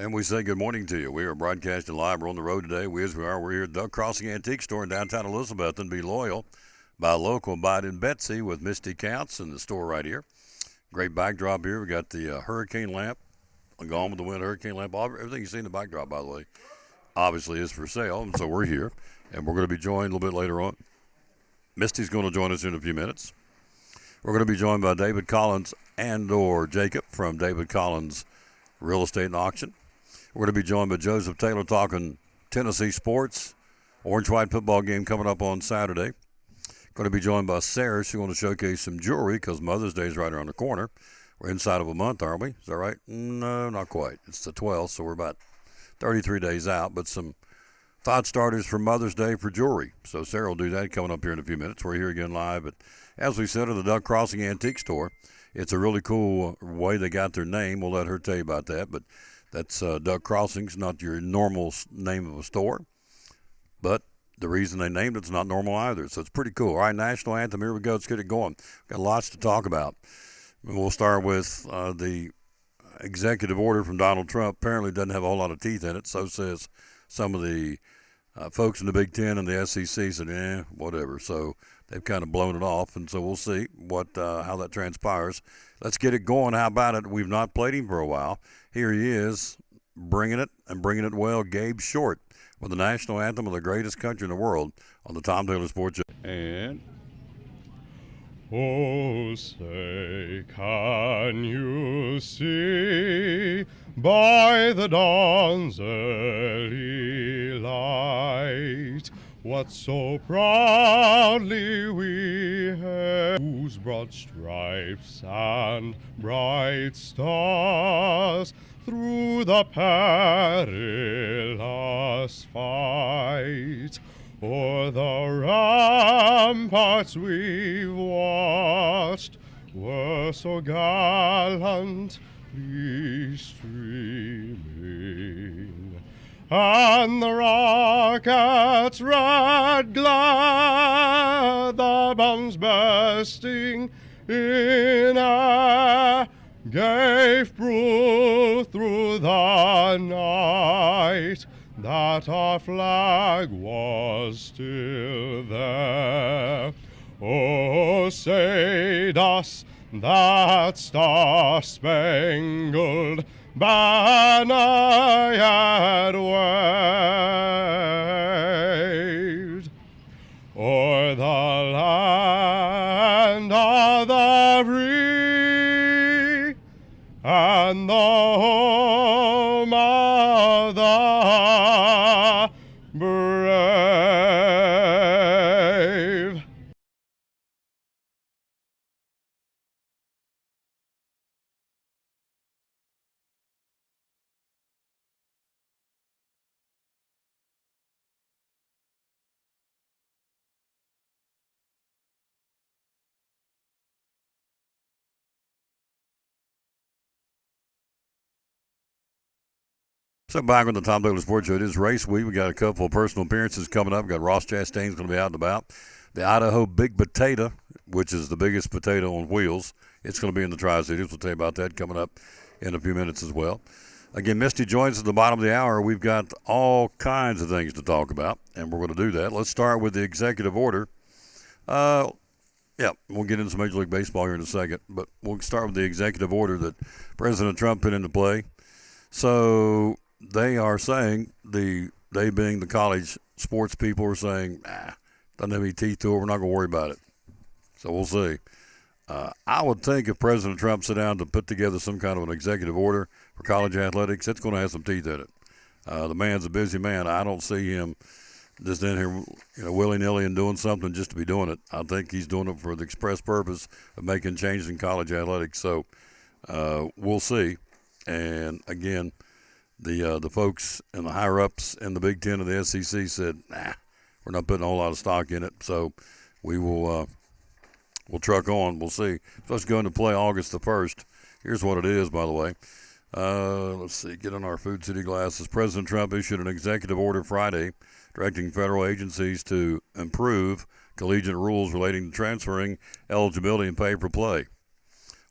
And we say good morning to you. We are broadcasting live. We're on the road today. We're here at Duck Crossing Antique Store in downtown Elizabeth. And be loyal, buy local, buy it in Betsy with Misty Counts in the store right here. Great backdrop here. We got the hurricane lamp, Gone with the Wind hurricane lamp. Everything you see in the backdrop, by the way, obviously is for sale. And so we're here. And we're going to be joined a little bit later on. Misty's going to join us in a few minutes. We're going to be joined by David Collins and/or Jacob from David Collins Real Estate and Auction. We're going to be joined by Joseph Taylor talking Tennessee sports, orange-white football game coming up on Saturday. Going to be joined by Sarah. She's going to showcase some jewelry because Mother's Day is right around the corner. We're inside of a month, aren't we? Is that right? No, not quite. It's the 12th, so we're about 33 days out. But some thought starters for Mother's Day for jewelry. So Sarah will do that coming up here in a few minutes. We're here again live. But as we said, at the Duck Crossing Antique Store, it's a really cool way they got their name. We'll let her tell you about that. But that's Duck Crossings, not your normal name of a store. But the reason they named it's not normal either. So it's pretty cool. All right, national anthem. Here we go. Let's get it going. Got lots to talk about. We'll start with the executive order from Donald Trump. Apparently doesn't have a whole lot of teeth in it. So says some of the folks in the Big Ten and the SEC said, whatever. So they've kind of blown it off, and so we'll see how that transpires. Let's get it going. How about it? We've not played him for a while. Here he is, bringing it well. Gabe Short with the national anthem of the greatest country in the world on the Tom Taylor Sports Show. And oh, say, can you see by the dawn's early light what so proudly we hailed, whose broad stripes and bright stars through the perilous fight o'er the ramparts we've watched were so gallantly streaming, and the rockets' red glare, the bombs bursting in air, gave proof through the night that our flag was still there. Oh, say does that star-spangled banner yet waved o'er the land of the free and the home of the brave? So back on the Tom Taylor Sports Show, it is race week. We got a couple of personal appearances coming up. We got Ross Chastain's going to be out and about. The Idaho Big Potato, which is the biggest potato on wheels, it's going to be in the Tri-Cities. We'll tell you about that coming up in a few minutes as well. Again, Misty joins us at the bottom of the hour. We've got all kinds of things to talk about, and we're going to do that. Let's start with the executive order. We'll get into some Major League Baseball here in a second, but we'll start with the executive order that President Trump put into play. So they are saying, they being the college sports people, are saying, doesn't have any teeth to it. We're not going to worry about it. So we'll see. I would think if President Trump sat down to put together some kind of an executive order for college athletics, it's going to have some teeth in it. The man's a busy man. I don't see him just in here, willy-nilly and doing something just to be doing it. I think he's doing it for the express purpose of making changes in college athletics. So we'll see. And again, the folks and the higher-ups in the Big Ten and the SEC said, we're not putting a whole lot of stock in it. So we will we'll truck on. We'll see. So let's go into play August the 1st. Here's what it is, by the way. Let's see. Get on our Food City glasses. President Trump issued an executive order Friday directing federal agencies to improve collegiate rules relating to transferring eligibility and pay for play,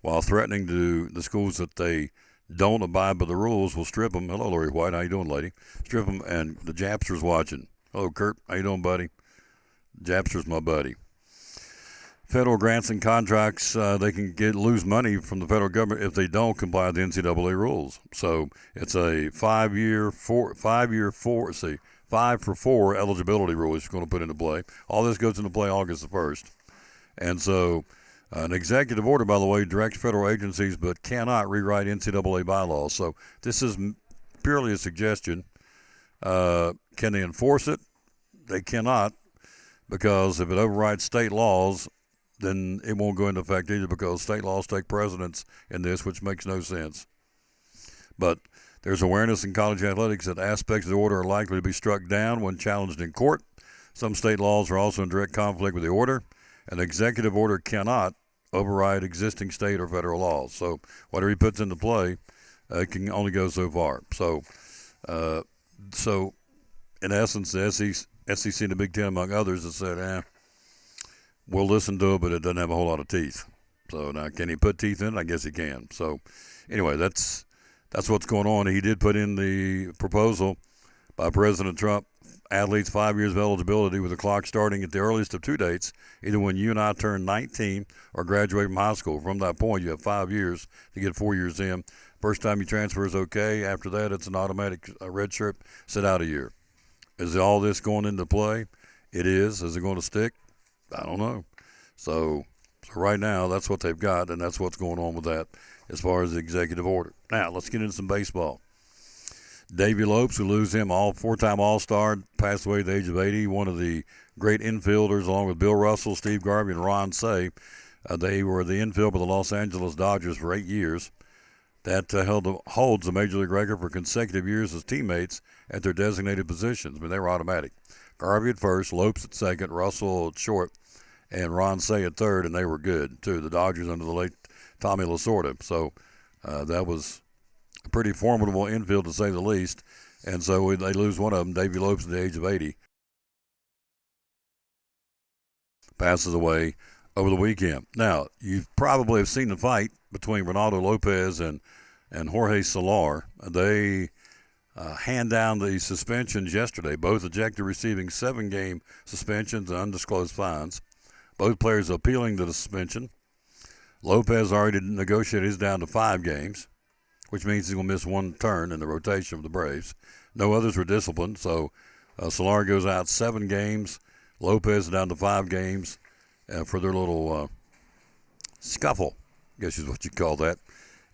while threatening to the schools that they don't abide by the rules will strip them. Hello, Lori White. How you doing, lady? Strip them, and the Japster's watching. Hello, Kurt. How you doing, buddy? Japster's my buddy. Federal grants and contracts, they can lose money from the federal government if they don't comply with the NCAA rules. So it's a 5 for 4 eligibility rule is going to put into play. All this goes into play August the 1st. And so an executive order, by the way, directs federal agencies but cannot rewrite NCAA bylaws. So this is purely a suggestion. Can they enforce it? They cannot, because if it overrides state laws, then it won't go into effect either, because state laws take precedence in this, which makes no sense. But there's awareness in college athletics that aspects of the order are likely to be struck down when challenged in court. Some state laws are also in direct conflict with the order. An executive order cannot override existing state or federal laws. So whatever he puts into play, it can only go so far. So in essence, the SEC and the Big Ten, among others, have said, we'll listen to it, but it doesn't have a whole lot of teeth. So now, can he put teeth in it? I guess he can. So anyway, that's what's going on. He did put in the proposal by President Trump, athletes 5 years of eligibility with the clock starting at the earliest of 2 dates, either when you and I turn 19 or graduate from high school. From that point, you have 5 years to get 4 years in. First time you transfer is okay. After that, it's an automatic red shirt, sit out a year. Is all this going into play? It is. Is it going to stick? I don't know. So right now, that's what they've got, and that's what's going on with that as far as the executive order. Now, let's get into some baseball. Davey Lopes, we lose him, four-time All-Star, passed away at the age of 80, one of the great infielders, along with Bill Russell, Steve Garvey, and Ron Cey. They were the infield for the Los Angeles Dodgers for 8 years. That holds the Major League record for consecutive years as teammates at their designated positions. I mean, they were automatic. Garvey at first, Lopes at second, Russell at short, and Ron Cey at third, and they were good, too. The Dodgers under the late Tommy Lasorda. So that was a pretty formidable infield, to say the least. And so they lose one of them, Davey Lopes, at the age of 80. Passes away over the weekend. Now, you probably have seen the fight between Ronaldo Lopez and Jorge Soler. They hand down the suspensions yesterday. Both ejected, receiving 7-game suspensions and undisclosed fines. Both players appealing the suspension. Lopez already negotiated his down to 5 games, which means he's going to miss one turn in the rotation of the Braves. No others were disciplined, so Soler goes out 7 games. Lopez down to 5 games for their little scuffle, I guess is what you call that,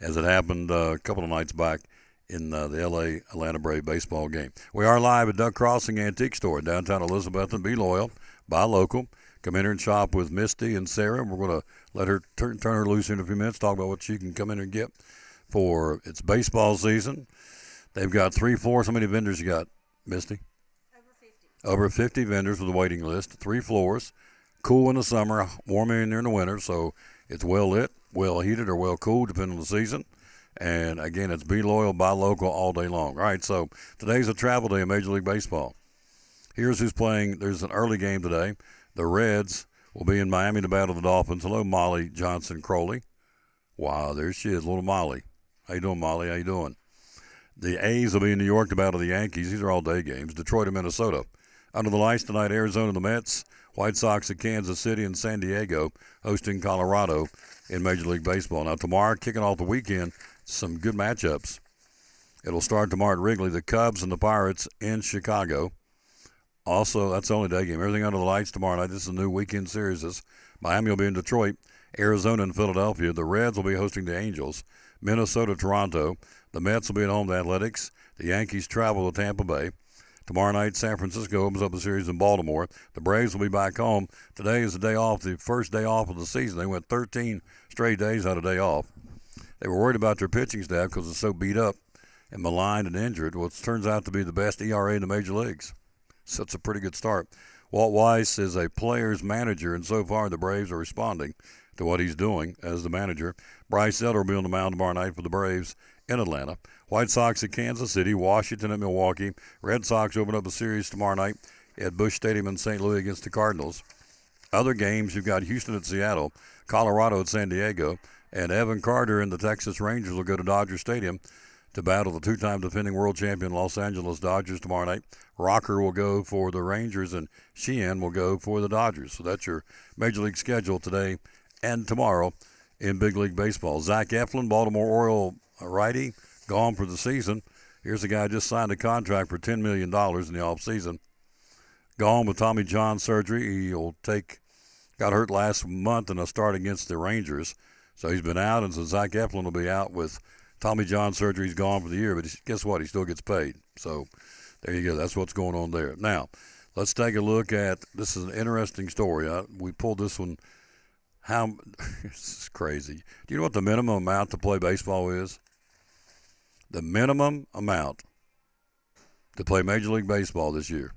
as it happened a couple of nights back in the Atlanta Brave baseball game. We are live at Duck Crossing Antique Store in downtown Elizabethton. Be loyal, buy local. Come in here and shop with Misty and Sarah. We're going to let her turn her loose in a few minutes, talk about what she can come in and get for its baseball season. They've got 3 floors. How many vendors you got, Misty? Over 50 vendors with a waiting list. 3 floors. Cool in the summer, warm in there in the winter. So it's well lit, well heated, or well cooled, depending on the season. And again, it's be loyal, buy local all day long. All right, so today's a travel day in Major League Baseball. Here's who's playing. There's an early game today. The Reds will be in Miami to battle the Dolphins. Hello, Molly Johnson Crowley. Wow, there she is, little Molly. How you doing, Molly? How you doing? The A's will be in New York to battle the Yankees. These are all day games. Detroit and Minnesota. Under the lights tonight, Arizona and the Mets. White Sox at Kansas City, and San Diego hosting Colorado in Major League Baseball. Now, tomorrow, kicking off the weekend, some good matchups. It'll start tomorrow at Wrigley. The Cubs and the Pirates in Chicago. Also, that's the only day game. Everything under the lights tomorrow night. This is a new weekend series. Miami will be in Detroit. Arizona and Philadelphia. The Reds will be hosting the Angels. Minnesota, Toronto. The Mets will be at home to Athletics. The Yankees travel to Tampa Bay. Tomorrow night, San Francisco opens up a series in Baltimore. The Braves will be back home. Today is the day off, the first day off of the season. They went 13 straight days out of day off. They were worried about their pitching staff because it's so beat up and maligned and injured. Well, it turns out to be the best ERA in the major leagues. So it's a pretty good start. Walt Weiss is a player's manager, and so far the Braves are responding to what he's doing as the manager. Bryce Elder will be on the mound tomorrow night for the Braves in Atlanta. White Sox at Kansas City, Washington at Milwaukee. Red Sox open up a series tomorrow night at Busch Stadium in St. Louis against the Cardinals. Other games, you've got Houston at Seattle, Colorado at San Diego, And Evan Carter and the Texas Rangers will go to Dodger Stadium to battle the two-time defending world champion Los Angeles Dodgers tomorrow night. Rocker will go for the Rangers, and Sheehan will go for the Dodgers. So that's your Major League schedule today and tomorrow in Big League Baseball. Zach Eflin, Baltimore Oriole righty, gone for the season. Here's a guy just signed a contract for $10 million in the offseason. Gone with Tommy John surgery. Got hurt last month in a start against the Rangers. So he's been out, and so Zach Eflin will be out with Tommy John surgery. He's gone for the year, but guess what? He still gets paid. So there you go. That's what's going on there. Now, let's take a look at, this is an interesting story. We pulled this one. This is crazy. Do you know what the minimum amount to play baseball is? The minimum amount to play Major League Baseball this year,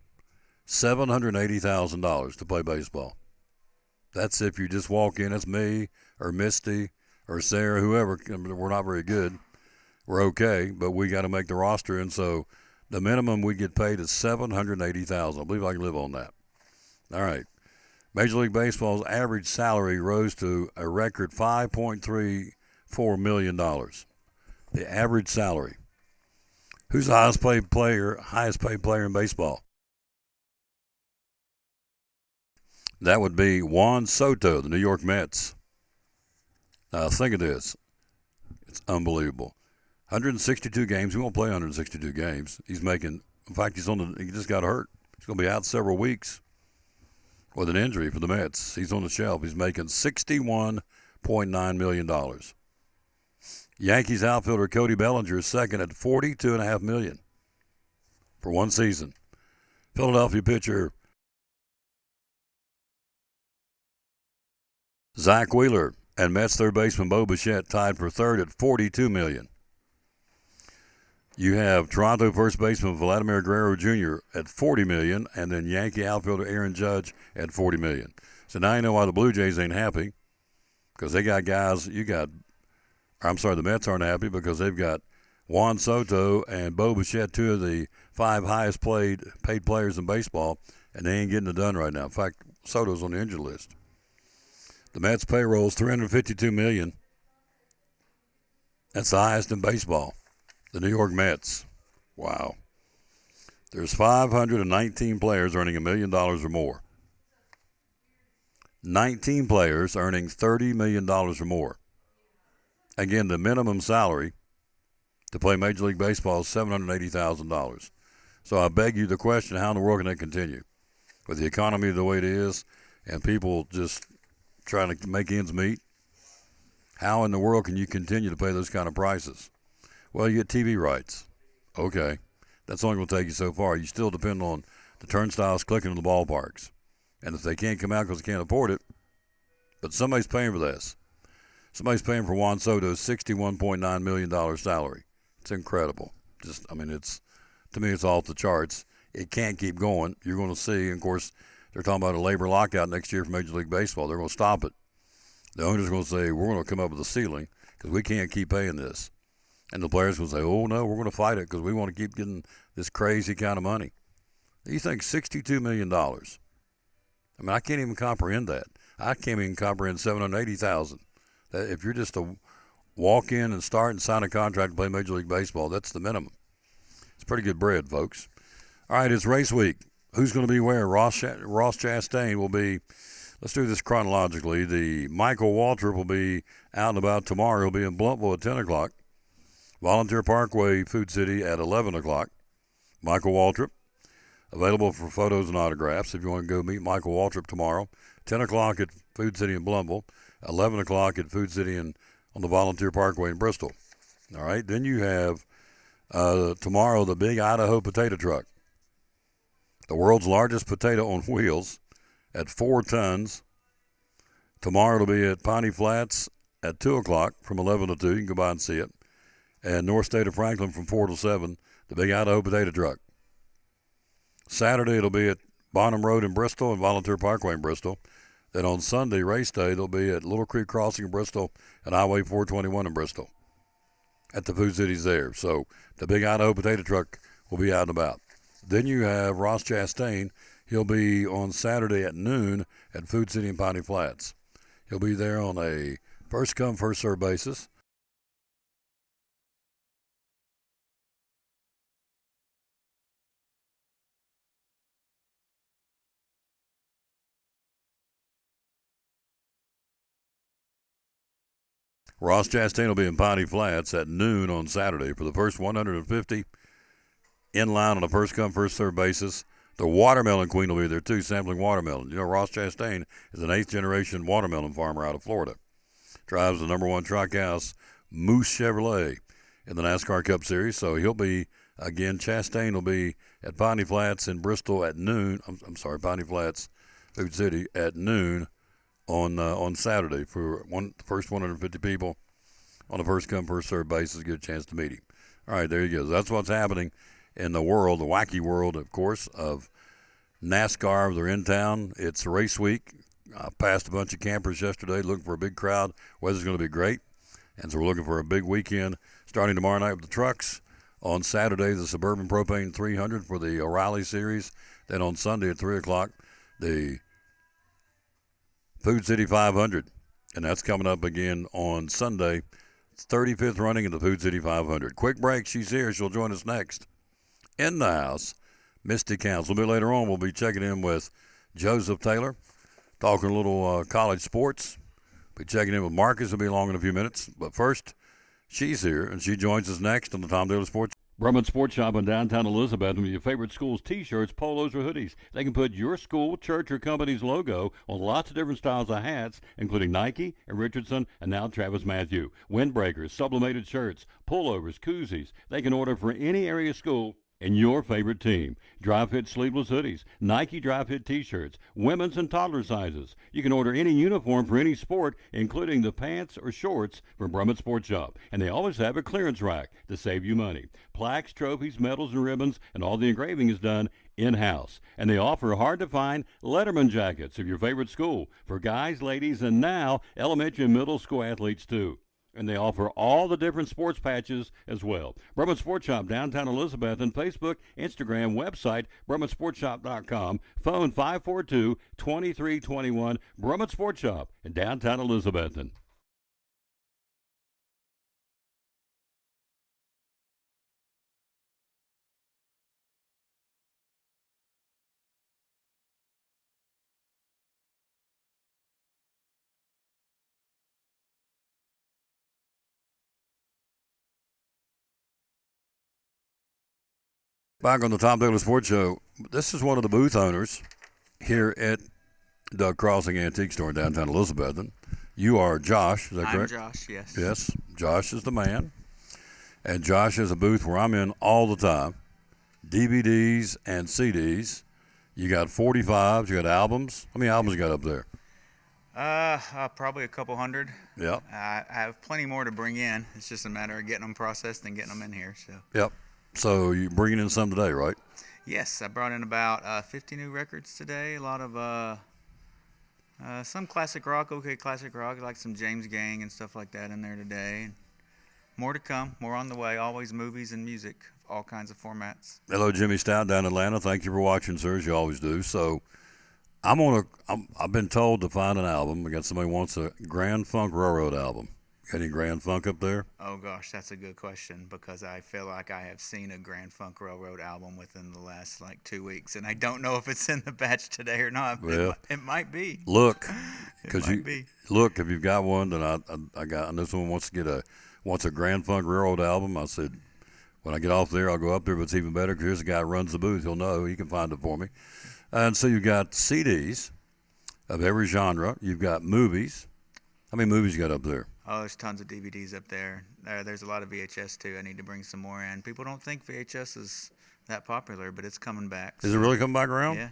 $780,000 to play baseball. That's if you just walk in. It's me or Misty or Sarah, whoever. We're not very good. We're okay, but we got to make the roster, and so the minimum we get paid is $780,000. I believe I can live on that. All right. Major League Baseball's average salary rose to a record $5.34 million. The average salary. Who's the highest paid player in baseball? That would be Juan Soto, the New York Mets. Now, think of this. It's unbelievable. 162 games. He won't play 162 games. He's making, in fact, he just got hurt. He's going to be out several weeks with an injury for the Mets. He's on the shelf. He's making $61.9 million. Yankees outfielder Cody Bellinger is second at $42.5 million for one season. Philadelphia pitcher Zach Wheeler and Mets third baseman Bo Bichette tied for third at $42 million. You have Toronto first baseman Vladimir Guerrero Jr. at $40 million, and then Yankee outfielder Aaron Judge at $40 million. So now you know why the Blue Jays ain't happy, because they got guys. The Mets aren't happy because they've got Juan Soto and Bo Bichette, two of the five highest paid players in baseball, and they ain't getting it done right now. In fact, Soto's on the injured list. The Mets' payroll is $352 million. That's the highest in baseball. The New York Mets. Wow. There's 519 players earning $1 million or more. 19 players earning $30 million or more. Again, the minimum salary to play Major League Baseball is $780,000. So I beg you the question, how in the world can that continue? With the economy the way it is and people just trying to make ends meet, how in the world can you continue to pay those kind of prices? Well, you get TV rights. Okay. That's only going to take you so far. You still depend on the turnstiles clicking in the ballparks. And if they can't come out because they can't afford it, but somebody's paying for this. Somebody's paying for Juan Soto's $61.9 million salary. It's incredible. To me, it's off the charts. It can't keep going. You're going to see, and of course, they're talking about a labor lockout next year for Major League Baseball. They're going to stop it. The owner's going to say, we're going to come up with a ceiling because we can't keep paying this. And the players will say, oh, no, we're going to fight it because we want to keep getting this crazy kind of money. You think $62 million. I can't even comprehend that. I can't even comprehend $780,000. If you're just to walk in and start and sign a contract to play Major League Baseball, that's the minimum. It's pretty good bread, folks. All right, it's race week. Who's going to be where? Ross Chastain will be. Let's do this chronologically. The Michael Waltrip will be out and about tomorrow. He'll be in Blumpville at 10 o'clock. Volunteer Parkway, Food City at 11 o'clock. Michael Waltrip, available for photos and autographs if you want to go meet Michael Waltrip tomorrow. 10 o'clock at Food City in Blumpville. 11 o'clock at Food City on the Volunteer Parkway in Bristol. All right, then you have tomorrow the Big Idaho Potato Truck. The world's largest potato on wheels at 4 tons. Tomorrow it'll be at Piney Flats at 2 o'clock from 11 to 2. You can go by and see it. And North State of Franklin from 4 to 7, the Big Idaho Potato Truck. Saturday it'll be at Bonham Road in Bristol and Volunteer Parkway in Bristol. Then on Sunday, race day, they'll be at Little Creek Crossing in Bristol and Highway 421 in Bristol at the Food Cities there. So the Big Idaho Potato Truck will be out and about. Then you have Ross Chastain. He'll be on Saturday at noon at Food City in Piney Flats. He'll be there on a First come, first serve basis. Ross Chastain will be in Piney Flats at noon on Saturday for the first 150 in line on a first come, first serve basis. The Watermelon Queen will be there too, sampling watermelon. You know, Ross Chastain is an 8th generation watermelon farmer out of Florida. Drives the #1 Trackhouse Moose Chevrolet in the NASCAR Cup Series. So he'll be, again, Chastain will be at Piney Flats in Bristol at noon. I'm sorry, Piney Flats, Food City at noon on Saturday for the first 150 people on a first come, first serve basis. Get a chance to meet him. All right, there you go. That's what's happening in the world, the wacky world, of course, of NASCAR. They're in town. It's race week. I passed a bunch of campers yesterday looking for a big crowd. Weather's going to be great. And so we're looking for a big weekend starting tomorrow night with the trucks. On Saturday, the Suburban Propane 300 for the O'Reilly Series. Then on Sunday at 3 o'clock, the Food City 500. And that's coming up again on Sunday. It's 35th running in the Food City 500. Quick break. She's here. She'll join us next. In the house, Misty Counts. A little bit later on, we'll be checking in with Joseph Taylor, talking a little college sports. Be checking in with Marcus. Will be along in a few minutes. But first, she's here, and she joins us next on the Tom Daly Sports. Brumman Sports Shop in downtown Elizabeth with your favorite school's T-shirts, polos, or hoodies. They can put your school, church, or company's logo on lots of different styles of hats, including Nike and Richardson and now Travis Matthew. Windbreakers, sublimated shirts, pullovers, koozies. They can order for any area school and your favorite team. Dry fit sleeveless hoodies, Nike dry fit t-shirts, women's and toddler sizes. You can order any uniform for any sport, including the pants or shorts from Brumman Sports Shop. And they always have a clearance rack to save you money. Plaques, trophies, medals, and ribbons, and all the engraving is done in-house. And they offer hard-to-find Letterman jackets of your favorite school for guys, ladies, and now elementary and middle school athletes too. And they offer all the different sports patches as well. Brumman Sports Shop, downtown Elizabeth, and Facebook, Instagram, website, BrummanSportsShop.com, phone 542-2321, Brumman Sports Shop in downtown Elizabethton. Back on the Tom Daly Sports Show, this is one of the booth owners here at Doug Crossing Antique Store in downtown Elizabethton. You are Josh, is that correct? I'm Josh, yes. Yes, Josh is the man. And Josh has a booth where I'm in all the time, DVDs and CDs. You got 45s, you got albums. How many albums you got up there? Probably a couple hundred. Yep. I have plenty more to bring in. It's just a matter of getting them processed and getting them in here. So. Yep. So you're bringing in some today, right? Yes, I brought in about 50 new records today. A lot of some classic rock, classic rock, like some James Gang and stuff like that in there today. And more to come, more on the way. Always movies and music, all kinds of formats. Hello, Jimmy Stout down in Atlanta. Thank you for watching, sir, as you always do. So I've been told to find an album. We got somebody who wants a Grand Funk Railroad album. Got any Grand Funk up there? Oh, gosh, that's a good question because I feel like I have seen a Grand Funk Railroad album within the last, 2 weeks, and I don't know if it's in the batch today or not. Well, it might be. Look, because look, if you've got one, then I got, and this one wants a Grand Funk Railroad album. I said, when I get off there, I'll go up there, but it's even better because here's the guy who runs the booth. He'll know. He can find it for me. And so you've got CDs of every genre. You've got movies. How many movies you got up there? Oh, there's tons of DVDs up there. There's a lot of VHS, too. I need to bring some more in. People don't think VHS is that popular, but it's coming back. Is it really coming back around? Yeah,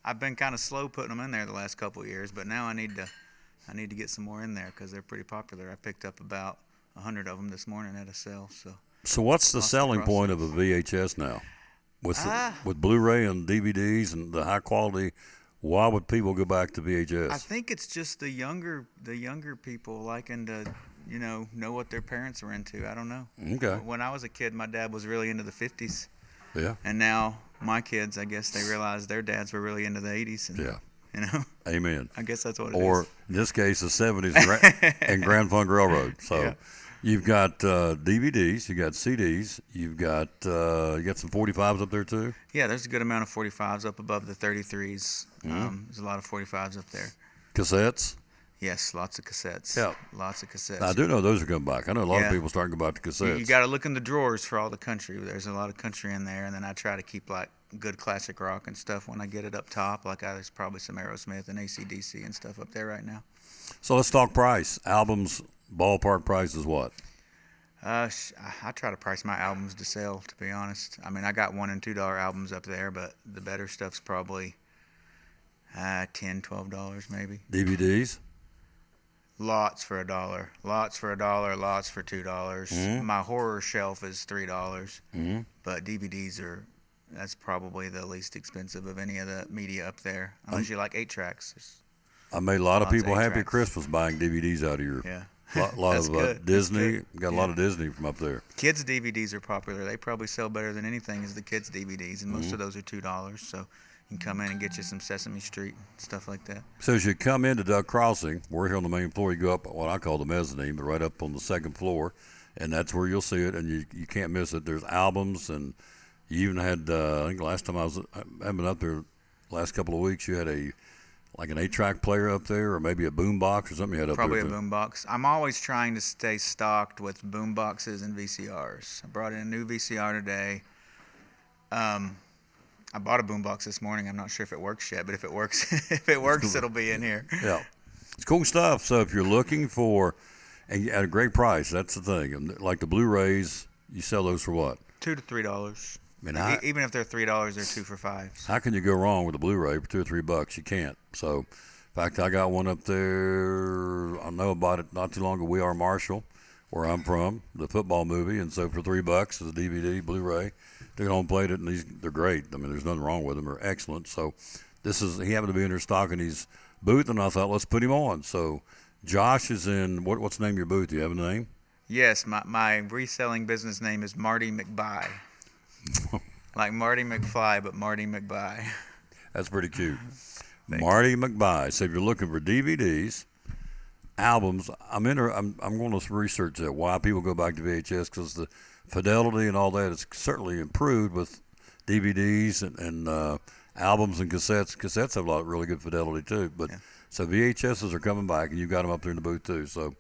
I've been kind of slow putting them in there the last couple of years, but now I need to get some more in there because they're pretty popular. I picked up about 100 of them this morning at a sale. So what's the selling point of a VHS now? With Blu-ray and DVDs and the high quality, why would people go back to VHS? I think it's just the younger people liking to, know what their parents are into. I don't know. Okay. When I was a kid, my dad was really into the 50s. Yeah. And now my kids, I guess they realize their dads were really into the 80s. And yeah. You know, Amen. I guess that's what it Or is. in this case, the 70s and Grand Funk Railroad. So Yeah. you've got DVDs, you got CDs, you got some 45s up there too. Yeah, there's a good amount of 45s up above the 33s. Mm-hmm. There's a lot of 45s up there. Cassettes. Yes, lots of cassettes. Yeah. Lots of cassettes. I do know those are coming back. I know a lot of Yeah. people starting to go back to cassettes. You got to look in the drawers for all the country. There's a lot of country in there, and then I try to keep like good classic rock and stuff when I get it up top. Like there's probably some Aerosmith and AC/DC and stuff up there right now. So let's talk price. Albums, ballpark price is what? I try to price my albums to sell, to be honest. I mean, I got $1 and $2 albums up there, but the better stuff's probably $10, $12 maybe. DVDs. Lots for $1. Lots for $1. Lots for $2. Mm-hmm. My horror shelf is $3. Mm-hmm. But DVDs that's probably the least expensive of any of the media up there, unless you like 8-tracks. I made a lot of Lots of people happy at 8-tracks. Christmas buying DVDs out of your. Yeah. Lot That's of good. That's Disney. good. Got a lot of Disney from up there. Kids' DVDs are popular. They probably sell better than anything is the kids' DVDs, and most Mm-hmm. of those are $2. So you can come in and get you some Sesame Street, stuff like that. So as you come into Duck Crossing, we're here on the main floor. You go up what I call the mezzanine, but right up on the second floor, and that's where you'll see it, and you can't miss it. There's albums, and you even had I think last time I haven't been up there, last couple of weeks, you had an 8-track player up there, or maybe a boom box or something you had up Probably there. a boombox. I'm always trying to stay stocked with boom boxes and VCRs. I brought in a new VCR today. I bought a boombox this morning. I'm not sure if it works yet, but if it works, it'll be in here. Yeah, it's cool stuff. So if you're looking for, and at a great price, that's the thing. And like the Blu-rays, you sell those for what? $2 to $3. I mean, Even if they're $3, they're 2 for $5. How can you go wrong with a Blu-ray for $2 or $3? You can't. So, in fact, I got one up there. I know about it not too long ago. We Are Marshall, where I'm from, the football movie, and so for $3 is a DVD, Blu-ray. Took it home, played it, and they're great. I mean, there's nothing wrong with them. They're excellent. So, he happened to be in there stocking his booth, and I thought, let's put him on. So, Josh is in. What's the name of your booth? Do you have a name? Yes, my reselling business name is Marty McBuy. Like Marty McFly, but Marty McBuy. That's pretty cute. Marty McBuy. So if you're looking for DVDs, albums, I'm going to research that, why people go back to VHS, because the fidelity and all that is certainly improved with DVDs and albums and cassettes. Cassettes have a lot of really good fidelity too. But so VHSs are coming back, and you've got them up there in the booth too. So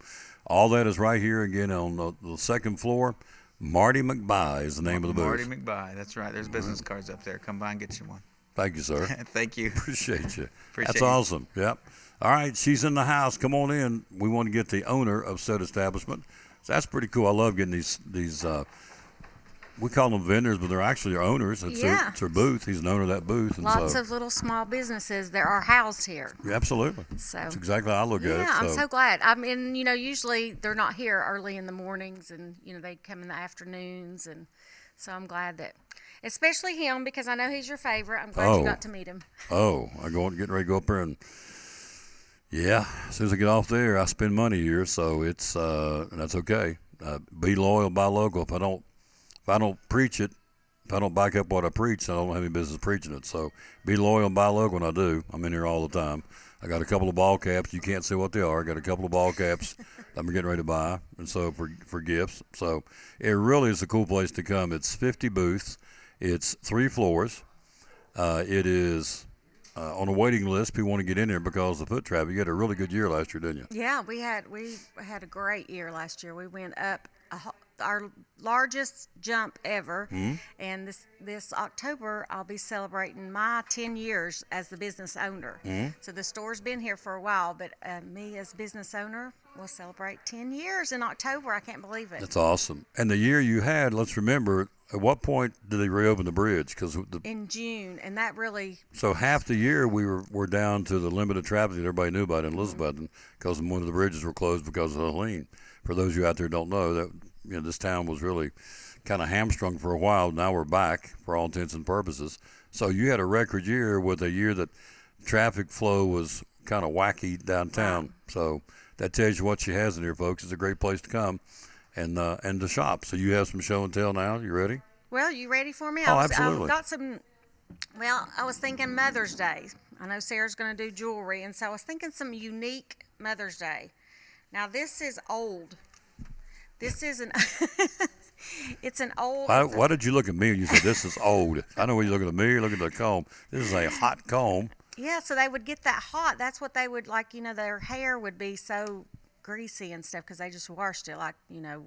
all that is right here again on the second floor. Marty McBuy is the name of the booth. Marty McBuy, that's right. There's business cards up there. Come by and get you one. Thank you, sir. Thank you. Appreciate you. Appreciate That's you. awesome. Yep. All right, she's in the house. Come on in. We want to get the owner of said establishment. So that's pretty cool. I love getting these we call them vendors, but they're actually our owners. It's their booth. He's an owner of that booth. And Lots of little small businesses that are housed here. Yeah, absolutely. So That's exactly how I look at it. yeah, I'm so glad. I mean, usually they're not here early in the mornings, and they come in the afternoons, and so I'm glad that, especially him, because I know he's your favorite. I'm glad you got to meet him. I'm getting ready to go up there, and yeah, as soon as I get off there, I spend money here, so it's and that's okay. Be loyal, buy local. If I don't preach it, if I don't back up what I preach, I don't have any business preaching it. So be loyal and buy local, and I do. I'm in here all the time. I got a couple of ball caps. You can't see what they are. I got a couple of ball caps I'm getting ready to buy, and so for gifts. So it really is a cool place to come. It's 50 booths. It's 3 floors. It is on a waiting list. People want to get in there because of the foot traffic. You had a really good year last year, didn't you? Yeah, we had a great year last year. We went up our largest jump ever, and this October I'll be celebrating my 10 years as the business owner. So the store's been here for a while, but me as business owner will celebrate 10 years in October. I can't believe it. That's awesome. And the year you had, let's remember, at what point did they reopen the bridge? In June, and that really. So half the year we were down to the limited traffic that everybody knew about in Elizabethton, because one of the bridges were closed because of Helene. For those of you out there who don't know, that this town was really kind of hamstrung for a while. Now we're back for all intents and purposes. So you had a record year with a year that traffic flow was kind of wacky downtown. Wow. So that tells you what she has in here, folks. It's a great place to come and to shop. So you have some show and tell now. You ready? Well, you ready for me? Oh, absolutely. I've got some. Well, I was thinking Mother's Day. I know Sarah's going to do jewelry, and so I was thinking some unique Mother's Day. Now this is old. This is an it's an old. Why did you look at me when you said this is old? I know when you look at me, you're looking at the comb. This is a hot comb. Yeah, so they would get that hot. That's what they would like. Their hair would be so greasy and stuff because they just washed it like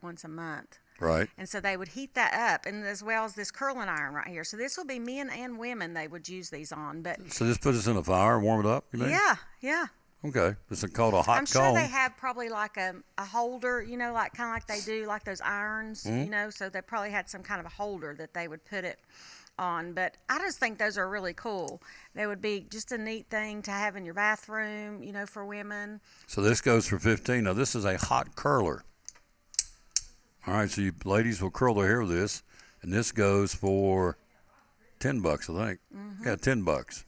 once a month. Right. And so they would heat that up, and as well as this curling iron right here. So this will be men and women they would use these on. But So just put this in a fire and warm it up, you mean? yeah. Okay. This is called a hot I'm sure comb. they have probably like a holder, like kind of like they do like those irons, so they probably had some kind of a holder that they would put it on. But I just think those are really cool. They would be just a neat thing to have in your bathroom, for women. So this goes for $15. Now this is a hot curler. All right, so you ladies will curl their hair with this, and this goes for $10, I think. Yeah, $10.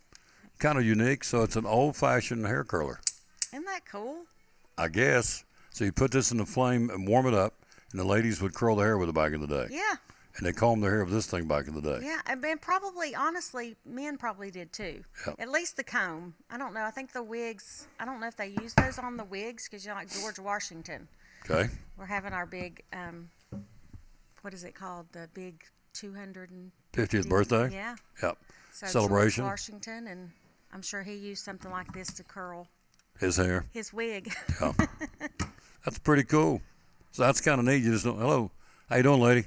Kind of unique. So it's an old-fashioned hair curler, Isn't that cool? I guess. So you put this in the flame and warm it up, and the ladies would curl their hair with it back in the day. Yeah. And they combed their hair with this thing back in the day. Yeah, and probably, honestly, men probably did too. Yep. At least the comb. I don't know. I think the wigs, I don't know if they use those on the wigs because, like George Washington. Okay. We're having our big, what is it called? The big 250th 50th birthday? Yeah. Yep. So Celebration. George Washington, and I'm sure he used something like this to curl His hair. his wig. Yeah. That's pretty cool. So that's kind of neat. You just don't, hello, how you doing, lady?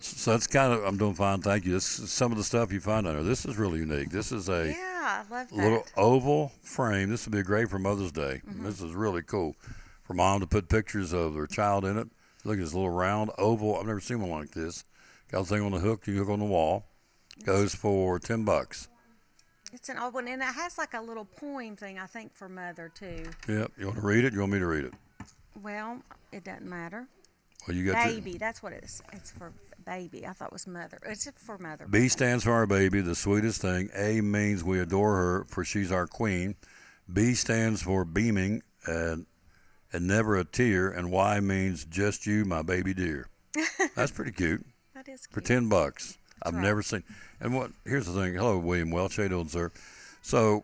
So that's kind of, I'm doing fine, thank you. This is some of the stuff you find on there. This is really unique. This is a Yeah, I love that. little oval frame. This would be great for Mother's Day. This is really cool for mom to put pictures of their child in it. Look at this little round oval. I've never seen one like this. Got a thing on the hook. You hook on the wall. Goes for $10. It's an old one, and it has like a little poem thing, I think, for mother too. Yep. You want to read it? You want me to read it? Well, it doesn't matter. Well, you got Baby, that's what it is. It's for baby. I thought it was mother. It's for mother. B stands for our baby, the sweetest thing. A means we adore her, for she's our queen. B stands for beaming and never a tear. And Y means just you, my baby dear. That's pretty cute. That is For cute. $10. I've right. never seen. And what? Here's the thing. Hello, William Welch. How you doing, sir? So,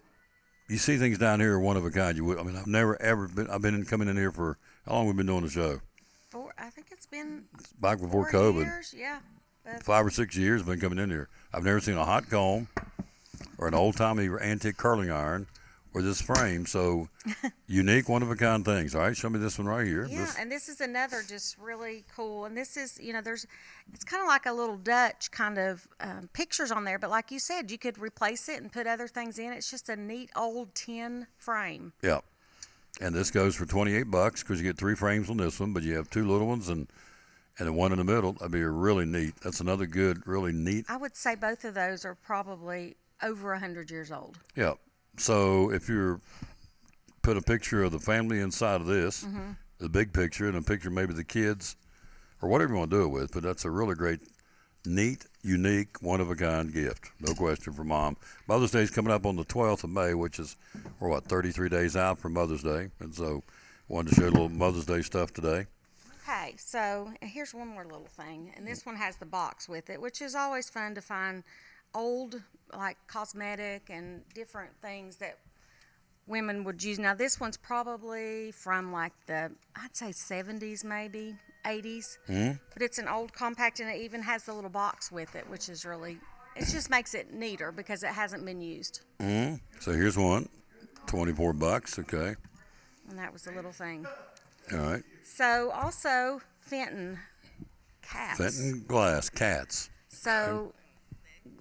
you see things down here one of a kind. You would. I mean, I've never ever been. I've been coming in here for how long? We've been doing the show. I think it's been Back before 4 COVID. years. Yeah. But 5 or 6 years I've been coming in here. I've never seen a hot comb or an old-timey antique curling iron or this frame. So unique, one-of-a-kind things. All right, show me this one right here. yeah, This, and this is another just really cool. And this is, it's kind of like a little Dutch kind of pictures on there. But like you said, you could replace it and put other things in. It's just a neat old tin frame. yeah. And this goes for $28 because you get 3 frames on this one, but you have 2 little ones and the one in the middle. That'd be really neat. That's another good, really neat. I would say both of those are probably over 100 years old. Yeah. So if you put a picture of the family inside of this, the big picture, and a picture maybe of the kids or whatever you want to do it with, but that's a really great, neat, unique, one-of-a-kind gift. No question for Mom. Mother's Day is coming up on the 12th of May, which is, 33 days out from Mother's Day. And so wanted to share a little Mother's Day stuff today. Okay, so here's one more little thing, and this one has the box with it, which is always fun to find old, like cosmetic and different things that women would use. Now, this one's probably from like I'd say 70s maybe, 80s, but it's an old compact, and it even has the little box with it, which is really, it just makes it neater because it hasn't been used. So here's one, $24, okay. And that was the little thing. All right. So also Fenton cats. Fenton glass, cats. So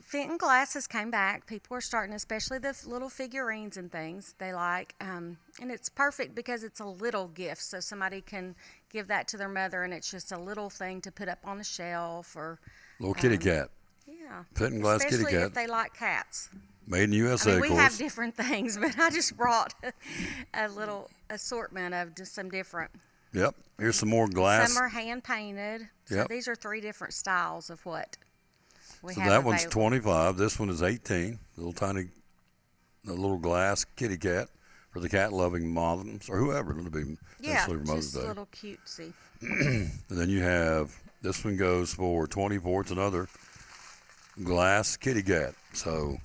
Fenton glasses came back. People are starting, especially the little figurines and things they like. And it's perfect because it's a little gift. So somebody can give that to their mother, and it's just a little thing to put up on a shelf or, Little kitty cat. yeah. Fenton glass kitty Especially cat. if they like cats. Made in the I USA, mean, of we course. have different things, but I just brought a little assortment of just some different. Yep. Here's some more glass. Some are hand painted. So Yep. these are 3 different styles of what we So have that one's available. 25. This one is 18. Little tiny, the little glass kitty cat for the cat-loving moms or whoever. It'll be Yeah, necessarily for Mother's just Day. a little cutesy. And then you have this one goes for 24. It's another glass kitty cat. So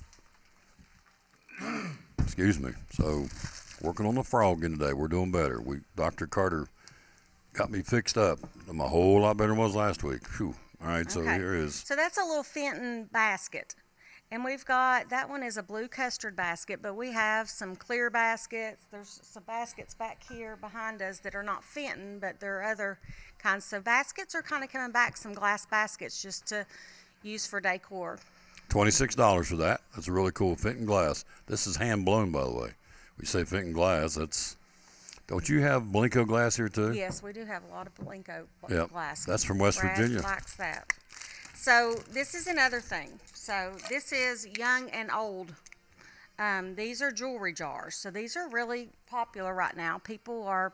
Excuse me. So, working on the frog again today. We're doing better. Dr. Carter got me fixed up. I'm a whole lot better than I was last week. Whew. All right, so Okay. here is. So that's a little Fenton basket. And we've got, that one is a blue custard basket, but we have some clear baskets. There's some baskets back here behind us that are not Fenton, but there are other kinds. So baskets are kind of coming back, some glass baskets just to use for decor. $26 for that. That's a really cool Fenton glass. This is hand blown, by the way. We say Fenton glass. That's. Don't you have Blenko glass here too? Yes, we do have a lot of Blenko Yep. glass. That's from West Brad Virginia. likes that. So this is another thing. So this is young and old. These are jewelry jars. So these are really popular right now. People are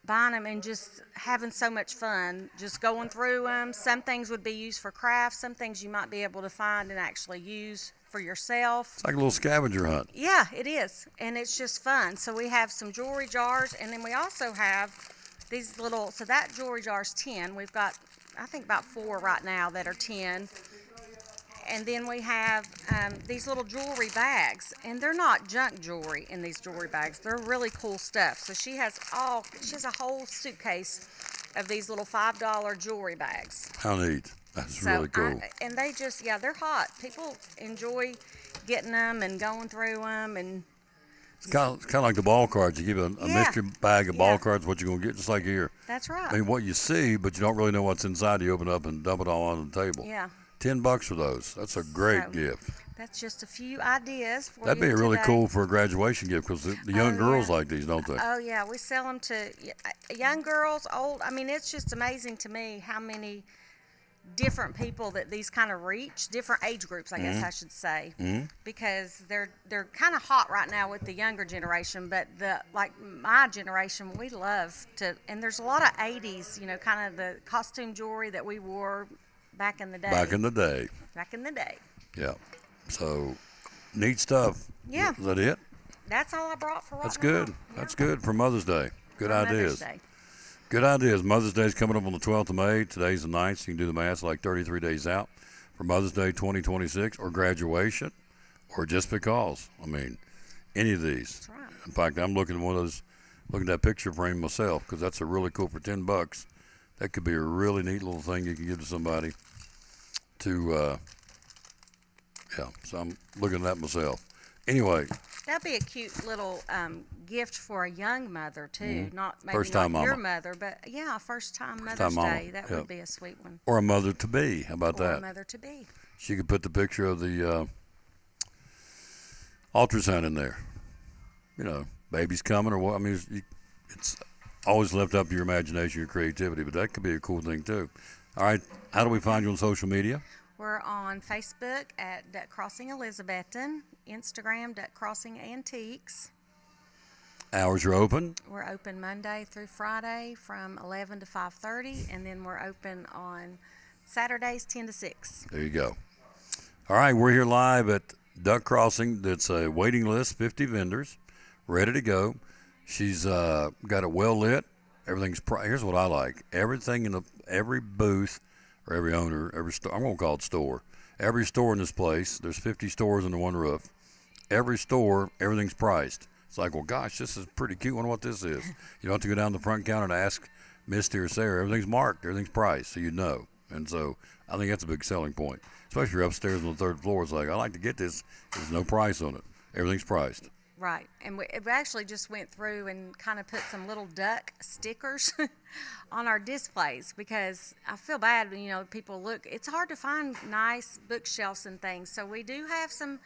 buying them and just having so much fun, just going through them. Some things would be used for crafts. Some things you might be able to find and actually use for yourself. It's like a little scavenger hunt. Yeah, it is, and it's just fun. So we have some jewelry jars, and then we also have these little, so that jewelry jar's 10. We've got, I think, about 4 right now that are 10. And then we have these little jewelry bags, and they're not junk jewelry in these jewelry bags. They're really cool stuff. So she has a whole suitcase of these little $5 jewelry bags. How neat. That's So really cool. and they just, they're hot. People enjoy getting them and going through them, and It's kind of like the ball cards. You give a Yeah. mystery bag of ball Yeah. cards, what you're going to get, just like here. that's right. I mean, what you see, but you don't really know what's inside. You open it up and dump it all on the table. Yeah, $10 for those. That's a great So, gift. that's just a few ideas for That'd you be really today. cool for a graduation gift because the young Oh, girls yeah. like these, don't they? Oh yeah, we sell them to young girls, old. I mean, it's just amazing to me how many different people that these kind of reach, different age groups, I guess I should say, because they're kind of hot right now with the younger generation. But like my generation, we love to, and there's a lot of '80s, kind of the costume jewelry that we wore back in the day. Back in the day. Back in the day. Yeah. So, neat stuff. Yeah. Is that it? That's all I brought for right That's now. good. Yeah. That's good for Mother's Day. Good For Mother's ideas. Day. Good ideas. Mother's Day is coming up on the 12th of May. Today's the 9th, so you can do the math, like 33 days out for Mother's Day 2026 or graduation or just because. I mean, any of these. That's right. In fact, I'm looking at one of those, looking at that picture frame myself because that's a really cool for $10. That could be a really neat little thing you can give to somebody to, so I'm looking at that myself. Anyway, That'd be a cute little gift for a young mother too. Not maybe First-time not your mama. mother, but first time Mother's First-time mama, Day. That yep. would be a sweet one. or a mother to be. How about Or a that? mother to be. She could put the picture of the ultrasound in there. Baby's coming or what. I mean, it's always left up to your imagination, your creativity, but that could be a cool thing too. All right, how do we find you on social media? We're on Facebook at Duck Crossing Elizabethton, Instagram Duck Crossing Antiques. Hours are open. We're open Monday through Friday from 11 to 5:30, and then we're open on Saturdays 10 to 6. There you go. All right, we're here live at Duck Crossing. That's a waiting list, 50 vendors, ready to go. She's got it well lit. Everything's here's what I like. Everything in every booth or every owner, every store. I'm gonna call it store. Every store in this place. There's 50 stores under one roof. Every store, everything's priced. It's like, well, gosh, this is pretty cute. I wonder what this is. You don't have to go down to the front counter and ask Misty or Sarah. Everything's marked. Everything's priced, so you know. And so I think that's a big selling point, especially if you're upstairs on the 3rd floor. It's like, I like to get this. There's no price on it. Everything's priced. Right, and we actually just went through and kind of put some little duck stickers on our displays because I feel bad when, people look. It's hard to find nice bookshelves and things, so we do have some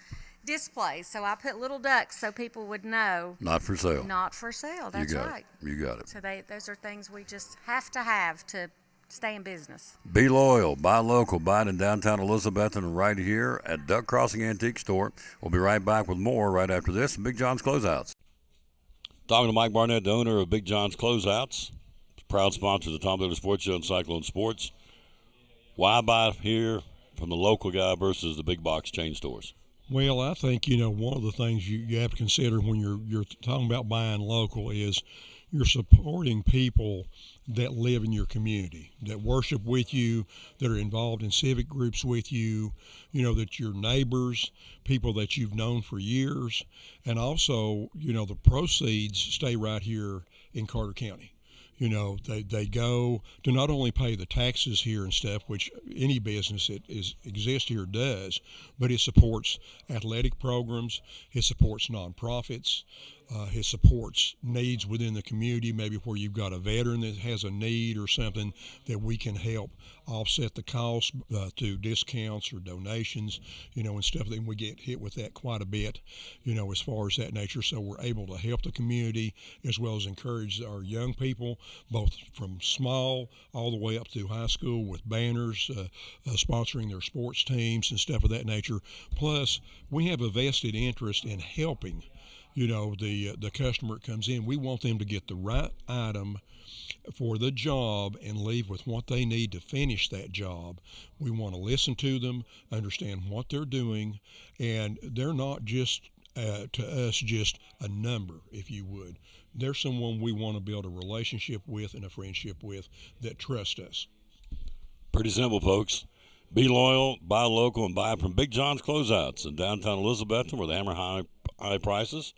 displays. So I put little ducks so people would know. Not for sale. Not for sale, that's you got right. it. You got it. So those are things we just have to stay in business. Be loyal, buy local, buy it in downtown Elizabethton right here at Duck Crossing Antique Store. We'll be right back with more right after this. Big John's Closeouts. Talking to Mike Barnett, the owner of Big John's Closeouts, proud sponsor of the Tom Dillon Sports Show and Cyclone Sports. Why buy here from the local guy versus the big box chain stores? Well, I think, one of the things you have to consider when you're talking about buying local is, you're supporting people that live in your community, that worship with you, that are involved in civic groups with you, that your neighbors, people that you've known for years, and also, the proceeds stay right here in Carter County. They go to not only pay the taxes here and stuff, which any business that exists here does, but it supports athletic programs, it supports nonprofits, it supports needs within the community, maybe where you've got a veteran that has a need or something that we can help offset the cost through discounts or donations, and stuff. Then we get hit with that quite a bit, as far as that nature. So we're able to help the community as well as encourage our young people, both from small all the way up through high school, with banners, sponsoring their sports teams and stuff of that nature. Plus, we have a vested interest in helping the customer that comes in. We want them to get the right item for the job and leave with what they need to finish that job. We want to listen to them, understand what they're doing, and they're not just to us just a number, if you would. They're someone we want to build a relationship with and a friendship with that trust us. Pretty simple, folks. Be loyal, buy local, and buy from Big John's Closeouts in downtown Elizabethton, where they hammer high prices.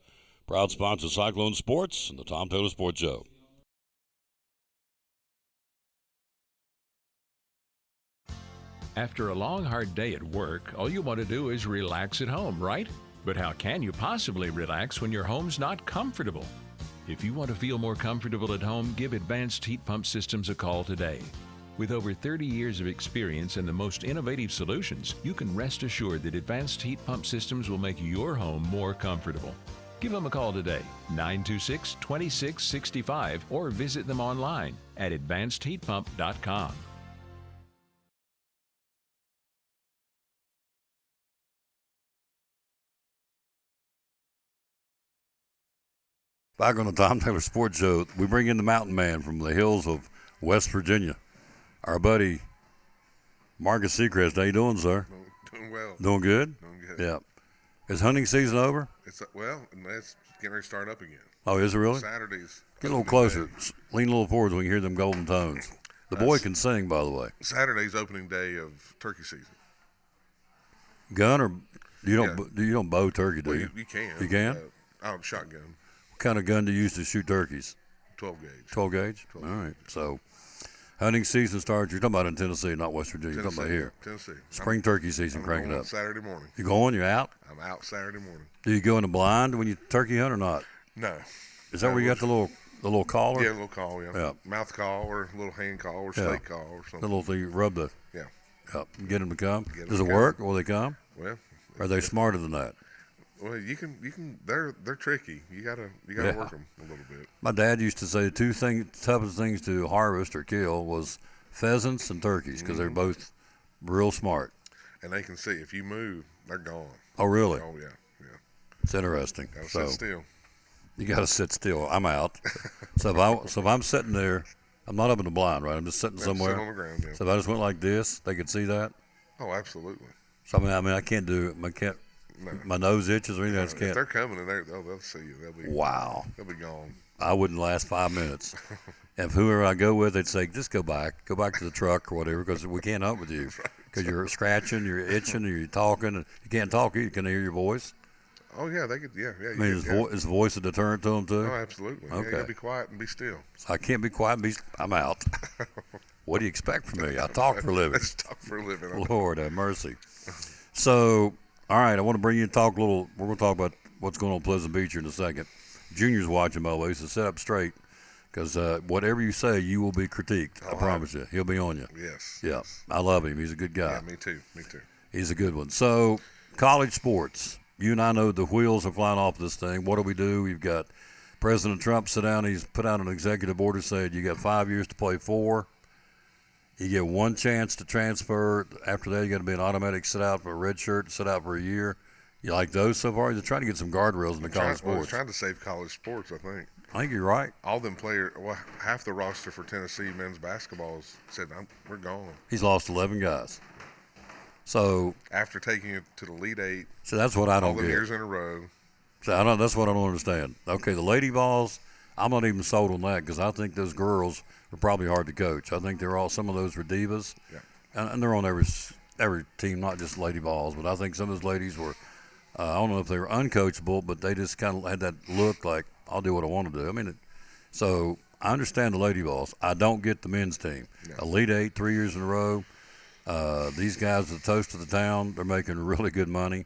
Proud sponsor of Cyclone Sports and the Tom Taylor Sports Show. After a long, hard day at work, all you want to do is relax at home, right? But how can you possibly relax when your home's not comfortable? If you want to feel more comfortable at home, give Advanced Heat Pump Systems a call today. With over 30 years of experience and the most innovative solutions, you can rest assured that Advanced Heat Pump Systems will make your home more comfortable. Give them a call today, 926-2665, or visit them online at advancedheatpump.com. Back on the Tom Taylor Sports Show, we bring in the mountain man from the hills of West Virginia, our buddy Marcus Seacrest. How you doing, sir? Doing well. Doing good? Doing good. Yeah. Is hunting season over? It's it's getting ready to start up again. Oh, is it really? Saturdays. Get a little closer. Lean a little forward so we can hear them golden tones. The boy can sing, by the way. Saturday's opening day of turkey season. Gun or you don't bow turkey, do Well, you? you can. You can? Shotgun. What kind of gun do you use to shoot turkeys? 12 gauge. 12 gauge? All right. So hunting season starts. You're talking about in Tennessee, not West Virginia. You're talking about here. Tennessee. Spring turkey season I'm cranking going up. Saturday morning. You going? You out? I'm out Saturday morning. Do you go in the blind when you turkey hunt or not? No. Is that where you got the little collar? Yeah, a little call, Yeah. Mouth call or a little hand call or Yeah. snake call or The something. little thing you rub the Yeah. up and get them to come. Get 'em Does to it come. work? Will they come? Well, Or are they smarter than that? well, you can. They're tricky. You gotta Yeah. work them a little bit. My dad used to say the toughest things to harvest or kill was pheasants and turkeys because they're both real smart. And they can see if you move, they're gone. Oh, really? Oh yeah. It's interesting. Gotta So sit still. you got to sit still. I'm out. so if I'm sitting there, I'm not up in the blind, right? I'm just sitting somewhere. Sit on the ground. Yeah. So if I just went like this, they could see that. Oh, absolutely. So I mean, I can't do it. No. My nose itches or anything. I just If can't. they're coming and they'll see you. Wow. They'll be gone. I wouldn't last 5 minutes. If whoever I go with, they'd say, just go back to the truck or whatever, because we can't hunt with you. Because you're scratching, you're itching, you're talking. And you can't talk, you can hear your voice. Oh yeah, they could. Yeah. I mean, is voice a deterrent to them, too? Oh, absolutely. Yeah, you Okay. gotta be quiet and be still. So I can't be quiet and I'm out. What do you expect from me? I talk for a living. Let's talk for a living. Lord have mercy. So, all right, I want to bring you and talk a little. We're going to talk about what's going on in Pleasant Beach here in a second. Junior's watching, by the way, so sit up straight, because whatever you say, you will be critiqued. I promise you. He'll be on you. Yes. Yeah, I love him. He's a good guy. Yeah, me too. He's a good one. So, college sports. You and I know the wheels are flying off this thing. What do? We've got President Trump sit down. He's put out an executive order saying you got 5 years to play 4. You get one chance to transfer. After that, you got to be an automatic sit out for a red shirt, sit out for a year. You like those so far? They're trying to get some guardrails in the college Well, sports. trying to save college sports, I think. I think you're right. All them players, well, half the roster for Tennessee men's basketball said, we're gone. He's lost 11 guys. So After taking it to the Elite Eight, that's what I all don't them get. years in a row. So that's what I don't understand. Okay, the Lady Vols I'm not even sold on that because I think those girls are probably hard to coach. I think some of those were divas, Yeah. and they're on every team, not just Lady Vols. But I think some of those ladies were, I don't know if they were uncoachable, but they just kind of had that look like I'll do what I want to do. I mean, so I understand the Lady Vols. I don't get the men's team. No. Elite Eight 3 years in a row. These guys are the toast of the town. They're making really good money,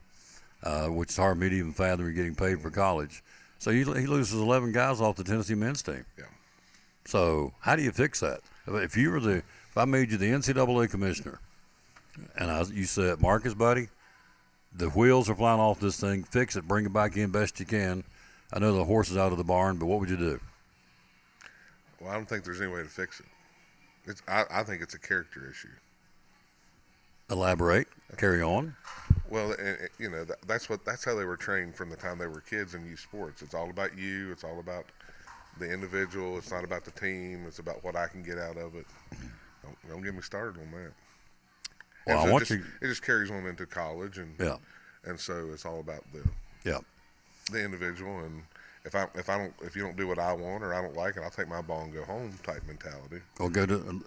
which is hard for me to even fathom. You're getting paid for college. So he loses 11 guys off the Tennessee men's team. Yeah. So how do you fix that? If I made you the NCAA commissioner, and you said, Marcus, buddy, the wheels are flying off this thing. Fix it. Bring it back in best you can. I know the horse is out of the barn, but what would you do? Well, I don't think there's any way to fix it. I think it's a character issue. Elaborate. Carry on. Well, that's how they were trained from the time they were kids in youth sports. It's all about you. It's all about the individual. It's not about the team. It's about what I can get out of it. Don't get me started on that. Well, And I so want it just carries on into college, and Yeah. and so it's all about Yeah. the individual. And if you don't do what I want or I don't like it, I'll take my ball and go home type mentality. Or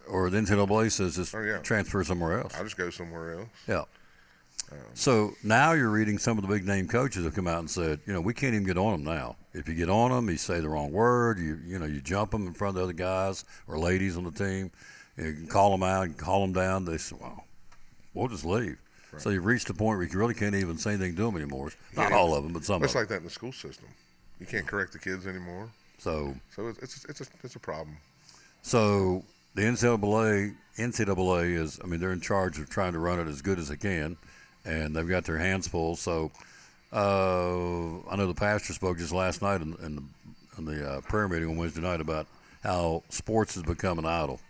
or the NCAA says just Oh, yeah. transfer somewhere else. I'll just go somewhere else. Yeah. So now you're reading some of the big name coaches have come out and said, we can't even get on them now. If you get on them, you say the wrong word, you jump them in front of the other guys or ladies on the team, you can call them out and call them down. They say, well, we'll just leave. Right. So you've reached a point where you really can't even say anything to them anymore. Not all of them, but some It's of them. like that in the school system. You can't correct the kids anymore. So it's a problem. So the NCAA is, they're in charge of trying to run it as good as they can, and they've got their hands full. So I know the pastor spoke just last night in the prayer meeting on Wednesday night about how sports has become an idol.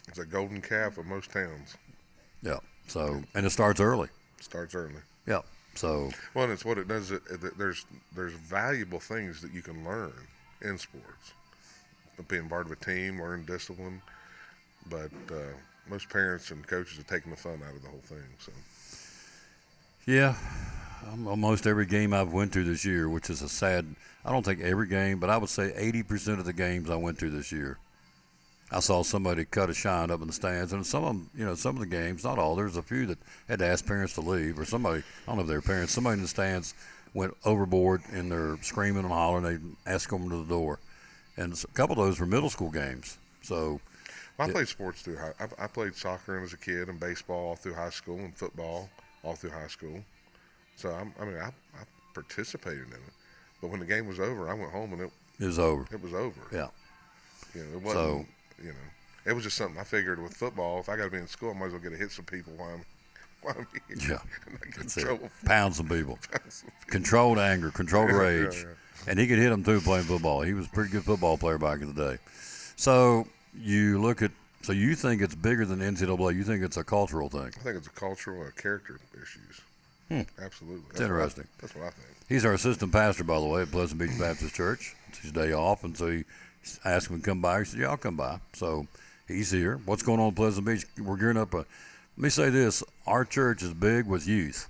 It's a golden calf of most towns. Yeah. So, and it starts early. Starts early. Yeah. So. Well, and it's what it does. There's valuable things that you can learn in sports. Being part of a team, learn discipline, but most parents and coaches are taking the fun out of the whole thing. So. Yeah, almost every game I've went to this year, which is I don't think every game, but I would say 80% of the games I went to this year, I saw somebody cut a shine up in the stands. And some of them, some of the games, not all, there's a few that had to ask parents to leave, or somebody, I don't know if they were parents, somebody in the stands went overboard and they're screaming and hollering. They asked them to the door. And a couple of those were middle school games. So. Well, I played sports through I played soccer as a kid and baseball all through high school and football all through high school. So I participated in it. But when the game was over, I went home and it was over. It was over. Yeah. It wasn't. It was just something I figured with football. If I got to be in school, I might as well get to hit some people while I'm here. Yeah. And I get in trouble. Pound some people. Controlled anger, controlled rage. Yeah. And he could hit them too playing football. He was a pretty good football player back in the day. So you think it's bigger than NCAA? You think it's a cultural thing? I think it's a cultural or character issues. Absolutely. It's interesting. That's what I think. He's our assistant pastor, by the way, at Pleasant Beach Baptist Church. It's his day off, and so he asked him to come by. He said, yeah, I'll come by. So he's here. What's going on in Pleasant Beach? We're gearing up. Let me say this. Our church is big with youth.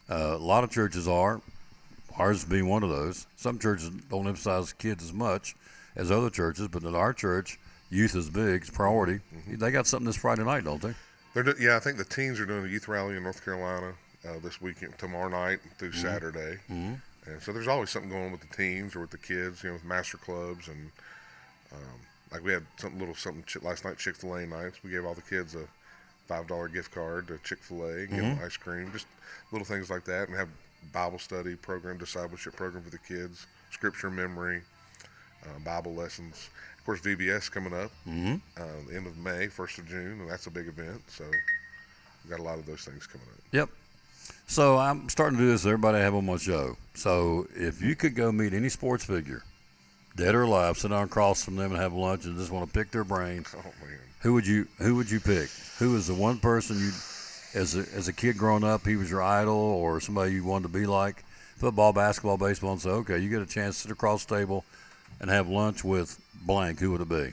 A lot of churches are. Ours being one of those. Some churches don't emphasize kids as much as other churches, but in our church, youth is big. It's priority. Mm-hmm. They got something this Friday night, don't they? I think the teens are doing a youth rally in North Carolina this weekend, tomorrow night through Saturday. Mm-hmm. And so there's always something going on with the teens or with the kids, with master clubs. And like we had something last night, Chick-fil-A nights. We gave all the kids a $5 gift card to Chick-fil-A, give them ice cream, just little things like that, and have Bible study program, discipleship program for the kids, scripture memory, Bible lessons. Of course, VBS coming up the end of May, 1st of June, and that's a big event. So we've got a lot of those things coming up. Yep. So I'm starting to do this. Everybody I have on my show. So if you could go meet any sports figure, dead or alive, sit down across from them and have lunch and just want to pick their brain, Oh man, who would you pick? Who is the one person you, as a kid growing up, he was your idol or somebody you wanted to be like? Football, basketball, baseball, and say, okay, you get a chance to sit across the table and have lunch with blank. Who would it be?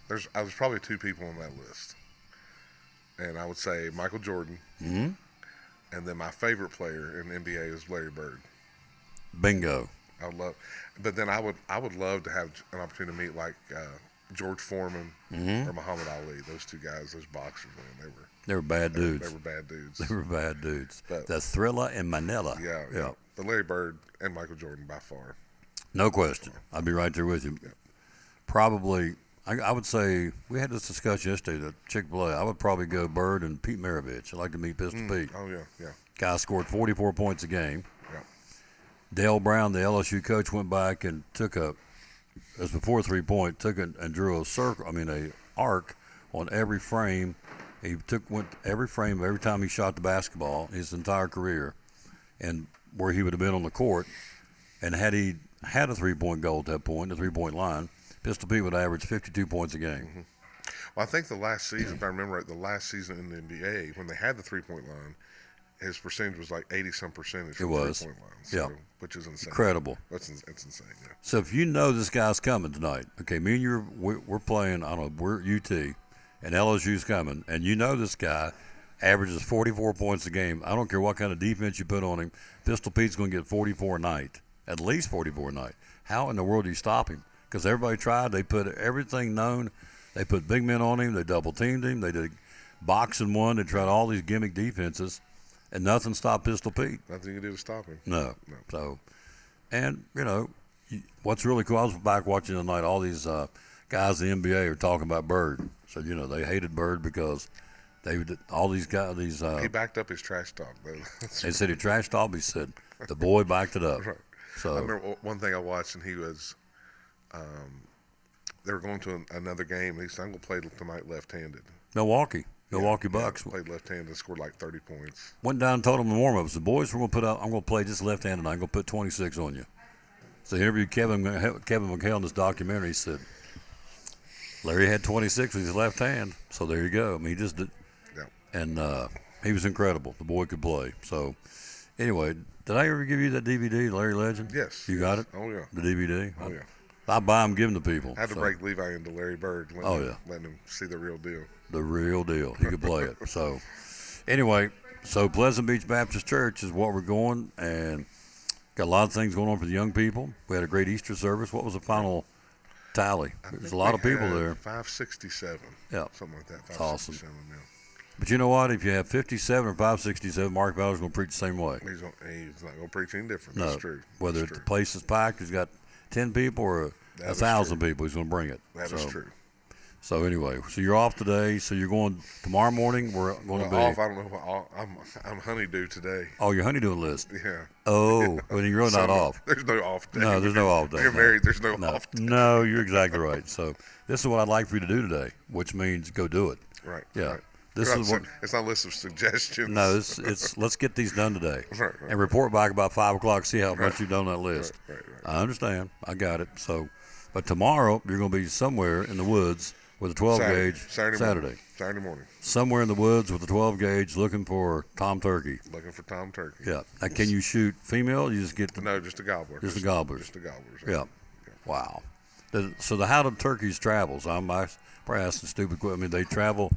there's probably two people on that list, and I would say Michael Jordan, and then my favorite player in the NBA is Larry Bird. Bingo. I would love, but then I would love to have an opportunity to meet like George Foreman or Muhammad Ali. Those two guys, those boxers, man, They were bad dudes. they were bad dudes. They were bad dudes. But- The Thriller and Manila. Yeah. But Larry Bird and Michael Jordan by far. No question. I'd be right there with you. Probably, I would say, we had this discussion yesterday, that Chick-fil-A, I would probably go Bird and Pete Maravich. I'd like to meet Pistol Pete. Oh yeah. Guy scored 44 points a game. Yeah. Dale Brown, the LSU coach, went back and took it was before 3-point, took it and drew a arc on every frame. He went every frame every time he shot the basketball his entire career, and where he would have been on the court. And had he had a 3-point goal at that point, the 3-point line, Pistol Pete would average 52 points a game. Well, I think the last season, if I remember right, the last season in the NBA, when they had the 3-point line, his percentage was like 80-some percentage from the 3-point line. So, which is insane. Incredible. It's insane, yeah. So if you know this guy's coming tonight, okay, me and you, we're playing, I don't know, we're UT, and LSU's coming, and you know this guy averages 44 points a game. I don't care what kind of defense you put on him. Pistol Pete's going to get 44 a night, at least 44 a night. How in the world do you stop him? Because everybody tried. They put everything known. They put big men on him. They double-teamed him. They did boxing one. They tried all these gimmick defenses, and nothing stopped Pistol Pete. Nothing you can do to stop him. No. So, and, what's really cool, I was back watching tonight, all these guys in the NBA are talking about Bird. So, they hated Bird because all these guys, He backed up his trash talk, though. they said he trashed off. He said the boy backed it up. Right. So I remember one thing I watched, and he was, they were going to another game. He said, "I'm going to play tonight left-handed." Milwaukee Bucks Played left-handed and scored like 30 points. went down and told them in the warm-ups, the boys were going to put out, I'm going to play just left-handed, and I'm going to put 26 on you. So he interviewed Kevin McHale in this documentary. He said, Larry had 26 with his left hand. So there you go. I mean, he just did. Yeah. And he was incredible. The boy could play. So anyway, did I ever give you that DVD, Larry Legend? Yes. You got it? Oh, yeah. The DVD? Oh, yeah. I buy them, give them to people. I had to So, break Levi into Larry Bird, letting him see the real deal. the real deal. He could play it. So anyway, so Pleasant Beach Baptist Church is what we're going, and got a lot of things going on for the young people. We had a great Easter service. What was the final tally? There's a lot of people there. 567. Yeah. Something like that. That's awesome. 567, yeah. But you know what? If you have 57 or 567, Mark Valler's going to preach the same way. He's not going to preach any different. No, That's true. whether That's the true. place is packed, he's got 10 people or That is 1,000 true. people, he's going to bring it. That is true. So anyway, so you're off today. So you're going tomorrow morning. We're going to be. Off, I don't know what I'm honeydew today. Oh, your honeydew list. Yeah. Oh, well, you're really not So, off. There's no off day. No, there's no off day. You're no. married. There's no No, off day. no, you're exactly right. So this is what I'd like for you to do today, which means go do it. Right. Yeah. Right. This You're is not what. it's not a list of suggestions. No, it's let's get these done today, Right, and report back about 5 o'clock. See how much Right. you've done on that list. Right. I understand. I got it. So, but tomorrow you're going to be somewhere in the woods with a 12 gauge. Saturday morning. Somewhere in the woods with a 12 gauge, looking for Tom Turkey. Looking for Tom Turkey. Yeah. Now, can you shoot female? You just get the. No, just a gobbler. Just the gobblers. Just the gobblers. Yeah. Wow. So how do turkeys travels? I'm probably asking stupid questions. I mean, they travel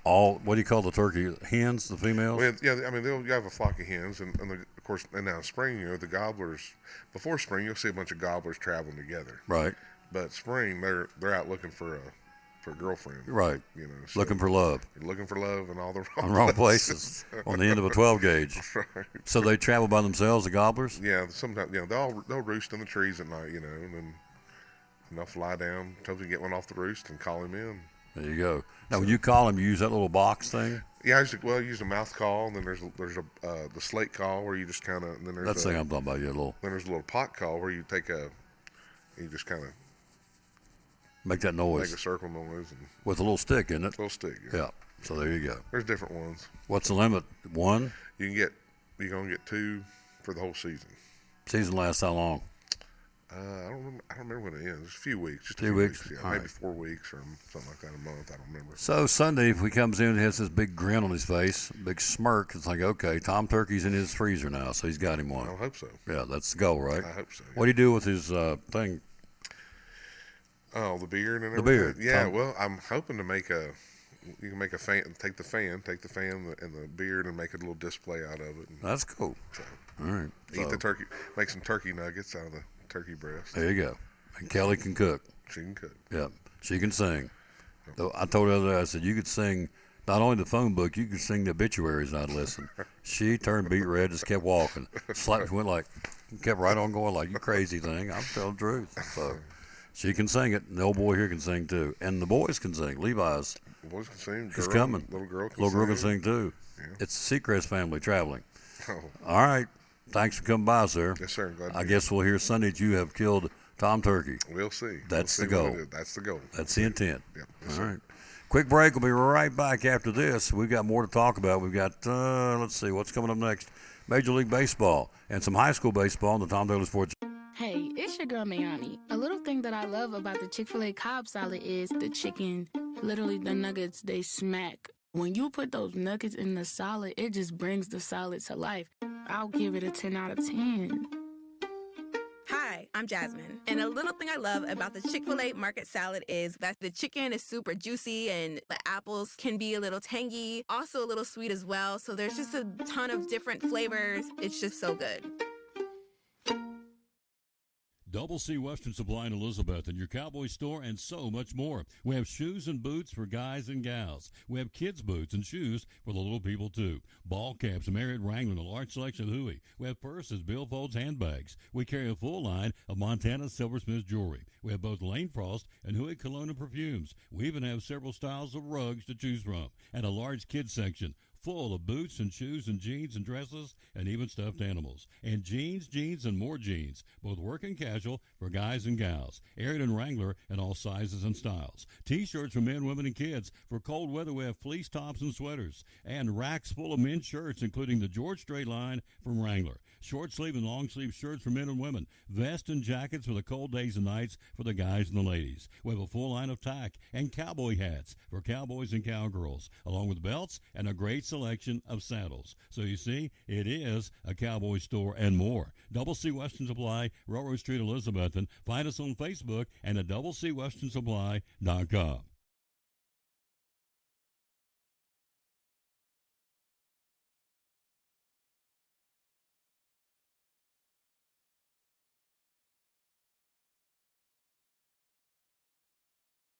all. What do you call the turkey? Hens, the females. Well, yeah, I mean, you have a flock of hens, and of course, and now in spring, the gobblers. Before spring, you'll see a bunch of gobblers traveling together. Right. But spring, they're out looking for a girlfriend. Right. So Looking for love. You're looking for love in all the Wrong places. On the end of a 12 gauge. Right. So they travel by themselves, the gobblers. Yeah, sometimes they'll roost in the trees at night, and then they'll fly down, hopefully get one off the roost and call him in. There you go. Now, when you call them, you use that little box thing. Yeah, I use a mouth call, and then there's the slate call where you just kind of, and then there's That's the thing I'm talking about. Yeah, little. then there's a little pot call where you just kind of Make that make a noise circle noise and with a little stick in it. little stick. Yeah. So there you go. There's different ones. What's the limit? One? You're gonna get 2 for the whole season. Season lasts how long? I don't remember when it ends. It's a few weeks. Just a Few few weeks? weeks. Yeah, All maybe right. 4 weeks or something like that. A month. I don't remember. So Sunday, if he comes in and has this big grin on his face, big smirk, it's like, okay, Tom Turkey's in his freezer now, so he's got him I one. hope so. Yeah, that's the goal, right? I hope so. What do you do with his thing? Oh, the beard and The everything. beard. Yeah. Tom- Well, I'm hoping to make you can make a fan, take the fan and the beard, and make a little display out of it. And That's cool. so, All right. eat So, the turkey, make some turkey nuggets out of the turkey breast. there you go. And Kelly can cook. She can cook. Yeah, she can sing. So I told her the other day, I said, you could sing not only the phone book, you could sing the obituaries, and I'd listen. She turned beet red, just kept walking. Slapped, went like, kept right on going like, you crazy thing. I'm telling the truth. So she can sing it, and the old boy here can sing too. And the boys can sing. Levi's, The boys can sing. he's Girl, coming. Little girl can sing too. Yeah. It's the Seacrest family traveling. Oh, All right. Thanks for coming by, sir. yes, sir. Glad to I be guess we'll hear Sunday that you have killed Tom Turkey. here. We'll see. That's We'll the see what goal. it is. That's the goal. That's the intent. Yep. Yes, All sir. right. Quick break. We'll be right back after this. We've got more to talk about. We've got, let's see, what's coming up next? Major League Baseball and some high school baseball on the Tom Taylor Sports. Hey, it's your girl Mayani. A little thing that I love about the Chick-fil-A Cobb salad is the chicken. Literally, the nuggets, they smack. When you put those nuggets in the salad, it just brings the salad to life. I'll give it a 10 out of 10. Hi, I'm Jasmine. And a little thing I love about the Chick-fil-A market salad is that the chicken is super juicy and the apples can be a little tangy, also a little sweet as well. So there's just a ton of different flavors. It's just so good. Double C Western Supply in Elizabeth and your Cowboy store and so much more. We have shoes and boots for guys and gals. We have kids' boots and shoes for the little people too. Ball caps, Marriott Wrangler, a large selection of Huey. We have purses, billfolds, handbags. We carry a full line of Montana Silversmith jewelry. We have both Lane Frost and Huey cologne and perfumes. We even have several styles of rugs to choose from and a large kids section full of boots and shoes and jeans and dresses and even stuffed animals. And jeans, and more jeans, both work and casual for guys and gals. Ariat and Wrangler in all sizes and styles. T-shirts for men, women, and kids. For cold weather, we have fleece tops and sweaters. And racks full of men's shirts, including the George Strait line from Wrangler. Short sleeve and long sleeve shirts for men and women. Vests and jackets for the cold days and nights for the guys and the ladies. We have a full line of tack and cowboy hats for cowboys and cowgirls, along with belts and a great selection of saddles. So you see, it is a cowboy store and more. Double C Western Supply, Railroad Street, Elizabethton. Find us on Facebook and at doublecwesternsupply.com.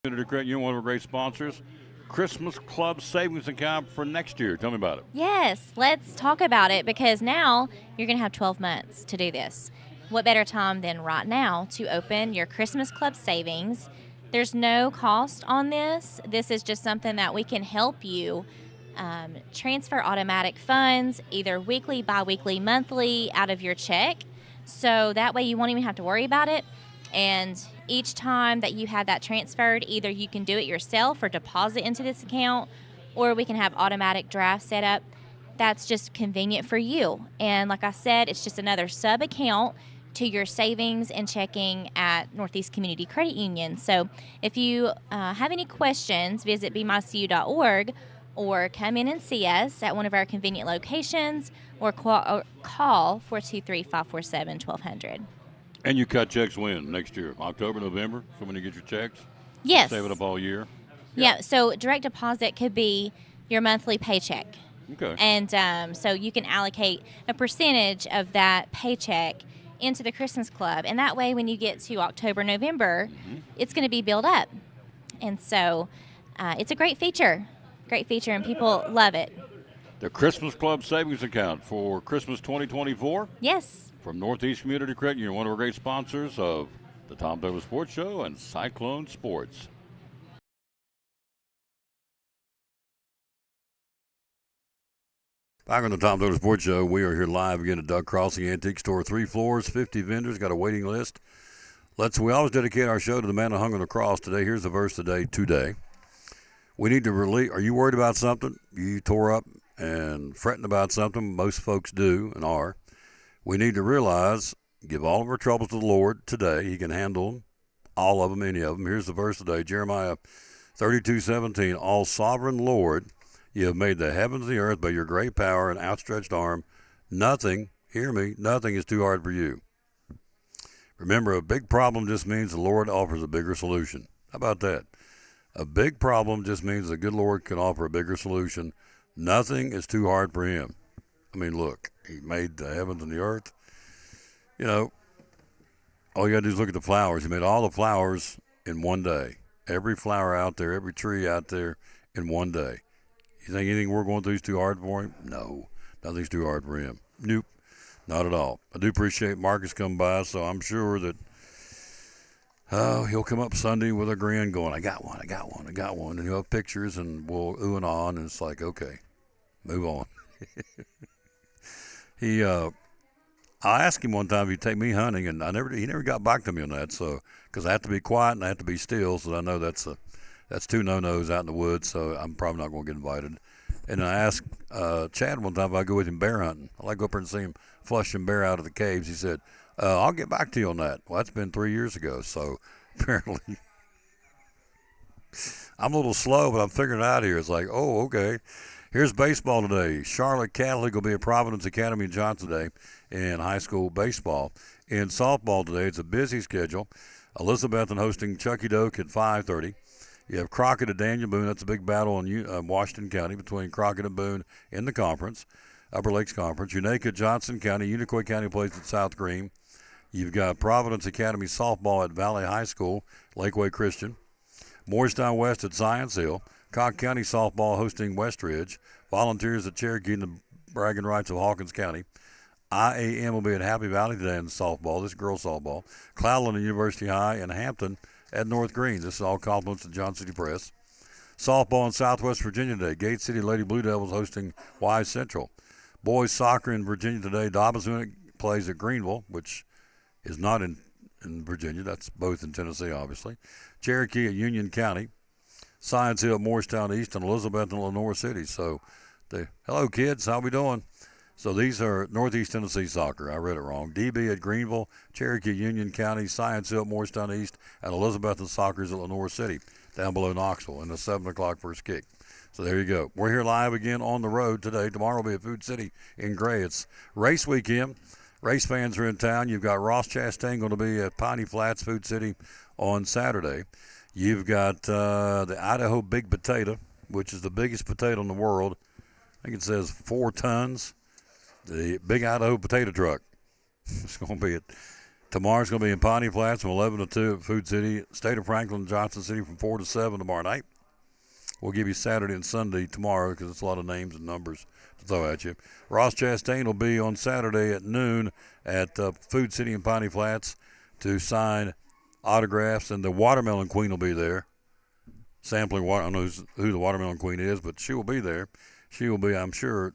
You're one of our great sponsors. Christmas Club savings account for next year. Tell me about it. Yes, let's talk about it because now you're going to have 12 months to do this. What better time than right now to open your Christmas Club savings? There's no cost on this. This is just something that we can help you transfer automatic funds, either weekly, bi-weekly, monthly, out of your check. So that way you won't even have to worry about it. And each time that you have that transferred, either you can do it yourself or deposit into this account, or we can have automatic draft set up. That's just convenient for you. And like I said, it's just another sub account to your savings and checking at Northeast Community Credit Union. So if you have any questions, visit bmycu.org or come in and see us at one of our convenient locations or call 423-547-1200. And you cut checks when? Next year? October, November? So when you get your checks? Yes. Save it up all year? Yeah, so direct deposit could be your monthly paycheck. Okay. And so you can allocate a percentage of that paycheck into the Christmas Club. And that way when you get to October, November, it's going to be built up. And so it's a great feature, and people love it. The Christmas Club savings account for Christmas 2024? Yes. From Northeast Community Credit Union, one of our great sponsors of the Tom Taylor Sports Show and Cyclone Sports. Back on the Tom Taylor Sports Show, we are here live again at Doug Crossing Antique Store. 3 floors, 50 vendors, got a waiting list. We always dedicate our show to the man who hung on the cross. Today, here's the verse today. We need to release. Are you worried about something? You tore up and fretting about something? Most folks do and are. We need to realize, give all of our troubles to the Lord today. He can handle all of them, any of them. Here's the verse today, Jeremiah 32:17. All sovereign Lord, you have made the heavens and the earth by your great power and outstretched arm. Nothing, hear me, nothing is too hard for you. Remember, a big problem just means the Lord offers a bigger solution. How about that? A big problem just means the good Lord can offer a bigger solution. Nothing is too hard for him. I mean, look, he made the heavens and the earth. You know, all you got to do is look at the flowers. He made all the flowers in one day. Every flower out there, every tree out there in one day. You think anything we're going through is too hard for him? No, nothing's too hard for him. Nope, not at all. I do appreciate Marcus coming by, so I'm sure that he'll come up Sunday with a grin going, I got one. And he'll have pictures, and we'll ooh and ah, and it's like, okay, move on. I asked him one time if he'd take me hunting, and he never got back to me on that. So, because I have to be quiet and I have to be still, so I know that's two no-nos out in the woods. So I'm probably not going to get invited. And I asked Chad one time if I'd go with him bear hunting. I like to go up there and see him flushing bear out of the caves. He said, I'll get back to you on that. Well, that's been 3 years ago, so apparently I'm a little slow, but I'm figuring it out here. It's like, oh, okay. Here's baseball today. Charlotte Catholic will be at Providence Academy in Johnson today in high school baseball. In softball today, it's a busy schedule. Elizabethton hosting Chucky Doak at 5:30. You have Crockett at Daniel Boone. That's a big battle in Washington County between Crockett and Boone in the conference, Upper Lakes Conference. Unaka, Johnson County. Unicoi County plays at South Green. You've got Providence Academy softball at Valley High School, Lakeway Christian. Morristown West at Science Hill. Cobb County softball hosting Westridge. Volunteers at Cherokee and the bragging rights of Hawkins County. IAM will be at Happy Valley today in softball. This is girls softball. Cloudland at University High and Hampton at North Greens. This is all compliments of Johnson City Press. Softball in Southwest Virginia today. Gate City Lady Blue Devils hosting Wise Central. Boys soccer in Virginia today. Dobbins plays at Greenville, which is not in Virginia. That's both in Tennessee, obviously. Cherokee at Union County. Science Hill at Morristown East, and Elizabeth and Lenore City. So, hello, kids. How we doing? So these are Northeast Tennessee soccer. I read it wrong. DB at Greenville, Cherokee, Union County, Science Hill, Morristown East, and Elizabeth and Soccer's at Lenore City, down below Knoxville, in the 7 o'clock first kick. So there you go. We're here live again on the road today. Tomorrow will be at Food City in Gray. It's race weekend. Race fans are in town. You've got Ross Chastain going to be at Piney Flats, Food City on Saturday. You've got the Idaho Big Potato, which is the biggest potato in the world. I think it says 4 tons. The Big Idaho Potato Truck. It's going to be tomorrow's going to be in Piney Flats from 11 to 2 at Food City. State of Franklin, Johnson City from 4 to 7 tomorrow night. We'll give you Saturday and Sunday tomorrow because it's a lot of names and numbers to throw at you. Ross Chastain will be on Saturday at noon at Food City in Piney Flats to sign autographs, and the Watermelon Queen will be there. Sampling water. I don't know who the Watermelon Queen is, but she will be there. She will be, I'm sure,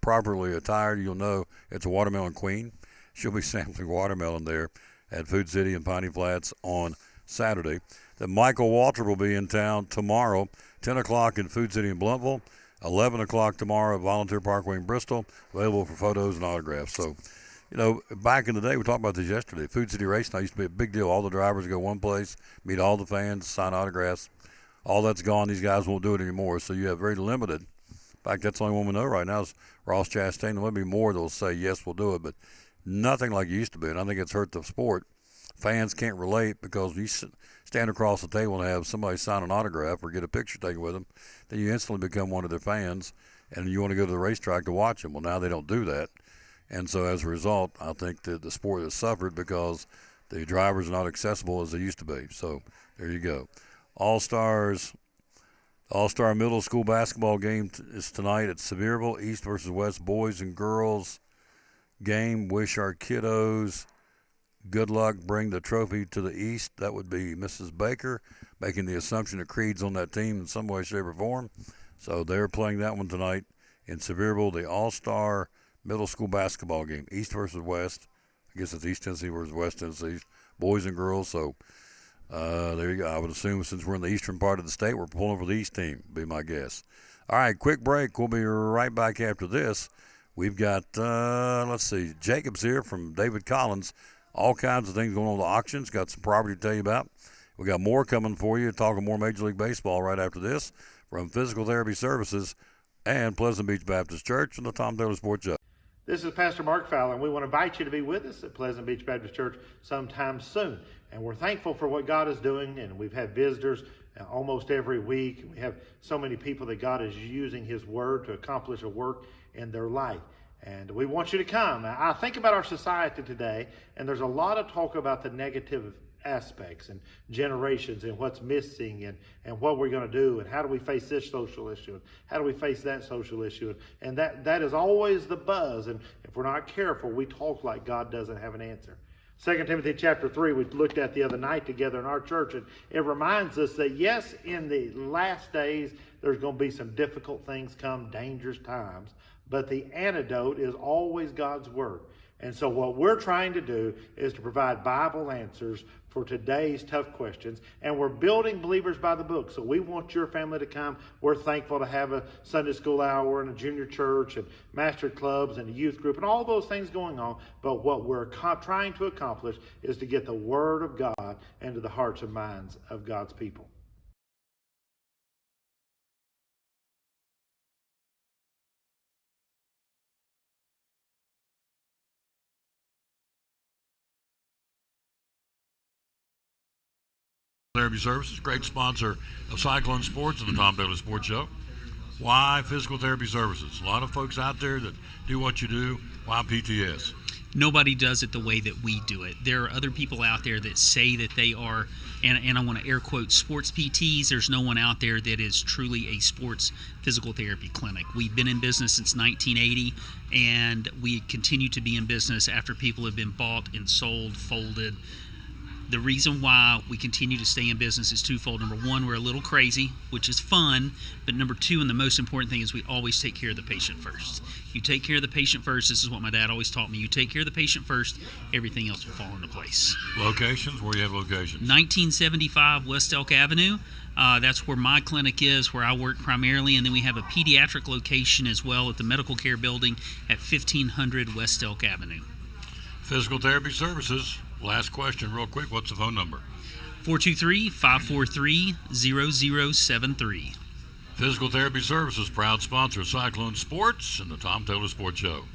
properly attired. You'll know it's a Watermelon Queen. She'll be sampling watermelon there at Food City in Piney Flats on Saturday. Then Michael Walter will be in town tomorrow, 10 o'clock in Food City in Blountville, 11 o'clock tomorrow at Volunteer Parkway in Bristol, available for photos and autographs. So, you know, back in the day, we talked about this yesterday. Food City Race Night used to be a big deal. All the drivers go one place, meet all the fans, sign autographs. All that's gone. These guys won't do it anymore. So you have very limited. In fact, that's the only one we know right now is Ross Chastain. There may be more that will say, yes, we'll do it, but nothing like it used to be. And I think it's hurt the sport. Fans can't relate because you stand across the table and have somebody sign an autograph or get a picture taken with them, then you instantly become one of their fans, and you want to go to the racetrack to watch them. Well, now they don't do that. And so as a result, I think that the sport has suffered because the drivers are not accessible as they used to be. So there you go. All-Star Middle School basketball game is tonight at Sevierville, East versus West boys and girls game. Wish our kiddos good luck. Bring the trophy to the East. That would be Mrs. Baker, making the assumption that Creed's on that team in some way, shape, or form. So they're playing that one tonight in Sevierville, the All-Star Middle School basketball game, East versus West. I guess it's East Tennessee versus West Tennessee, boys and girls. So there you go. I would assume since we're in the eastern part of the state, we're pulling for the East team, be my guess. All right, quick break. We'll be right back after this. We've got, let's see, Jacob's here from David Collins. All kinds of things going on with the auctions. Got some property to tell you about. We got more coming for you, talking more Major League Baseball right after this from Physical Therapy Services and Pleasant Beach Baptist Church and the Tom Taylor Sports Show. This is Pastor Mark Fowler, and we want to invite you to be with us at Pleasant Beach Baptist Church sometime soon. And we're thankful for what God is doing, and we've had visitors almost every week. We have so many people that God is using His Word to accomplish a work in their life. And we want you to come. Now, I think about our society today, and there's a lot of talk about the negative aspects and generations and what's missing and what we're going to do and how do we face this social issue and how do we face that social issue, and that is always the buzz, and if we're not careful we talk like God doesn't have an answer. 2 Timothy chapter 3 we looked at the other night together in our church, and it reminds us that yes, in the last days there's going to be some difficult things come, dangerous times, but the antidote is always God's Word. And so what we're trying to do is to provide Bible answers for today's tough questions. And we're building Believers by the Book. So we want your family to come. We're thankful to have a Sunday school hour and a junior church and master clubs and a youth group and all those things going on. But what we're trying to accomplish is to get the Word of God into the hearts and minds of God's people. Therapy Services, great sponsor of Cyclone Sports and the Tom Taylor Sports Show. Why Physical Therapy Services? A lot of folks out there that do what you do. Why PTS? Nobody does it the way that we do it. There are other people out there that say that they are, and I want to air quote, sports PTs. There's no one out there that is truly a sports physical therapy clinic. We've been in business since 1980, and we continue to be in business after people have been bought and sold, folded. The reason why we continue to stay in business is twofold. Number one, we're a little crazy, which is fun. But number two, and the most important thing, is we always take care of the patient first. You take care of the patient first. This is what my dad always taught me. You take care of the patient first, everything else will fall into place. Locations? Where do you have locations? 1975 West Elk Avenue. That's where my clinic is, where I work primarily. And then we have a pediatric location as well at the Medical Care Building at 1500 West Elk Avenue. Physical Therapy Services. Last question real quick. What's the phone number? 423-543-0073. Physical Therapy Services, proud sponsor of Cyclone Sports and the Tom Taylor Sports Show.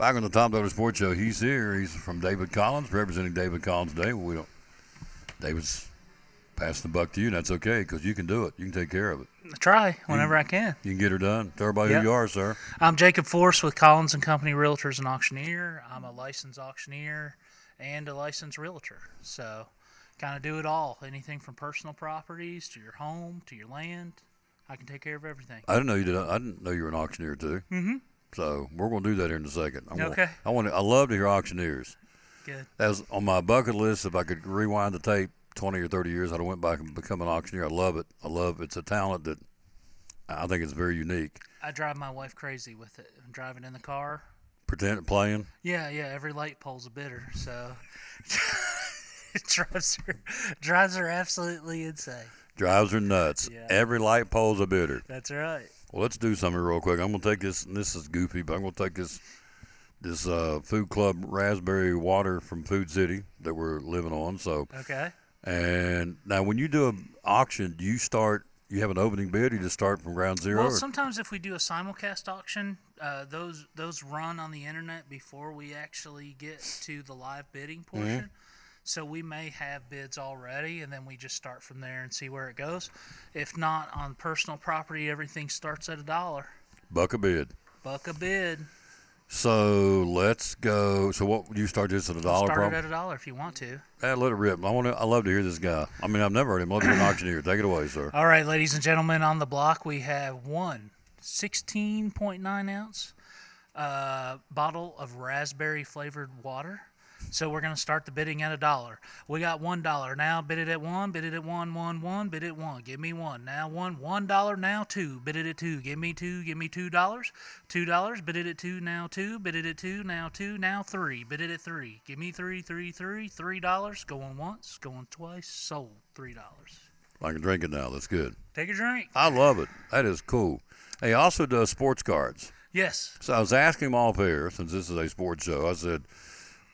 Back on the Tom Taylor Sports Show, he's here. He's from David Collins, representing David Collins today. David's passing the buck to you, and that's okay because you can do it. You can take care of it. I try whenever I can. You can get her done. Tell everybody who you are, sir. I'm Jacob Force with Collins & Company Realtors and Auctioneer. I'm a licensed auctioneer and a licensed realtor. So kind of do it all. Anything from personal properties to your home to your land. I can take care of everything. I didn't know you did. I didn't know you were an auctioneer too. Mm-hmm. So we're going to do that here in a second. Okay. I love to hear auctioneers. Good. That was on my bucket list. If I could rewind the tape 20 or 30 years, I'd have went back and become an auctioneer. I love it. It's a talent that I think is very unique. I drive my wife crazy with it. I'm driving in the car. Playing? Yeah. Every light pole's a bidder, so it drives her absolutely insane. Drives her nuts. Yeah. Every light pole's a bidder. That's right. Well, let's do something real quick. I'm going to take this, and this is goofy, but I'm going to take this Food Club raspberry water from Food City that we're living on. So okay. And now when you do an auction, do you have an opening bid, or you just start from ground zero? Well, sometimes if we do a simulcast auction, those run on the internet before we actually get to the live bidding portion. Mm-hmm. So we may have bids already, and then we just start from there and see where it goes. If not, on personal property, everything starts at $1. Buck a bid. Buck a bid. So let's go. So what would you start this at $1? Start it at $1 if you want to. Let it rip. I love to hear this guy. I mean, I've never heard him. Love to hear an auctioneer. Take it away, sir. All right, ladies and gentlemen, on the block we have one 16.9 ounce bottle of raspberry flavored water. So we're going to start the bidding at $1. We got $1 now. Bid it at 1. Bid it at 1. Bid it 1. Give me 1. Now $1. Now 2. Bid it at 2. Give me 2. Give me $2. $2. Bid it at 2. Now 2. Bid it at 2. Now 2. Now 3. Bid it at 3. Give me 3. $3. Going once. Going twice. Sold. $3. I can drink it now. That's good. Take a drink. I love it. That is cool. He also does sports cards. Yes. So I was asking him off air, since this is a sports show, I said,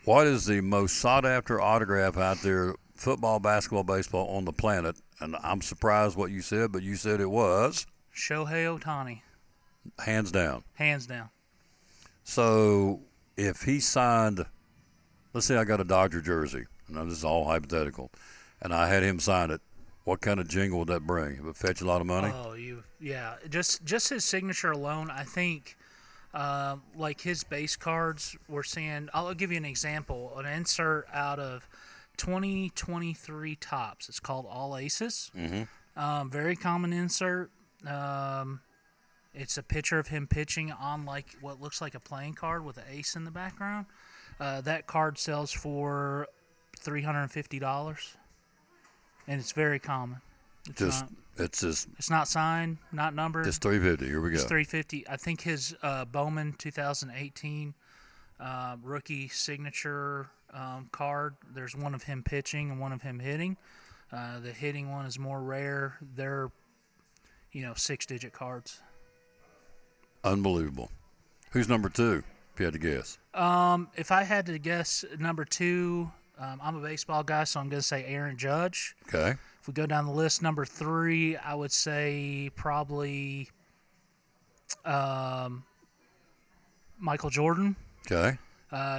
what is the most sought-after autograph out there, football, basketball, baseball, on the planet? and I'm surprised what you said, but you said it was Shohei Ohtani, hands down. hands down. So if he signed, let's say I got a Dodger jersey, and this is all hypothetical, and I had him sign it, what kind of jingle would that bring? It would fetch a lot of money? Oh, yeah. Just his signature alone, I think. Like his base cards, we're seeing. I'll give you an example. An insert out of 2023 Topps. It's called All Aces. Very common insert. It's a picture of him pitching on like what looks like a playing card with an ace in the background. That card sells for $350, and it's very common. It's not signed, not numbered. Just $350. Here we go. It's $350. I think his Bowman 2018 rookie signature card. There's one of him pitching and one of him hitting. The hitting one is more rare. They're 6-digit cards. Unbelievable. Who's number 2? If you had to guess. If I had to guess number 2, I'm a baseball guy, so I'm going to say Aaron Judge. Okay. If we go down the list, number 3, I would say probably Michael Jordan. Okay.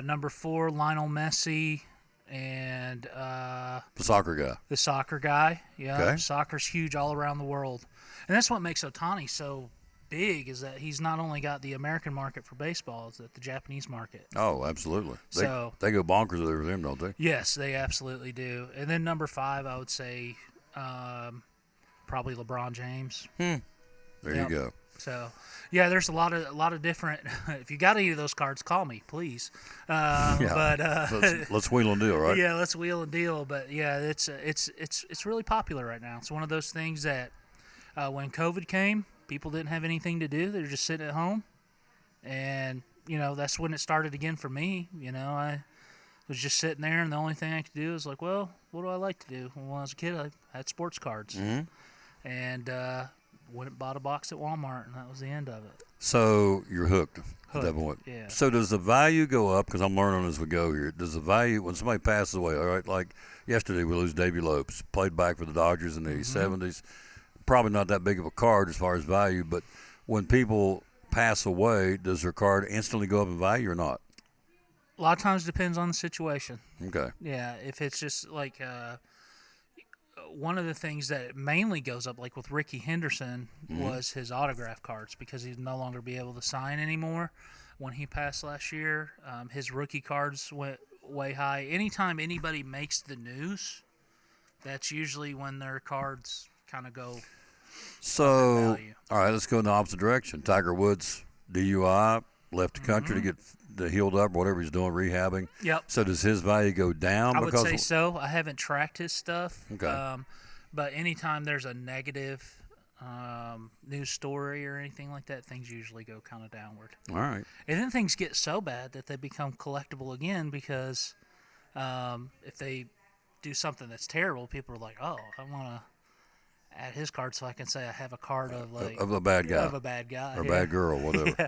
Number 4, Lionel Messi, and The soccer guy. the soccer guy. Yeah, Okay. soccer's huge all around the world, and that's what makes Ohtani so big. Is that he's not only got the American market for baseball, it's that the Japanese market. Oh, absolutely. So- they go bonkers over them, don't they? Yes, they absolutely do. And then number 5, I would say probably LeBron James. There Yep. you go. So, yeah, there's a lot of different. If you got any of those cards, call me, please. But let's wheel and deal, right? yeah, let's wheel and deal. But yeah, it's really popular right now. It's one of those things that when COVID came, people didn't have anything to do. They were just sitting at home, and that's when it started again for me. I was just sitting there, and the only thing I could do is like, well, what do I like to do? When I was a kid, I had sports cards, and went and bought a box at Walmart, and that was the end of it. So you're hooked at that point. Yeah. So does the value go up? Because I'm learning as we go here. Does the value, when somebody passes away, all right, like yesterday we lose Davey Lopes, played back for the Dodgers in the 70s. Probably not that big of a card as far as value, but when people pass away, does their card instantly go up in value or not? A lot of times it depends on the situation. Okay. Yeah, if it's just like one of the things that mainly goes up, like with Ricky Henderson, was his autograph cards because he'd no longer be able to sign anymore. When he passed last year, his rookie cards went way high. Anytime anybody makes the news, that's usually when their cards kind of go. So, value. all right, let's go in the opposite direction. Tiger Woods, DUI, left the country to get healed up, whatever he's doing, rehabbing. Yep. So does his value go down? I would because say so. I haven't tracked his stuff. Okay. But anytime there's a negative news story or anything like that, things usually go kind of downward. All right. And then things get so bad that they become collectible again because if they do something that's terrible, people are like, oh, I want to add his card so I can say I have a card of like Of a bad guy. Of a bad guy. Or a yeah. bad girl, whatever. Yeah.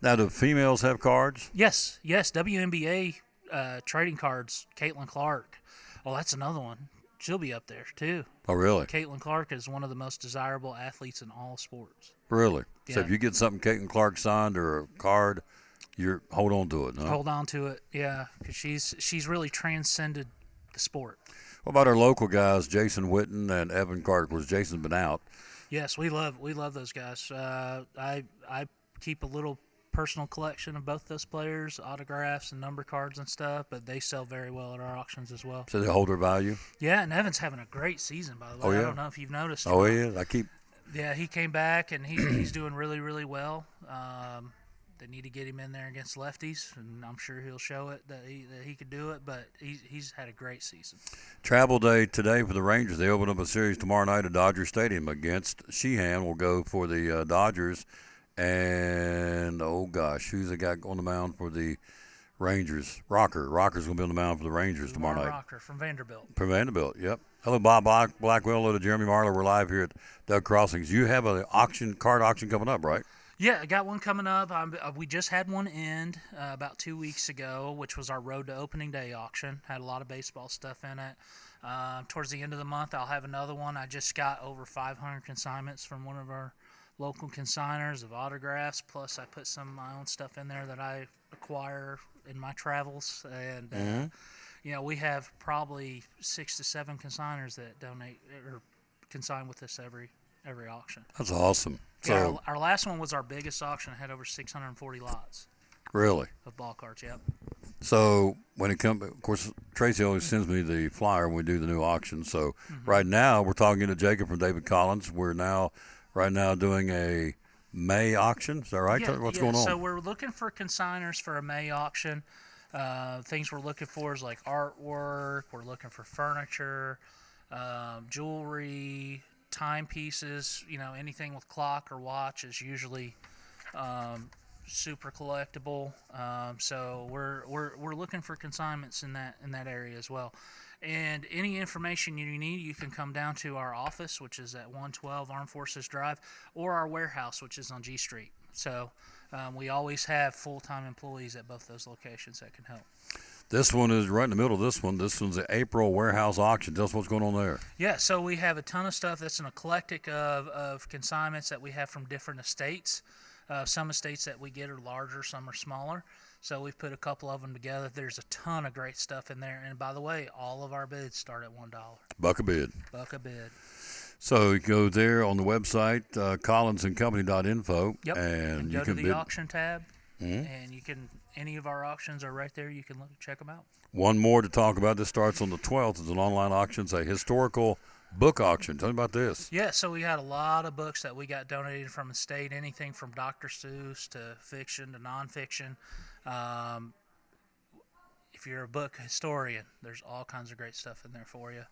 Now, do females have cards? Yes. WNBA trading cards, Caitlin Clark. Oh, that's another one. She'll be up there too. Oh, really? Caitlin Clark is one of the most desirable athletes in all sports. Really? So Yeah. if you get something Caitlin Clark signed or a card, you hold on to it, no? Hold on to it, yeah, because she's really transcended the sport. What about our local guys, Jason Witten and Evan Carter? Of course, Jason's been out. Yes, we love those guys. I keep a little personal collection of both those players, autographs and number cards and stuff, but they sell very well at our auctions as well. So they hold their value? Yeah, and Evan's having a great season, by the way. Oh, yeah? I don't know if you've noticed. Oh, he is? Yeah, he came back, and he's doing really, really well. They need to get him in there against lefties, and I'm sure he'll show it that he could do it, but he's had a great season. Travel day today for the Rangers. They open up a series tomorrow night at Dodger Stadium against Sheehan. Will go for the Dodgers. And, oh, gosh, who's the guy on the mound for the Rangers? Rocker. Rocker's going to be on the mound for the Rangers tomorrow night. Rocker from Vanderbilt. From Vanderbilt, yep. Hello, Bob Blackwell. Hello to Jeremy Marler. We're live here at Doug Crossings. You have an card auction coming up, right? Yeah, I got one coming up. We just had one end about 2 weeks ago, which was our Road to Opening Day auction. Had a lot of baseball stuff in it. Towards the end of the month, I'll have another one. I just got over 500 consignments from one of our local consigners of autographs. Plus, I put some of my own stuff in there that I acquire in my travels. And, we have probably 6 to 7 consigners that donate or consign with us every auction. That's awesome. Yeah, So our last one was our biggest auction. It had over 640 lots really. of ball cards. Yep. So when it comes, of course, Tracy always sends me the flyer when we do the new auction. So right now we're talking to Jacob from David Collins. We're right now doing a May auction. Is that right? What's going on? So we're looking for consigners for a May auction. Things we're looking for is like artwork. We're looking for furniture, jewelry, timepieces. Anything with clock or watch is usually super collectible. So we're looking for consignments in that area as well. And any information you need, you can come down to our office, which is at 112 Armed Forces Drive, or our warehouse, which is on G Street. So we always have full-time employees at both those locations that can help. This one is right in the middle of this one. This one's the April warehouse auction. Tell us what's going on there. Yeah, so we have a ton of stuff. That's an eclectic of consignments that we have from different estates. Some estates that we get are larger, some are smaller. So we've put a couple of them together. There's a ton of great stuff in there. And by the way, all of our bids start at $1. Buck a bid. Buck a bid. So you go there on the website, collinsandcompany.info. Yep. And go you to can the bid. auction tab, and any of our auctions are right there. You can check them out. One more to talk about. This starts on the 12th. It's an online auction. It's a historical book auction. Tell me about this. Yeah, so we had a lot of books that we got donated from the state, anything from Dr. Seuss to fiction to nonfiction. If you're a book historian, there's all kinds of great stuff in there for you.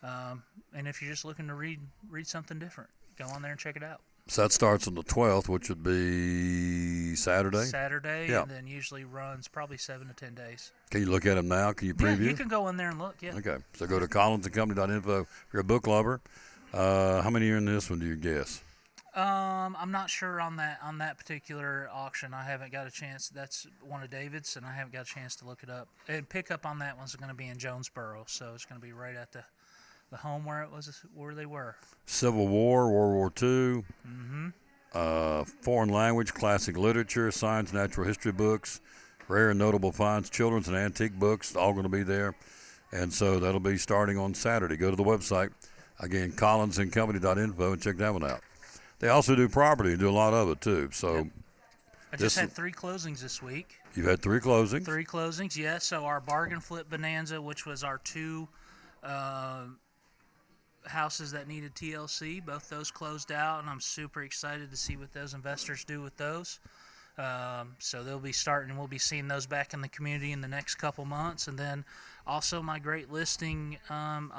And if you're just looking to read something different, go on there and check it out. So that starts on the 12th, which would be Saturday? Yeah. And then usually runs probably 7 to 10 days. Can you look at them now? Can you preview? Yeah, you can go in there and look, yeah. Okay, so go to collinsandcompany.info. If you're a book lover, how many are in this one, do you guess? I'm not sure on that particular auction. I haven't got a chance. That's one of David's, and I haven't got a chance to look it up. And pickup on that one's going to be in Jonesboro, so it's going to be right at the home where they were. Civil War, World War II, foreign language, classic literature, science, natural history books, rare and notable finds, children's and antique books, all going to be there. And so that'll be starting on Saturday. Go to the website, again, collinsandcompany.info, and check that one out. They also do property and do a lot of it, too. So I just had 3 closings this week. You've had 3 closings? 3 closings, yeah. So our bargain flip bonanza, which was our 2 houses that needed TLC, both those closed out, and I'm super excited to see what those investors do with those. So they'll be starting, we'll be seeing those back in the community in the next couple months. And then also my great listing on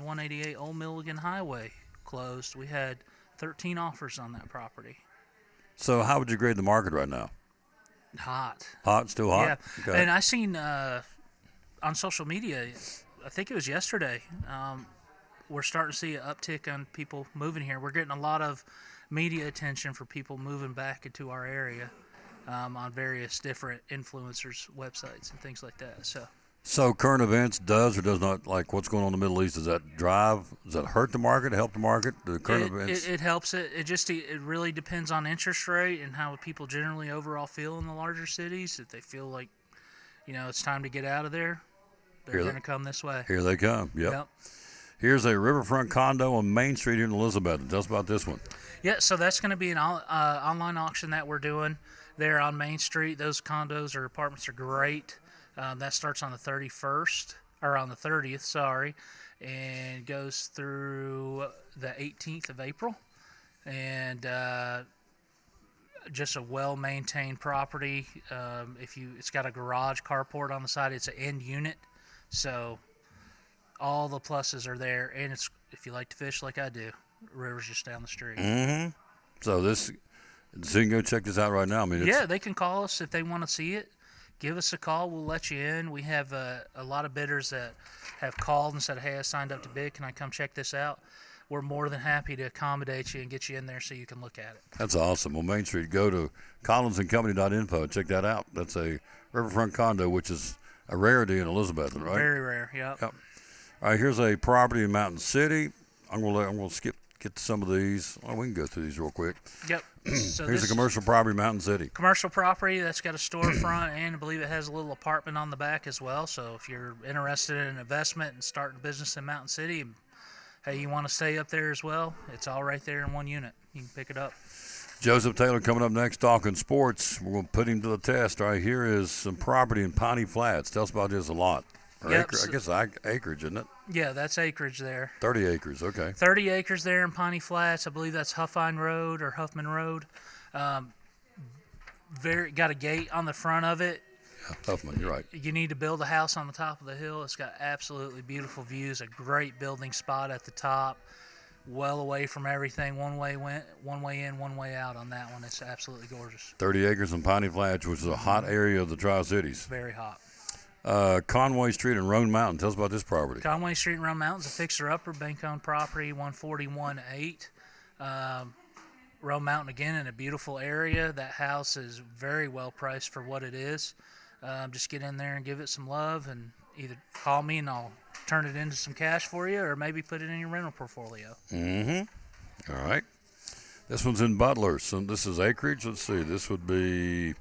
188 Old Milligan Highway closed. We had 13 offers on that property. So how would you grade the market right now? Hot. Hot? Still hot? Yeah. Okay. And I seen on social media, I think it was yesterday, we're starting to see an uptick on people moving here. We're getting a lot of media attention for people moving back into our area on various different influencers' websites and things like that. So current events does or does not, like what's going on in the Middle East, does that hurt the market, help the market, the current events? It helps it. It really depends on interest rate and how people generally overall feel in the larger cities. If they feel like, it's time to get out of there, they're going to come this way. Here they come, yep. Here's a riverfront condo on Main Street here in Elizabeth. Tell us about this one. Yeah, so that's going to be an online auction that we're doing there on Main Street. Those condos or apartments are great. That starts on the 31st, or on the 30th, sorry, and goes through the 18th of April. And just a well-maintained property. It's got a garage carport on the side. It's an end unit, so all the pluses are there. And if you like to fish like I do, the river's just down the street. Mm-hmm. So you can go check this out right now. I mean, they can call us if they want to see it. Give us a call. We'll let you in. We have a lot of bidders that have called and said, hey, I signed up to bid. Can I come check this out? We're more than happy to accommodate you and get you in there so you can look at it. That's awesome. On Main Street, go to collinsandcompany.info and check that out. That's a riverfront condo, which is a rarity in Elizabeth, right? Very rare, yep. All right, here's a property in Mountain City. I'm gonna get to some of these. Oh, we can go through these real quick. Yep. So Here's a commercial property, Mountain City. Commercial property that's got a storefront, and I believe it has a little apartment on the back as well. So if you're interested in an investment and starting a business in Mountain City, hey, you want to stay up there as well, it's all right there in one unit. You can pick it up. Joseph Taylor coming up next, talking sports. We're going to put him to the test. All right, here is some property in Piney Flats. Tell us about this a lot. Or Yep, I guess acreage, isn't it? Yeah, that's acreage there. 30 acres, okay. 30 acres there in Piney Flats. I believe that's Huffman Road. Got a gate on the front of it. Yeah, Huffman, you're right. You need to build a house on the top of the hill. It's got absolutely beautiful views, a great building spot at the top, well away from everything. One way in, one way out on that one. It's absolutely gorgeous. 30 acres in Piney Flats, which is a hot area of the Tri-Cities. Very hot. Conway Street in Roan Mountain. Tell us about this property. Conway Street in Roan Mountain is a fixer-upper, bank-owned property, 141.8. Roan Mountain, again, in a beautiful area. That house is very well priced for what it is. Just get in there and give it some love, and either call me and I'll turn it into some cash for you, or maybe put it in your rental portfolio. Mm-hmm. All right. This one's in Butler. So this is acreage. Let's see. This would be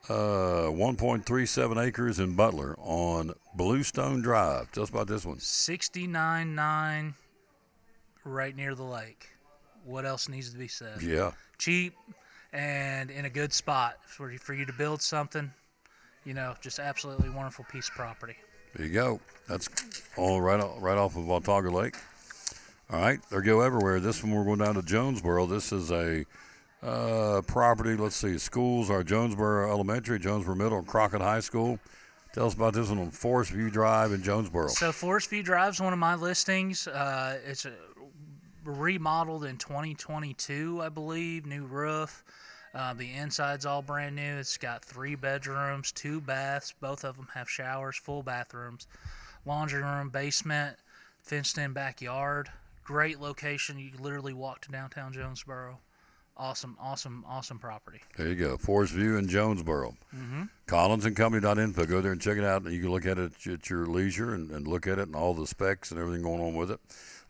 1.37 acres in Butler on Bluestone Drive. Tell us about this one. 69.9, right near the lake. What else needs to be said? Yeah. Cheap and in a good spot for you to build something. Just absolutely wonderful piece of property. There you go. That's all right off of Watauga Lake. All right. There go everywhere. This one, we're going down to Jonesboro. This is a property. Let's see. Schools are Jonesboro Elementary, Jonesboro Middle, and Crockett High School. Tell us about this one on Forest View Drive in Jonesboro. So Forest View Drive is one of my listings. It's remodeled in 2022, I believe. New roof. The inside's all brand new. It's got 3 bedrooms, 2 baths. Both of them have showers, full bathrooms, laundry room, basement, fenced-in backyard. Great location. You can literally walk to downtown Jonesboro. Awesome property. There you go. Forest View in Jonesboro. Mm-hmm. CollinsandCompany.info. Go there and check it out. And you can look at it at your leisure and look at it and all the specs and everything going on with it.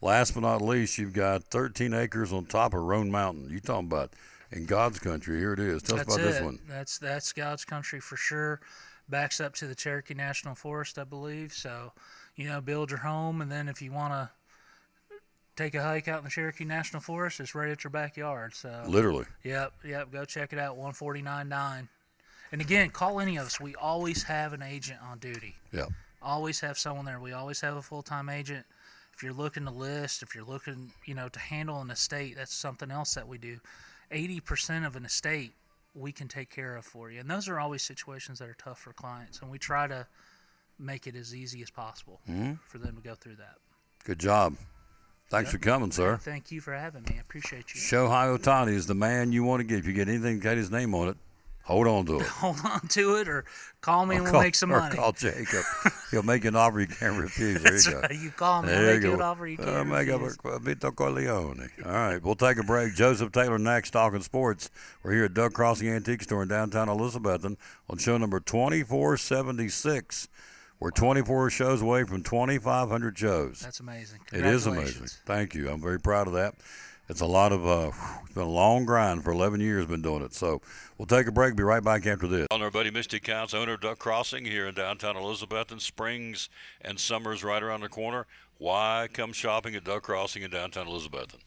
Last but not least, you've got 13 acres on top of Roan Mountain. You talking about in God's country. Here it is. Tell us about this one. That's God's country for sure. Backs up to the Cherokee National Forest, I believe. So, build your home, and then if you want to take a hike out in the Cherokee National Forest, it's right at your backyard. So literally. Yep. Go check it out. 149.9. And again, call any of us. We always have an agent on duty. Yeah. Always have someone there. We always have a full-time agent. If you're looking to list, if you're looking, to handle an estate, that's something else that we do. 80% of an estate we can take care of for you. And those are always situations that are tough for clients. And we try to make it as easy as possible for them to go through that. Good job. Thanks for coming, sir. Thank you for having me. I appreciate you. Shohei Ohtani is the man you want to get. If you get anything got his name on it, hold on to it. Hold on to it, or call me and we'll make some money. Or call Jacob. He'll make an offer you can't refuse. There you go. Right. You call me, I'll make you an offer you can't refuse. Vito Corleone. All right, we'll take a break. Joseph Taylor next, talking sports. We're here at Doug Crossing Antique Store in downtown Elizabethton on show number 2476. We're 24 shows away from 2,500 shows. That's amazing. It is amazing. Thank you. I'm very proud of that. It's a lot of, it's been a long grind for 11 years, been doing it. So we'll take a break, be right back after this. On our buddy Misty Counts, owner of Duck Crossing here in downtown Elizabethton. Springs and summer's right around the corner. Why come shopping at Duck Crossing in downtown Elizabethton?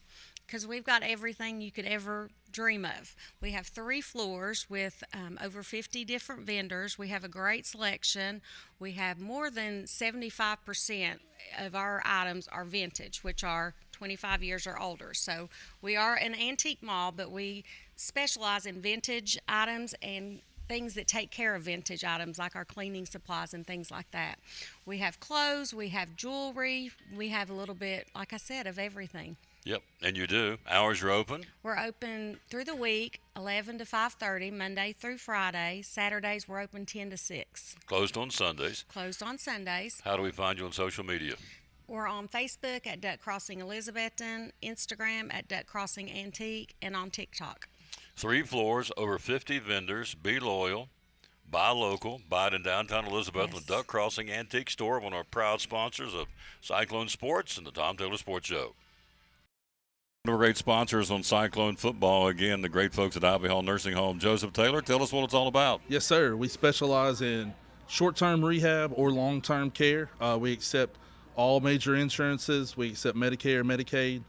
Because we've got everything you could ever dream of. We have 3 floors with over 50 different vendors. We have a great selection. We have more than 75% of our items are vintage, which are 25 years or older. So we are an antique mall, but we specialize in vintage items and things that take care of vintage items, like our cleaning supplies and things like that. We have clothes, we have jewelry, we have a little bit, like I said, of everything. Yep, and you do. Hours are open? We're open through the week, 11 to 5:30, Monday through Friday. Saturdays, we're open 10 to 6. Closed on Sundays. Closed on Sundays. How do we find you on social media? We're on Facebook at Duck Crossing Elizabethton, Instagram at Duck Crossing Antique, and on TikTok. 3 floors, over 50 vendors. Be loyal. Buy local, buy it in downtown Elizabeth, Yes. the Duck Crossing Antique Store, one of our proud sponsors of Cyclone Sports and the Tom Taylor Sports Show. One of our great sponsors on Cyclone football, again, the great folks at Ivy Hall Nursing Home. Joseph Taylor, tell us what it's all about. Yes, sir. We specialize in short-term rehab or long-term care. We accept all major insurances. We accept Medicare, Medicaid.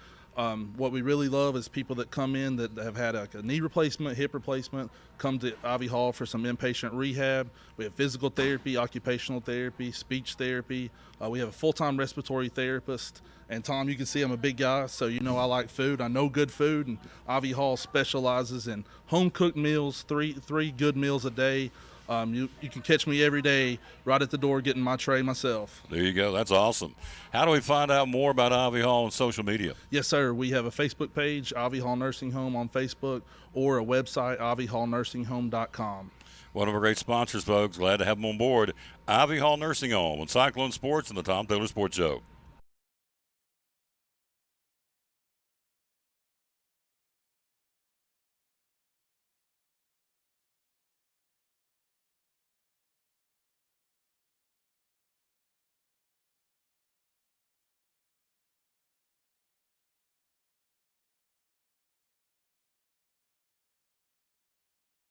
What we really love is people that come in that have had a knee replacement, hip replacement, come to Ivy Hall for some inpatient rehab. We have physical therapy, occupational therapy, speech therapy. We have a full-time respiratory therapist. And Tom, you can see I'm a big guy, so you know I like food. I know good food, and Ivy Hall specializes in home-cooked meals, three good meals a day. You can catch me every day right at the door getting my tray myself. There you go. That's awesome. How do we find out more about Ivy Hall on social media? Yes, sir. We have a Facebook page, Ivy Hall Nursing Home on Facebook, or a website, ivyhallnursing.com. One of our great sponsors, folks. Glad to have them on board. Ivy Hall Nursing Home on Cyclone Sports and the Tom Taylor Sports Show.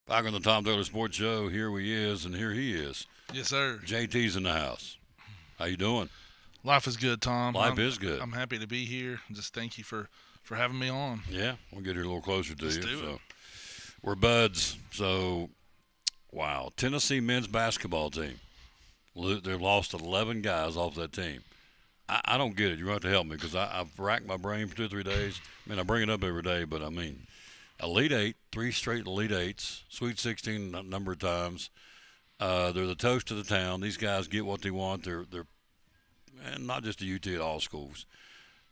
Back on the Tom Taylor Sports Show, here he is, and here he is. Yes, sir. JT's in the house. How you doing? Life is good, Tom. Life is good. I'm happy to be here. Just thank you for having me on. Yeah, we'll get here a little closer to Let's you. do So it. we're buds. So, wow, Tennessee men's basketball team. They lost 11 guys off that team. I don't get it. You're going to have to help me because I've racked my brain for 2 or 3 days. I mean, I bring it up every day, but I mean, Elite Eight, 3 straight Elite Eights, Sweet 16 a number of times. They're the toast of the town. These guys get what they want. They're and not just the UT at all schools.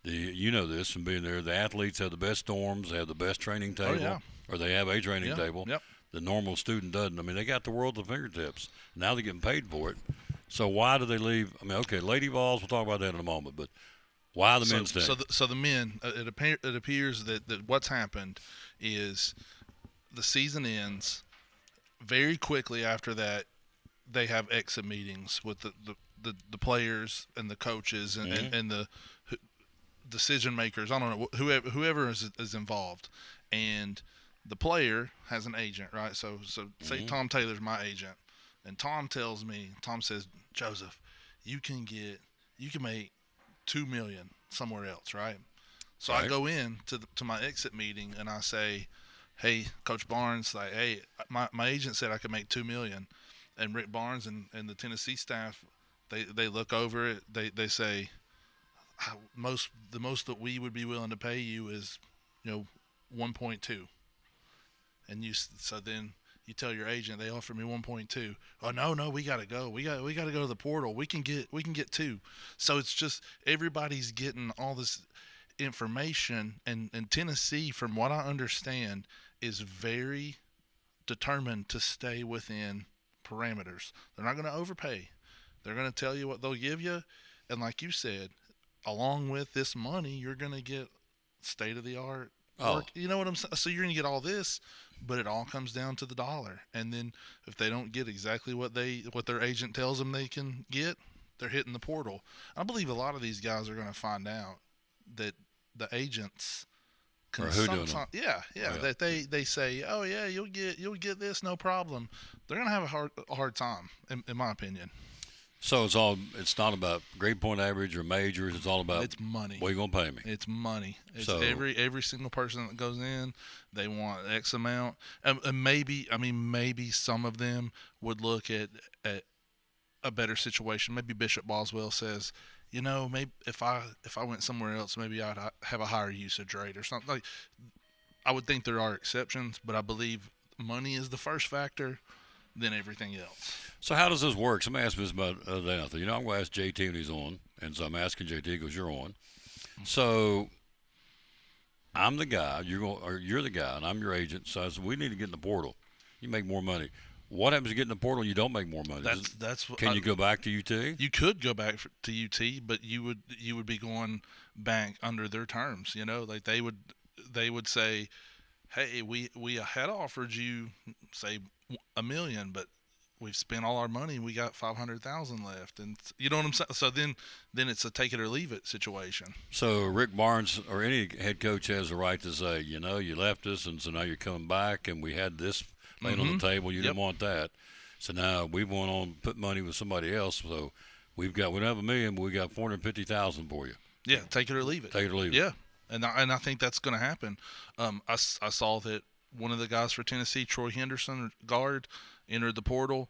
You know this from being there. The athletes have the best dorms. They have the best training table, yeah. or they have a training table. Yep. The normal student doesn't. I mean, they got the world at their fingertips. Now they're getting paid for it. So why do they leave? I mean, okay, Lady Vols, we'll talk about that in a moment, but why the men's team? So the men, it appears that what's happened is the season ends very quickly after that. They have exit meetings with the players and the coaches and the decision makers. I don't know, whoever is involved, and the player has an agent, right? So say Tom Taylor's my agent, and Tom says, Joseph, you can make $2 million somewhere else, right? So Right. I go in to my exit meeting and I say, hey, Coach Barnes, like, hey, my agent said I could make $2 million, and Rick Barnes and the Tennessee staff, they look over it, they say, the most that we would be willing to pay you is, 1.2, and so then you tell your agent they offer me 1.2. Oh no, we gotta go. We gotta go to the portal. We can get 2. So it's just everybody's getting all this information, and Tennessee, from what I understand, is very determined to stay within parameters. They're not going to overpay. They're going to tell you what they'll give you, and like you said, along with this money, you're going to get state-of-the-art work. You know what I'm saying? So you're going to get all this, but it all comes down to the dollar. And then if they don't get exactly what their agent tells them they can get, they're hitting the portal. I believe a lot of these guys are going to find out that the agents can Or who doing sometimes, them. yeah, that they say, oh yeah, you'll get this, no problem. They're going to have a hard time, in my opinion. So it's not about grade point average or majors. It's all about It's money. What are you gonna pay me? It's money. It's So- every single person that goes in, they want X amount. And maybe some of them would look at a better situation. Maybe Bishop Boswell says, maybe if I went somewhere else, maybe I'd have a higher usage rate or something. Like, I would think there are exceptions, but I believe money is the first factor, then everything else. So how does this work? Somebody asked me this about the other day. I'm going to ask JT when he's on, and so I'm asking JT because you're on. So I'm the guy. You're the guy, and I'm your agent. So I said, we need to get in the portal. You make more money. What happens to get in the portal? You don't make more money. That's what Can you go back to UT? You could go back to UT, but you would be going back under their terms. Like they would say, hey, we had offered you say $1 million, but we've spent all our money and we got 500,000 left, and you know what I'm saying. So then it's a take it or leave it situation. So Rick Barnes or any head coach has the right to say, you left us, and so now you're coming back, and we had this laying on the table. You didn't want that, so now we went on put money with somebody else. So we don't have $1 million, but we got 450,000 for you. Yeah, take it or leave it. Take it or leave it. Yeah, and I think that's going to happen. I saw that one of the guys for Tennessee, Troy Henderson, guard, entered the portal.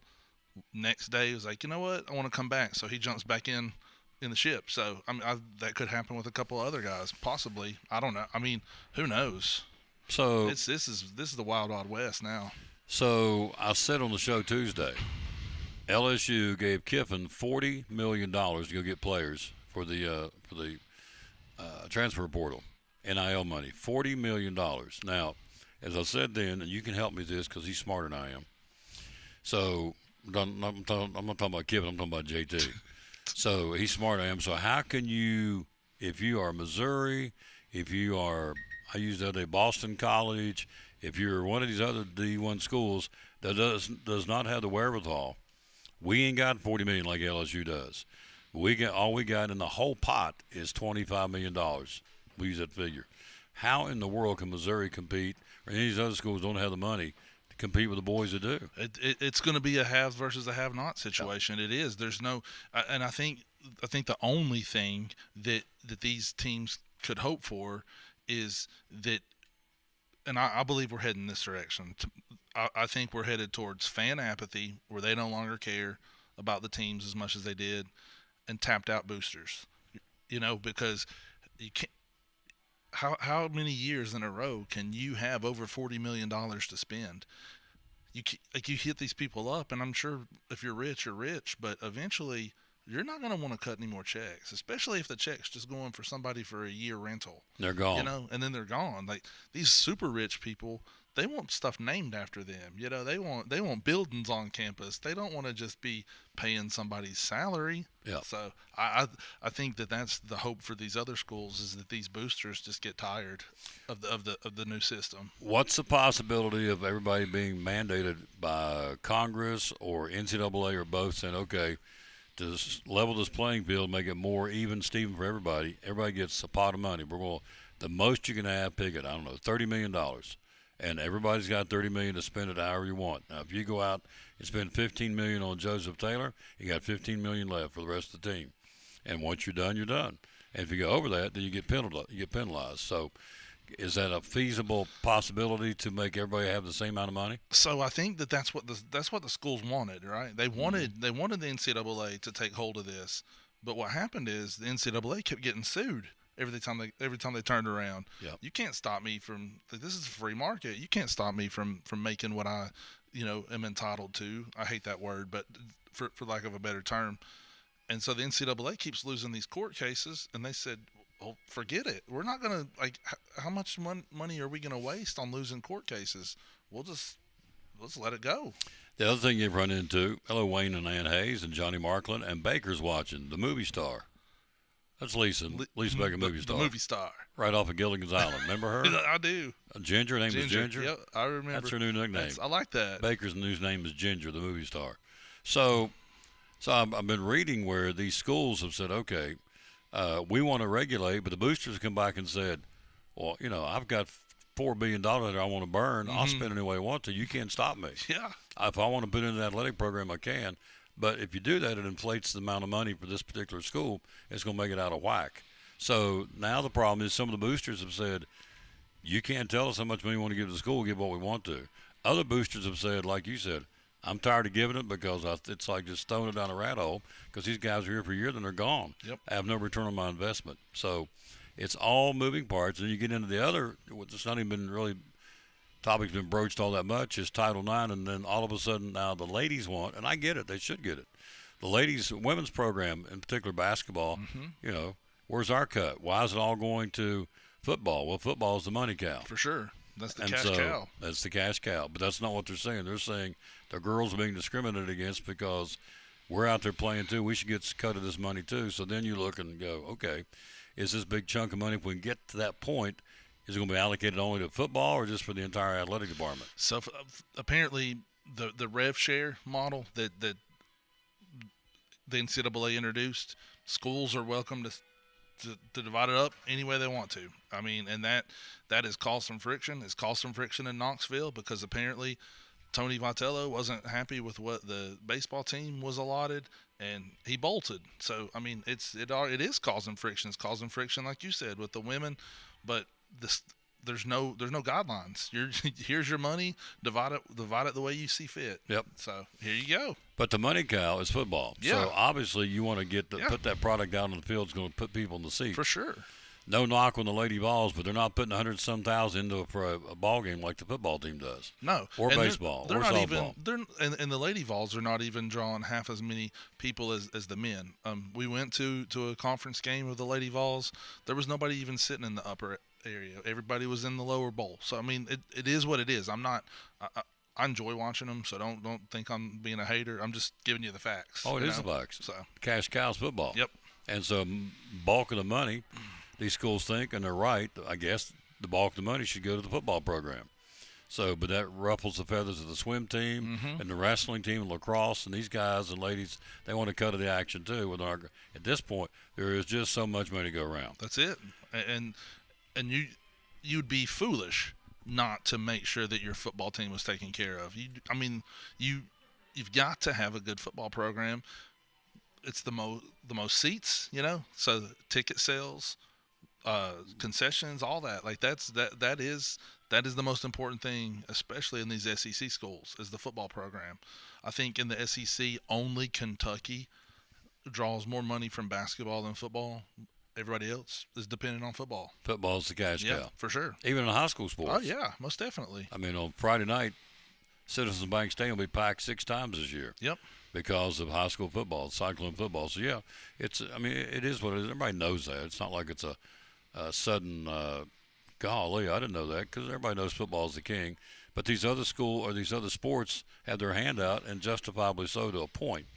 Next day, he was like, you know what, I want to come back. So he jumps back in the ship. So that could happen with a couple of other guys, possibly. I don't know. I mean, who knows? So this is the wild West now. So I said on the show Tuesday, LSU gave Kiffin $40 million to go get players for the transfer portal, NIL money, $40 million. Now, as I said then, and you can help me with this because he's smarter than I am. So I'm not talking about Kiffin, I'm talking about JT. So he's smarter than I am. So how can you, if you are Missouri, if you are, I used the other day, Boston College, if you're one of these other D1 schools that does not have the wherewithal, we ain't got $40 million like LSU does. All we got in the whole pot is $25 million. We use that figure. How in the world can Missouri compete, or any of these other schools don't have the money to compete with the boys that do? It's going to be a have versus a have-not situation. It is. There's no, and I think the only thing that these teams could hope for is that, and I believe we're heading this direction. I think we're headed towards fan apathy, where they no longer care about the teams as much as they did, and tapped out boosters. Because you can't. How many years in a row can you have over $40 million to spend? You hit these people up, and I'm sure if you're rich, you're rich, but eventually you're not going to want to cut any more checks, especially if the check's just going for somebody for a year rental. They're gone. And then they're gone. Like these super rich people, they want stuff named after them. They want buildings on campus. They don't want to just be paying somebody's salary. Yeah. So I think that's the hope for these other schools, is that these boosters just get tired of the new system. What's the possibility of everybody being mandated by Congress or NCAA or both, saying, okay, to level this playing field, make it more even, Steven, for everybody. Everybody gets a pot of money. The most you can have, pick it, I don't know, $30 million. And everybody's got $30 million to spend it however you want. Now, if you go out and spend $15 million on Joseph Taylor, you got $15 million left for the rest of the team. And once you're done, you're done. And if you go over that, then you get penalized. So, is that a feasible possibility to make everybody have the same amount of money? So I think that's what the schools wanted, right? They wanted the NCAA to take hold of this, but what happened is the NCAA kept getting sued every time they turned around. Yep. You can't stop me from. This is a free market. You can't stop me from making what I am entitled to. I hate that word, but for lack of a better term. And so the NCAA keeps losing these court cases, and they said, well, forget it. We're not going to, how much money are we going to waste on losing court cases? Let's let it go. The other thing you've run into, hello, Wayne and Ann Hayes and Johnny Markland, and Baker's watching, the movie star. That's Lisa Baker, movie star. The movie star. Right off of Gilligan's Island. Remember her? I do. Ginger, her name was Ginger? Yep, I remember. That's her new nickname. I like that. Baker's new name is Ginger, the movie star. So I've been reading where these schools have said, okay, we want to regulate, but the boosters come back and said, well, I've got $4 billion that I want to burn. Mm-hmm. I'll spend it any way I want to. You can't stop me. Yeah. If I want to put it in an athletic program, I can. But if you do that, it inflates the amount of money for this particular school. It's going to make it out of whack. So now the problem is some of the boosters have said, you can't tell us how much money we want to give to the school, give what we want to. Other boosters have said, like you said, I'm tired of giving it because it's like just throwing it down a rat hole because these guys are here for a year, then they're gone. Yep. I have no return on my investment. So it's all moving parts. And you get into the other, it's not even been really, topic's been broached all that much, is Title IX. And then all of a sudden now the ladies want, and I get it, they should get it. The ladies, women's program, in particular basketball, where's our cut? Why is it all going to football? Well, football is the money cow. For sure. That's the cash cow. That's the cash cow. But that's not what they're saying. They're saying the girls are being discriminated against because we're out there playing too. We should get cut of this money too. So then you look and go, okay, is this big chunk of money, if we can get to that point, is it going to be allocated only to football or just for the entire athletic department? So apparently the rev share model that the NCAA introduced. Schools are welcome to divide it up any way they want to. I mean, and that has caused some friction. It's caused some friction in Knoxville because apparently Tony Vitello wasn't happy with what the baseball team was allotted, and he bolted. So I mean, it is causing friction. It's causing friction, like you said, with the women, but there's no guidelines. Here's your money. Divide it the way you see fit. Yep. So here you go. But the money cow is football. Yeah. So obviously you want to put that product out on the field. It's going to put people in the seat. For sure. No knock on the Lady Vols, but they're not putting 100-some thousand into a ball game like the football team does. No. Or And baseball they're or not softball. And the Lady Vols are not even drawing half as many people as the men. We went to a conference game with the Lady Vols. There was nobody even sitting in the upper area. Everybody was in the lower bowl. So I mean, it is what it is. I enjoy watching them, so don't think I'm being a hater. I'm just giving you the facts. Oh, it is the facts. So Cash cows football. Yep. And so bulk of the money, these schools think, and they're right, I guess the bulk of the money should go to the football program. So, but that ruffles the feathers of the swim team and the wrestling team and lacrosse, and these guys and ladies, they want to cut to the action too. At this point, there is just so much money to go around. That's it. And you'd be foolish not to make sure that your football team was taken care of. You've got to have a good football program. It's the most seats, so ticket sales, concessions, all that. Like that is the most important thing, especially in these SEC schools, is the football program. I think in the SEC, only Kentucky draws more money from basketball than football. Everybody else is dependent on football. Football's the cash cow. Yeah, for sure. Even in high school sports. Oh, yeah, most definitely. I mean, on Friday night, Citizens Bank Stadium will be packed 6 times this year. Yep. Because of high school football, Cyclone football. So, yeah, it is what it is. Everybody knows that. It's not like it's a sudden, golly, I didn't know that, because everybody knows football is the king. But these other sports have their hand out, and justifiably so to a point.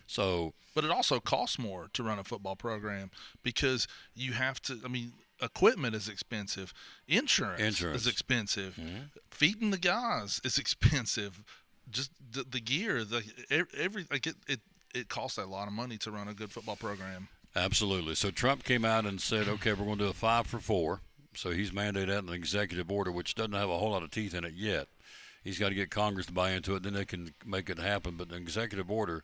So, but it also costs more to run a football program because you have to. I mean, equipment is expensive, insurance. is expensive, feeding the guys is expensive. Just the gear, it costs a lot of money to run a good football program. Absolutely. So Trump came out and said, okay, we're going to do a 5 for 4. So he's mandated that in an executive order, which doesn't have a whole lot of teeth in it yet. He's got to get Congress to buy into it, then they can make it happen. But an executive order.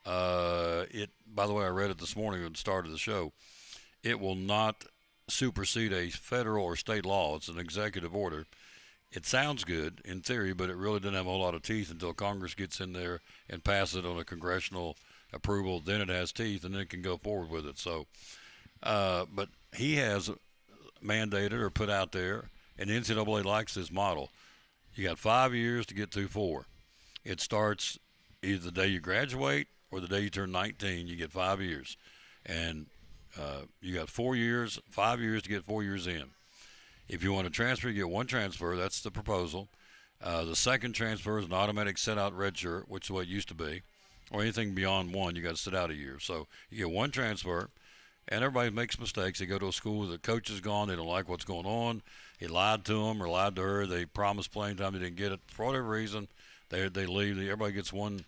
By the way, I read it this morning at the start of the show. It will not supersede a federal or state law. It's an executive order. It sounds good in theory, but it really doesn't have a whole lot of teeth until Congress gets in there and passes it on a congressional approval. Then it has teeth, and then it can go forward with it. So, but he has mandated or put out there, and the NCAA likes this model. You got 5 years to get through 4. It starts either the day you graduate or the day you turn 19. You get 5 years, and you got 5 years to get 4 years in. If you want to transfer, you get 1 transfer. That's the proposal. The second transfer is an automatic sit-out redshirt, which is what it used to be, or anything beyond 1, you got to sit out a year. So you get 1 transfer, and everybody makes mistakes. They go to a school, the coach is gone, they don't like what's going on. He lied to them or lied to her. They promised playing time, they didn't get it. For whatever reason, they leave. Everybody gets one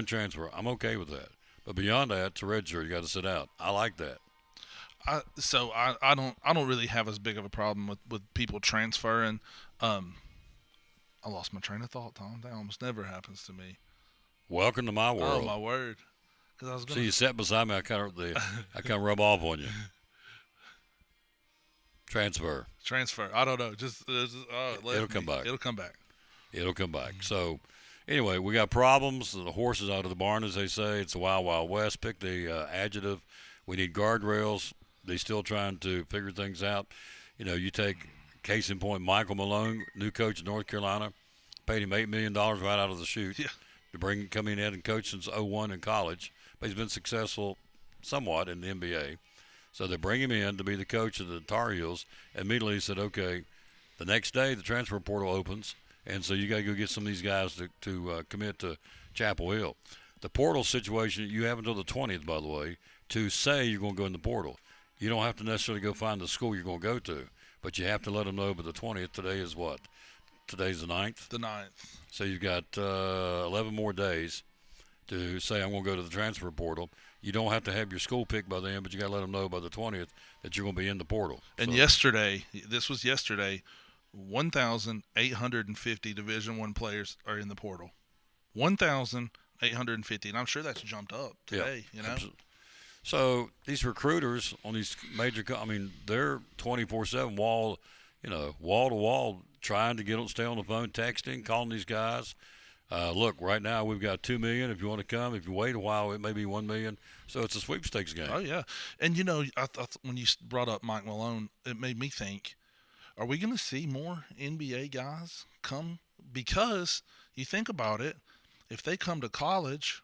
transfer. I'm okay with that. But beyond that, it's a redshirt. You got to sit out. I like that. I don't really have as big of a problem with people transferring. I lost my train of thought, Tom. That almost never happens to me. Welcome to my world. Oh my word! Because I was gonna... See, you sat beside me. I kind of rub off on you. Transfer. I don't know. It'll come back. It'll come back. It'll come back. So, anyway, we got problems. The horse is out of the barn, as they say. It's the Wild Wild West. Pick the adjective. We need guardrails. They're still trying to figure things out. You take case in point, Michael Malone, new coach of North Carolina, paid him $8 million right out of the chute to come in and coach since 2001 in college. But he's been successful somewhat in the NBA. So they bring him in to be the coach of the Tar Heels. Immediately he said, okay, the next day the transfer portal opens, and so you got to go get some of these guys to commit to Chapel Hill. The portal situation, you have until the 20th, by the way, to say you're going to go in the portal. You don't have to necessarily go find the school you're going to go to, but you have to let them know by the 20th. Today is what? today's the 9th? The 9th. So you've got 11 more days to say I'm going to go to the transfer portal. You don't have to have your school picked by then, but you got to let them know by the 20th that you're going to be in the portal. And So- yesterday, this was yesterday, 1,850 Division I players are in the portal. 1,850, and I'm sure that's jumped up today. You know. Absolutely. So these recruiters on these major, they're 24/7 wall to wall, trying to stay on the phone, texting, calling these guys. Look, right now we've got $2 million. If you want to come, if you wait a while, it may be $1 million. So it's a sweepstakes game. Oh yeah, and when you brought up Mike Malone, it made me think: are we going to see more NBA guys come? Because you think about it, if they come to college,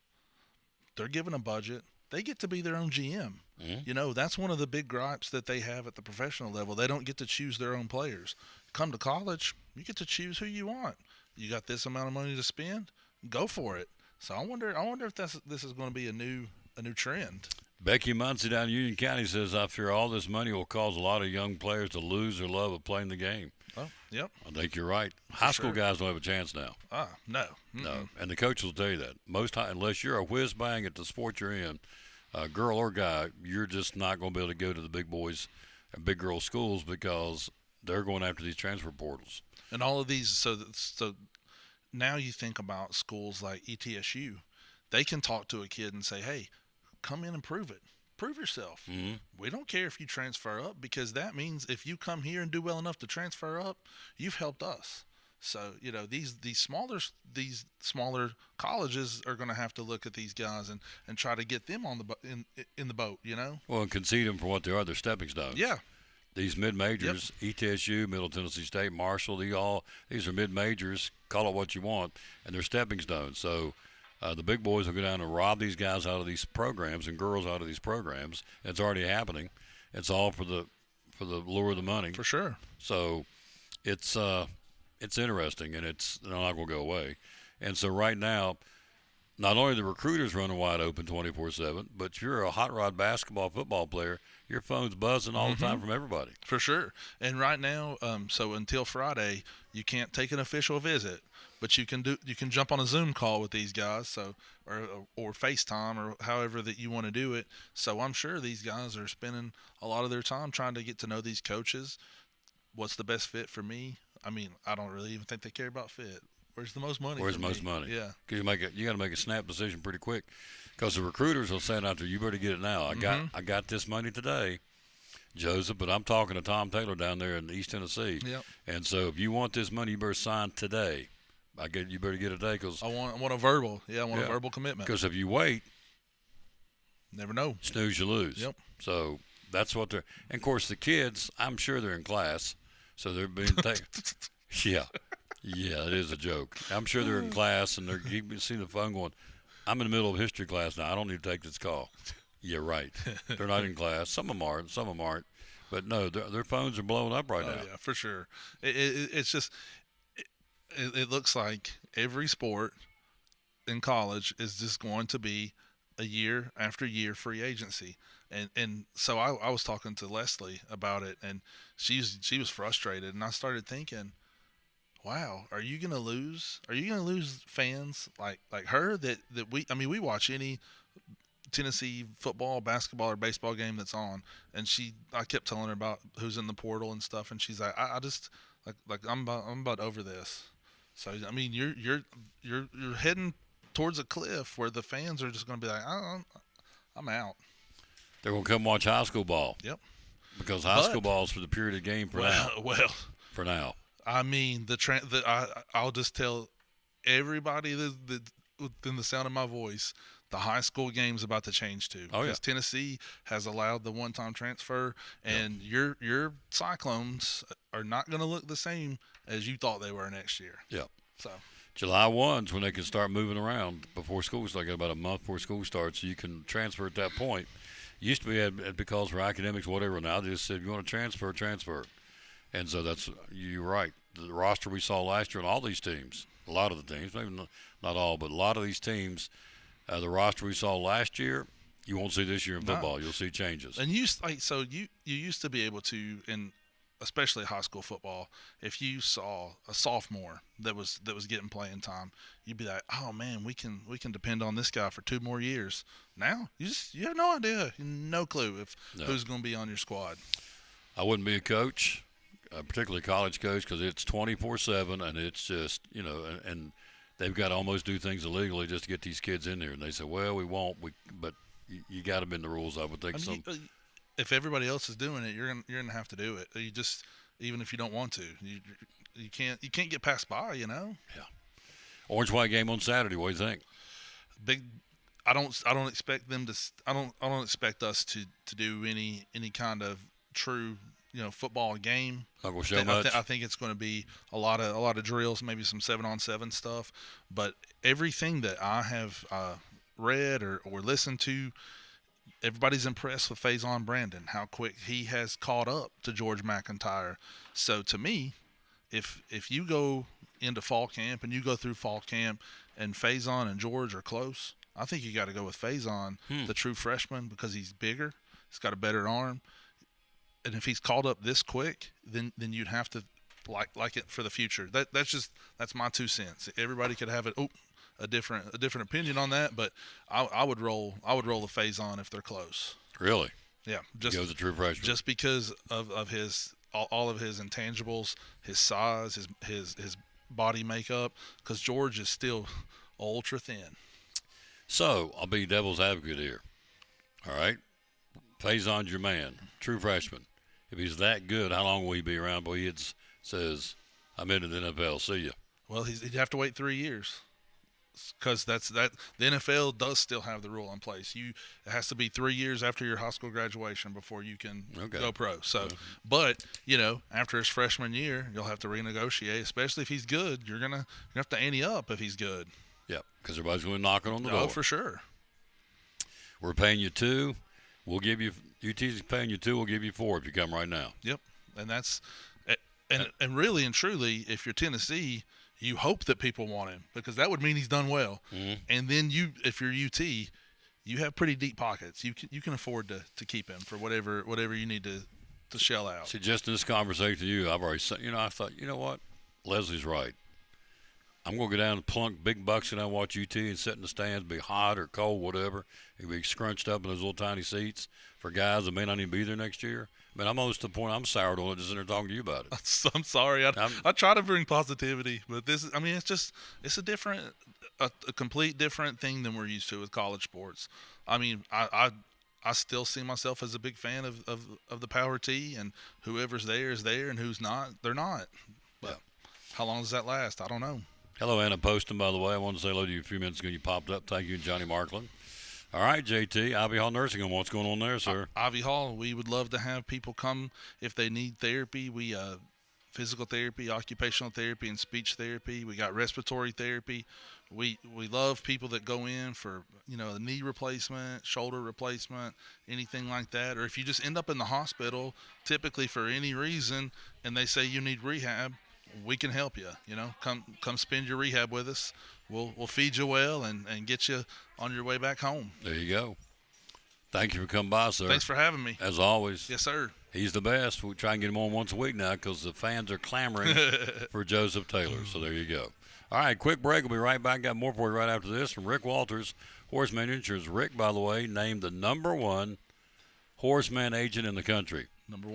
they're given a budget. They get to be their own GM. Mm-hmm. That's one of the big gripes that they have at the professional level. They don't get to choose their own players. Come to college, you get to choose who you want. You got this amount of money to spend, go for it. So I wonder if this is going to be a new trend. Becky Muncie down in Union County says, I fear all this money will cause a lot of young players to lose their love of playing the game. Oh, yep. I think you're right. High school guys don't have a chance now. No. No. And the coaches will tell you that. Unless you're a whiz bang at the sport you're in, girl or guy, you're just not going to be able to go to the big boys and big girl schools because they're going after these transfer portals. And all of these, so now you think about schools like ETSU, they can talk to a kid and say, hey, come in and prove it. Prove yourself. Mm-hmm. We don't care if you transfer up, because that means if you come here and do well enough to transfer up, you've helped us. So, these smaller colleges are going to have to look at these guys and try to get them on in the boat, Well, and concede them for what they are. They're stepping stones. Yeah. These mid-majors, ETSU, Middle Tennessee State, Marshall, these are mid-majors. Call it what you want, and they're stepping stones. So the big boys will go down and rob these guys out of these programs and girls out of these programs. It's already happening. It's all for the lure of the money. For sure. So it's interesting, and they're not going to go away. And so right now, not only the recruiters running wide open 24/7, but if you're a hot rod basketball, football player, your phone's buzzing all the time from everybody. For sure. And right now, so until Friday, you can't take an official visit, but you can jump on a Zoom call with these guys, or FaceTime, or however that you want to do it. So I'm sure these guys are spending a lot of their time trying to get to know these coaches. What's the best fit for me? I don't really even think they care about fit. Where's the most money? Where's the most money? Yeah. Because you got to make a snap decision pretty quick. Because the recruiters will say out there, you better get it now. I got this money today, Joseph, but I'm talking to Tom Taylor down there in East Tennessee. Yep. And so if you want this money, you better sign today. You better get it today because I want a verbal. Yeah, I want a verbal commitment. Because if you wait, never know. Snooze, you lose. Yep. So that's what they're. And of course, the kids, I'm sure they're in class, so they're being taken. Yeah, it is a joke. I'm sure they're in class and they're seeing the phone going, I'm in the middle of history class now. I don't need to take this call. Yeah, right. They're not in class. Some of them are, some of them aren't. But no, their phones are blowing up right now. Yeah, for sure. It's just it looks like every sport in college is just going to be a year after year free agency. And so I was talking to Leslie about it, and she was frustrated, and I started thinking, wow, are you gonna lose fans like her that we watch any Tennessee football, basketball, or baseball game that's on, and I kept telling her about who's in the portal and stuff, and she's like, I just I'm about over this. So you're heading towards a cliff where the fans are just gonna be like, I'm out. They're gonna come watch high school ball. Yep. Because high school ball is for the period of game for now. Well, for now. I'll just tell everybody that within the sound of my voice, the high school game's about to change too. Oh, yeah. Because Tennessee has allowed the one-time transfer, and your Cyclones are not going to look the same as you thought they were next year. Yeah. So July 1's when they can start moving around before school. It's like about a month before school starts, so you can transfer at that point. Used to be because for academics, whatever. Now they just said, if you want to transfer. And so you're right. The roster we saw last year on all these teams, a lot of the teams, maybe not all, but a lot of these teams, the roster we saw last year, you won't see this year in football. You'll see changes. And you used to be able to, and especially high school football, if you saw a sophomore that was getting playing time, you'd be like, oh man, we can depend on this guy for 2 more years. Now you have no idea, no clue who's going to be on your squad. I wouldn't be a coach, particularly college coach, because it's 24/7, and it's just, you know, and they've got to almost do things illegally just to get these kids in there. And they say, well, we won't, but you got to bend the rules. I would think. If everybody else is doing it, you're gonna have to do it. You just, even if you don't want to, you can't get passed by. You know. Yeah. Orange White game on Saturday. What do you think? Big. I don't expect them to. I don't expect us to do any kind of true, you know, football game. Not gonna show much. I think it's going to be a lot of drills, maybe some 7-on-7 stuff. But everything that I have read or listened to, everybody's impressed with Faison Brandon, how quick he has caught up to George McIntyre. So to me, if you go into fall camp and you go through fall camp and Faison and George are close, I think you got to go with Faison, the true freshman, because he's bigger, he's got a better arm. And if he's called up this quick, then you'd have to like it for the future. That's my 2 cents. Everybody could have a different opinion on that, but I would roll the Faison if they're close. Really? Yeah. Just goes a true freshman. Just because of his all of his intangibles, his size, his body makeup, because George is still ultra thin. So I'll be devil's advocate here. All right. Faison's your man, true freshman. If he's that good, how long will he be around? Boy, he says, I'm into the NFL. See ya. Well, he'd have to wait 3 years, because the NFL does still have the rule in place. It has to be 3 years after your high school graduation before you can go pro. So, but you know, after his freshman year, you'll have to renegotiate. Especially if he's good, you're gonna have to ante up if he's good. Yep, because everybody's going to knock on the door. Oh, for sure. We're paying you 2. We'll give you UT's paying you 2. We'll give you 4 if you come right now. Yep, and that's and really and truly, if you're Tennessee, you hope that people want him, because that would mean he's done well. Mm-hmm. And then if you're UT, you have pretty deep pockets. You can afford to keep him for whatever you need to shell out. See, just in this conversation with you, I've already said, I thought, you know what, Leslie's right. I'm going to go down and plunk big bucks and I watch UT and sit in the stands, be hot or cold, whatever. He'll be scrunched up in those little tiny seats for guys that may not even be there next year. I mean, I'm almost to the point I'm soured on it just sitting there talking to you about it. I'm sorry. I try to bring positivity, but it's a complete different thing than we're used to with college sports. I mean, I still see myself as a big fan of the Power T, and whoever's there is there, and who's not, they're not. But how long does that last? I don't know. Hello, Anna Poston, by the way. I wanted to say hello to you a few minutes ago. You popped up. Thank you, Johnny Markland. All right, JT, Ivy Hall Nursing Home. What's going on there, sir? Ivy Hall, we would love to have people come if they need therapy. We physical therapy, occupational therapy, and speech therapy. We got respiratory therapy. We love people that go in for, a knee replacement, shoulder replacement, anything like that. Or if you just end up in the hospital, typically for any reason, and they say you need rehab, we can help you. Come spend your rehab with us. We'll feed you well and get you on your way back home. There you go. Thank you for coming by, sir. Thanks for having me. As always. Yes, sir. He's the best. We try and get him on once a week now because the fans are clamoring for Joseph Taylor. So there you go. All right, quick break. We'll be right back. Got more for you right after this from Rick Walters, Horseman Insurance. Rick, by the way, named the #1 horseman agent in the country. Number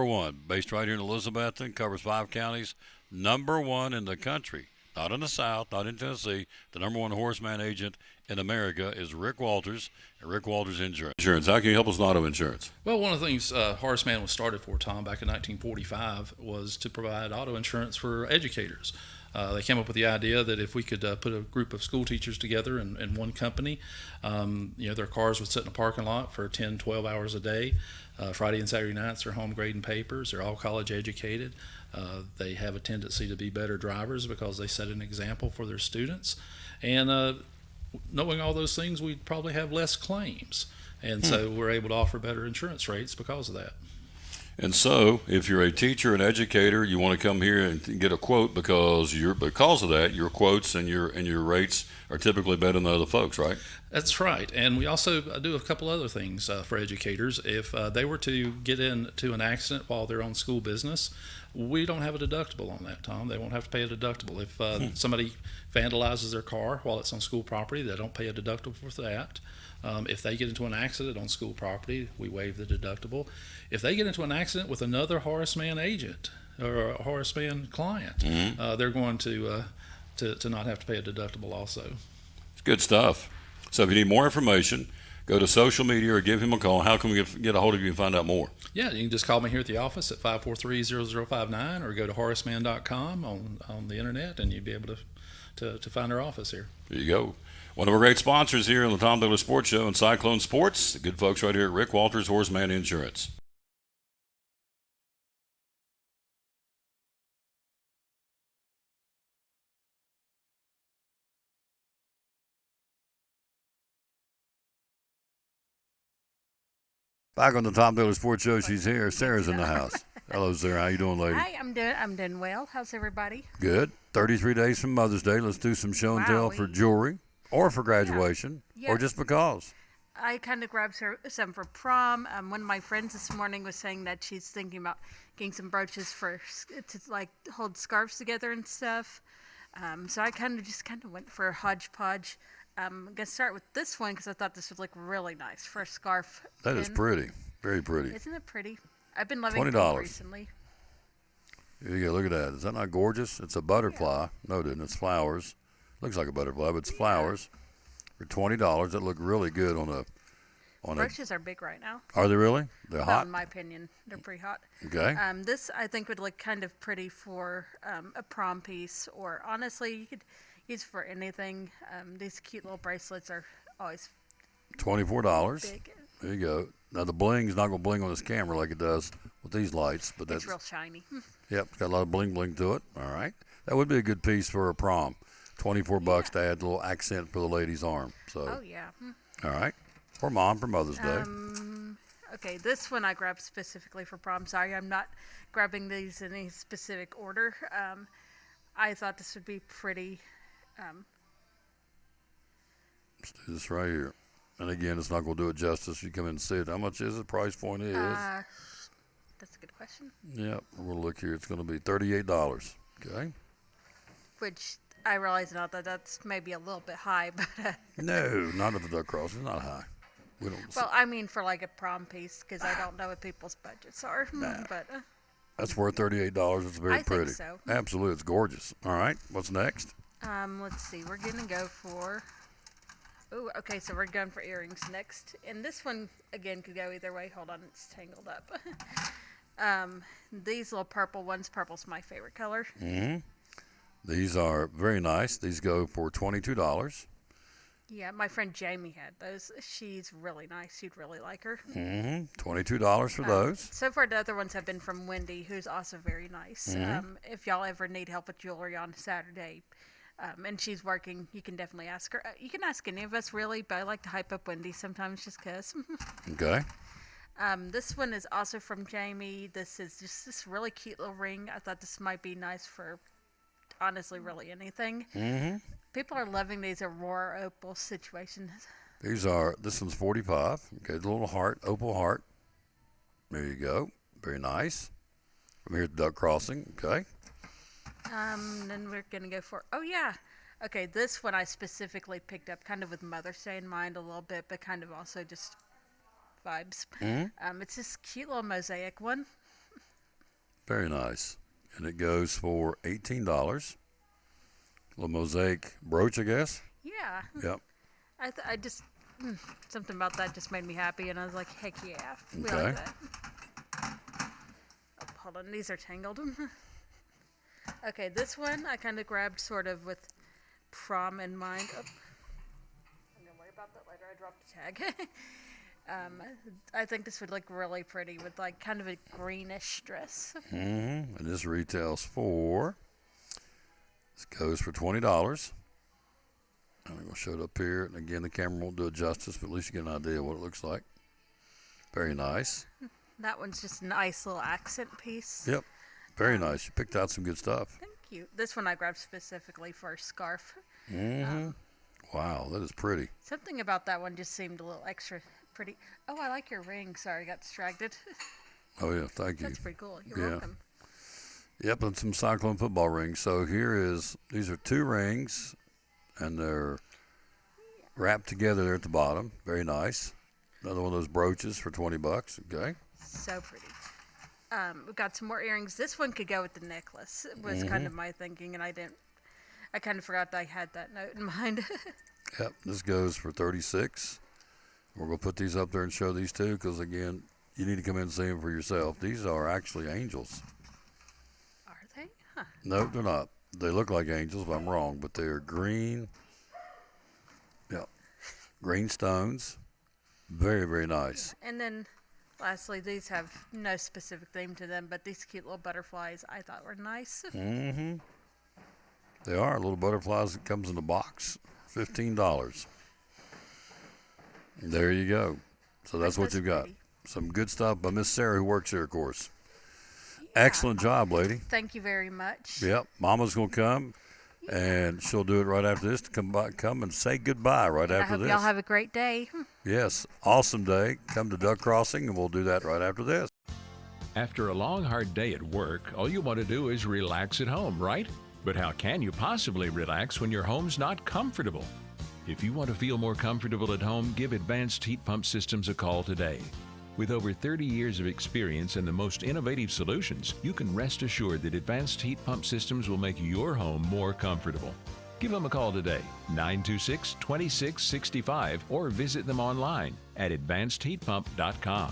one. Based right here in Elizabethton, covers 5 counties. #1 in the country. Not in the South, not in Tennessee. The #1 horseman agent in America is Rick Walters at Rick Walters Insurance. How can you help us with auto insurance? Well, one of the things Horace Mann was started for, Tom, back in 1945 was to provide auto insurance for educators. They came up with the idea that if we could put a group of school teachers together in one company, their cars would sit in a parking lot for 10, 12 hours a day. Friday and Saturday nights, they're home grading papers. They're all college educated. They have a tendency to be better drivers because they set an example for their students. And knowing all those things, we'd probably have less claims. And so we're able to offer better insurance rates because of that. And so, if you're a teacher, an educator, you want to come here and get a quote because of that, your quotes and your rates are typically better than other folks, right? That's right. And we also do a couple other things for educators. If they were to get into an accident while they're on school business, we don't have a deductible on that, Tom. They won't have to pay a deductible. If somebody vandalizes their car while it's on school property, they don't pay a deductible for that. If they get into an accident on school property, we waive the deductible. If they get into an accident with another Horace Mann agent or a Horace Mann client, they're going to not have to pay a deductible also. It's good stuff. So if you need more information, go to social media or give him a call. How can we get a hold of you and find out more? Yeah, you can just call me here at the office at 543-0059 or go to horacemann.com on the internet, and you'll be able to find our office here. There you go. One of our great sponsors here on the Tom Douglas Sports Show and Cyclone Sports, the good folks right here at Rick Walters, Horace Mann Insurance. Back on the Tom Douglas Sports Show, she's here. Sarah's in the house. Hello, Sarah. How you doing, lady? Hi, I'm doing well. How's everybody? Good. 33 days from Mother's Day. Let's do some show and tell for jewelry or for graduation or just because. I kind of grabbed some for prom. One of my friends this morning was saying that she's thinking about getting some brooches to like hold scarves together and stuff. So I kind of went for a hodgepodge. I'm going to start with this one because I thought this would look really nice for a scarf. That is pretty. Very pretty. Isn't it pretty? I've been loving $20 recently. Here you go. Look at that. Is that not gorgeous? It's a butterfly. Yeah. No, it isn't. It's flowers. Looks like a butterfly, but it's flowers for $20. That look really good on a. Brooches are big right now. Are they really? They're hot? In my opinion, they're pretty hot. Okay. This I think would look kind of pretty for a prom piece, or honestly, you could use for anything. These cute little bracelets are always $24. big. There you go. Now the bling's not gonna bling on this camera like it does with these lights, but that's it's real shiny. Yep, it's got a lot of bling bling to it. All right, that would be a good piece for a prom. $24 to add a little accent for the lady's arm. So. Oh yeah. All right. For Mom for Mother's Day. Okay, this one I grabbed specifically for prom. Sorry, I'm not grabbing these in any specific order. I thought this would be pretty. Let's do this right here. And again, it's not going to do it justice. You come in and see it. How much is it? Price point is? That's a good question. Yep. We'll look here. It's going to be $38. Okay. Which I realize now that's maybe a little bit high, but. No, not at the duck cross. It's not high. We don't. Well, I mean for like a prom piece, because I don't know what people's budgets are. Nah. But. That's worth $38. It's very pretty. I think so. Absolutely. It's gorgeous. All right. What's next? Let's see. We're going to go for. Oh, okay, so we're going for earrings next. And this one, again, could go either way. Hold on, it's tangled up. These little purple ones. Purple's my favorite color. Mm-hmm. These are very nice. These go for $22. Yeah, my friend Jamie had those. She's really nice. You'd really like her. Mm-hmm. $22 for those. So far, the other ones have been from Wendy, who's also very nice. Mm-hmm. If y'all ever need help with jewelry on Saturday, and she's working, you can definitely ask her. You can ask any of us, really, but I like to hype up Wendy sometimes just because. Okay. This one is also from Jamie. This is just this really cute little ring. I thought this might be nice for, honestly, really anything. Mm-hmm. People are loving these Aurora opal situations. This one's $45. Okay, the little heart, opal heart. There you go. Very nice. From here at Duck Crossing. Okay. Then we're going to go for, okay, this one I specifically picked up kind of with Mother's Day in mind a little bit, but kind of also just vibes. Mm-hmm. It's this cute little mosaic one. Very nice. And it goes for $18. Little mosaic brooch, I guess. Yeah. Yep. I just, something about that just made me happy, and I was like, heck yeah. We Okay. like that. Oh, hold on, these are tangled. Okay, this one I kind of grabbed sort of with prom in mind. Oh, I'm going to worry about that later. I dropped the tag. I think this would look really pretty with like kind of a greenish dress. Mm-hmm. And this retails for, this goes for $20. I'm going to show it up here. And again, the camera won't do it justice, but at least you get an idea of what it looks like. Very nice. That one's just a nice little accent piece. Yep. Very nice. You picked out some good stuff. Thank you. This one I grabbed specifically for a scarf. Mm-hmm. Wow, that is pretty. Something about that one just seemed a little extra pretty. Oh, I like your ring. Sorry, got distracted. Oh, yeah, thank you. That's pretty cool. You're welcome. Yep, and some Cyclone football rings. So these are 2 rings, and they're wrapped together there at the bottom. Very nice. Another one of those brooches for $20. Okay. So pretty. We've got some more earrings. This one could go with the necklace. Was kind of my thinking, and I kind of forgot that I had that note in mind. Yep, this goes for $36. We're going to put these up there and show these too, because again, you need to come in and see them for yourself. These are actually angels. Are they? Huh. No, they're not. They look like angels, but I'm wrong. But they're green. Yep, green stones. Very, very nice. And then, lastly, these have no specific theme to them, but these cute little butterflies I thought were nice. Mm-hmm. They are little butterflies that comes in a box, $15. There you go. So that's what you've got. Some good stuff by Miss Sarah, who works here, of course. Excellent job, lady. Thank you very much. Yep. Mama's going to come, and she'll do it right after this to come and say goodbye right I after hope this. y'all have a great day. Yes. Awesome day. Come to Duck Crossing, and we'll do that right after this. After a long, hard day at work, all you want to do is relax at home, right? But how can you possibly relax when your home's not comfortable? If you want to feel more comfortable at home, give Advanced Heat Pump Systems a call today. With over 30 years of experience and the most innovative solutions, you can rest assured that Advanced Heat Pump Systems will make your home more comfortable. Give them a call today, 926-2665, or visit them online at advancedheatpump.com.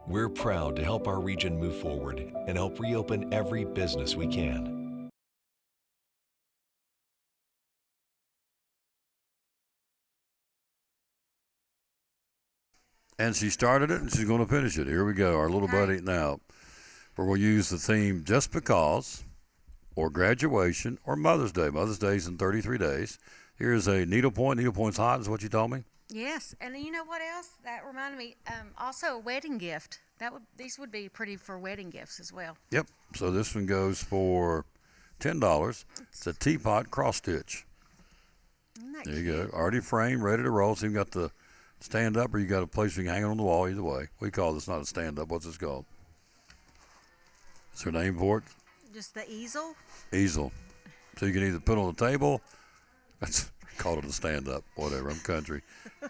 We're proud to help our region move forward and help reopen every business we can. And she started it, and she's going to finish it. Here we go. Our little buddy now. We're going to use the theme Just Because, or Graduation, or Mother's Day. Mother's Day's in 33 days. Here's a needlepoint. Needlepoint's hot is what you told me? Yes, and you know what else? That reminded me. Also, a wedding gift. These would be pretty for wedding gifts as well. Yep. So this one goes for $10. It's a teapot cross stitch. There you go. Already framed, ready to roll. So you got the stand up, or you got a place you can hang it on the wall. Either way, we call this not a stand up. What's this called? Is there a name for it? Just the easel. Easel. So you can either put it on the table. That's call it a stand up. Whatever. I'm country.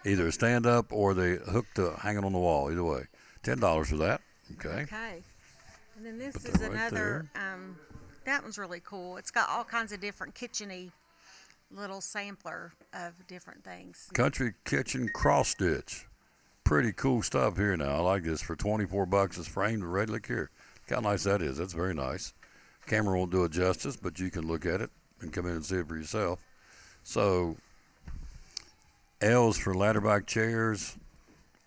Either a stand up or they hook to hang it on the wall. Either way. $10 for that. Okay. Okay. And then this Put is that right another, that one's really cool. It's got all kinds of different kitchen-y little sampler of different things. Country Kitchen cross stitch. Pretty cool stuff here now. I like this. For $24, it's framed and ready. Look here. Look how nice that is. That's very nice. Camera won't do it justice, but you can look at it and come in and see it for yourself. So, L's for ladderback chairs.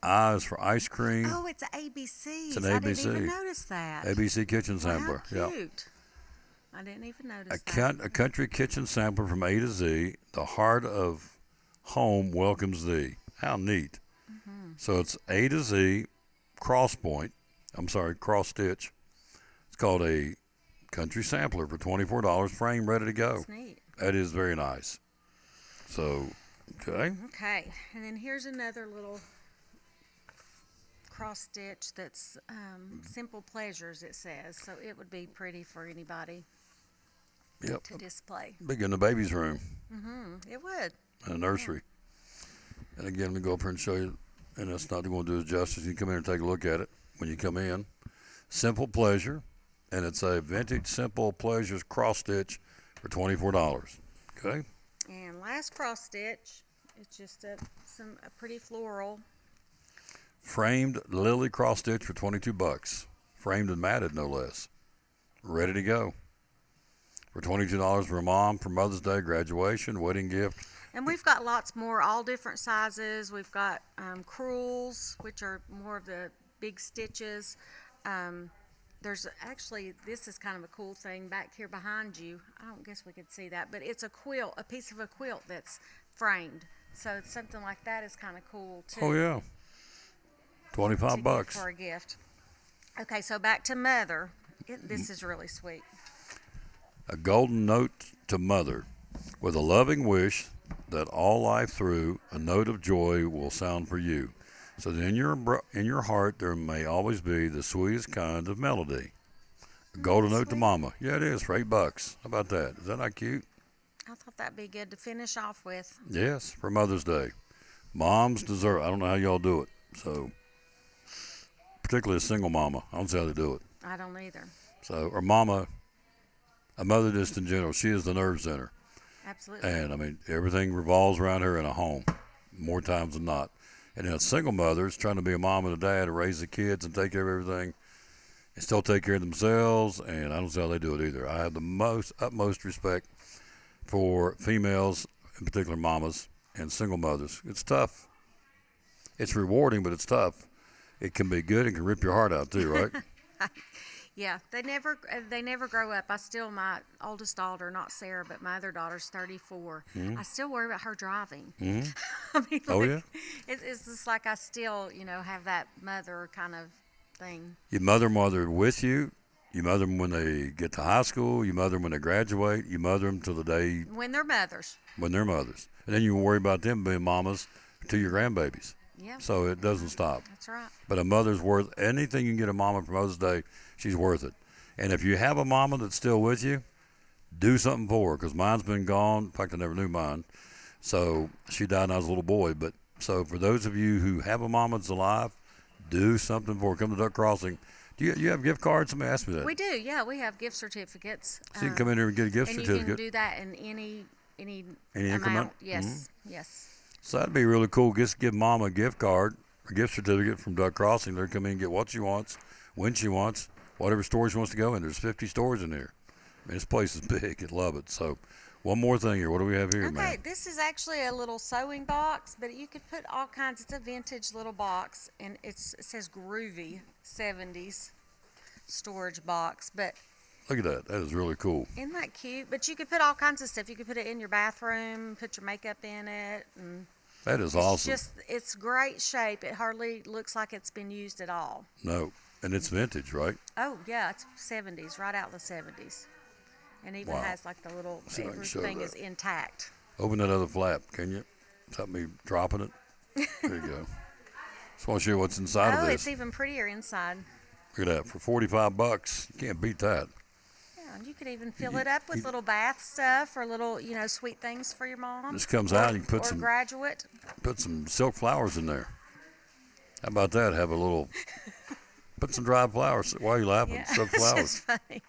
I is for ice cream. Oh, it's ABC. It's an I ABC. didn't even notice that. ABC Kitchen Sampler. Wow, Yep. cute. I didn't even notice that. A country kitchen sampler from A to Z. The heart of home welcomes thee. How neat. Mm-hmm. So it's A to Z cross stitch. It's called a country sampler for $24, frame ready to go. That's neat. That is very nice. So, okay. Okay, and then here's another little cross stitch that's simple pleasures, it says. So it would be pretty for anybody Yep. to display. Big in the baby's room. Mm-hmm. It would. In a nursery. And again, we go up here and show you, and that's not going to do it justice. You come in and take a look at it when you come in. Simple Pleasure, and it's a vintage Simple Pleasures cross stitch for $24. Okay. And last cross stitch, it's just a pretty floral. Framed lily cross stitch for $22. Framed and matted, no less. Ready to go. for $22 for a mom for Mother's Day, graduation, wedding gift. And we've got lots more, all different sizes. We've got crewels, which are more of the big stitches. There's actually, this is kind of a cool thing back here behind you. I don't guess we could see that, but it's a quilt, a piece of a quilt that's framed. So something like that is kind of cool too. Oh yeah, $25 for a gift. Okay, so back to Mother. This is really sweet. A golden note to Mother, with a loving wish that all life through a note of joy will sound for you, so that in your heart there may always be the sweetest kind of melody. A golden note to Mama. Yeah, it is for $8. How about that? Is that not cute? I thought that'd be good to finish off with. Yes, for Mother's Day. Moms deserve. I don't know how y'all do it. So, particularly a single mama, I don't see how they do it. I don't either. So, or mama, a mother just in general, she is the nerve center. Absolutely. And I mean, everything revolves around her in a home, more times than not. And then a single mother is trying to be a mom and a dad to raise the kids and take care of everything and still take care of themselves. And I don't see how they do it either. I have the utmost respect for females, in particular mamas, and single mothers. It's tough. It's rewarding, but it's tough. It can be good and can rip your heart out too, right? Yeah, they never grow up. My oldest daughter, not Sarah, but my other daughter's 34. Mhm. I still worry about her driving. Mhm. I mean, Oh, like, yeah? It's just like I still, have that mother kind of thing. You mother them with you. You mother them when they get to high school. You mother them when they graduate. You mother them till the day When they're mothers. when they're mothers. And then you worry about them being mamas to your grandbabies. Yeah. So it doesn't stop. That's right. But a mother's worth anything you can get a mama for Mother's Day, she's worth it. And if you have a mama that's still with you, do something for her, because mine's been gone. In fact, I never knew mine. So she died when I was a little boy. But so for those of you who have a mama that's alive, do something for her. Come to Duck Crossing. Do you have gift cards? Somebody asked me that. We do, yeah. We have gift certificates. So you can come in here and get a gift and certificate. you can do that in any increment? amount. Yes, Mhm. yes. So that'd be really cool. Just give Mama a gift card, a gift certificate from Duck Crossing. They'll come in and get what she wants, when she wants, whatever store she wants to go in. There's 50 stores in here. I mean, this place is big. I love it. So one more thing here. What do we have here, Okay, man? this is actually a little sewing box, but you could put all kinds. It's a vintage little box, and it says Groovy 70s storage box. But Look at that. That is really cool. isn't that cute? But you could put all kinds of stuff. You could put it in your bathroom, put your makeup in it, and That is awesome. it's great shape. It hardly looks like it's been used at all. No. And it's vintage, right? Oh yeah, it's 70s, right out of the 70s, and even Wow. has like the little See if I can show everything is that. intact. Open that other flap, can you? Without me dropping it. There you go. Just want to show you what's inside Oh, of it's this. even prettier inside. Look at that. For $45, you can't beat that. Yeah, and you could even fill it up with little bath stuff or little, sweet things for your mom. This comes out, you can put or some- graduate. Put some silk flowers in there. How about that? Have a little. Put some dried flowers. Why are you laughing? Yeah, Silk it's flowers. just funny.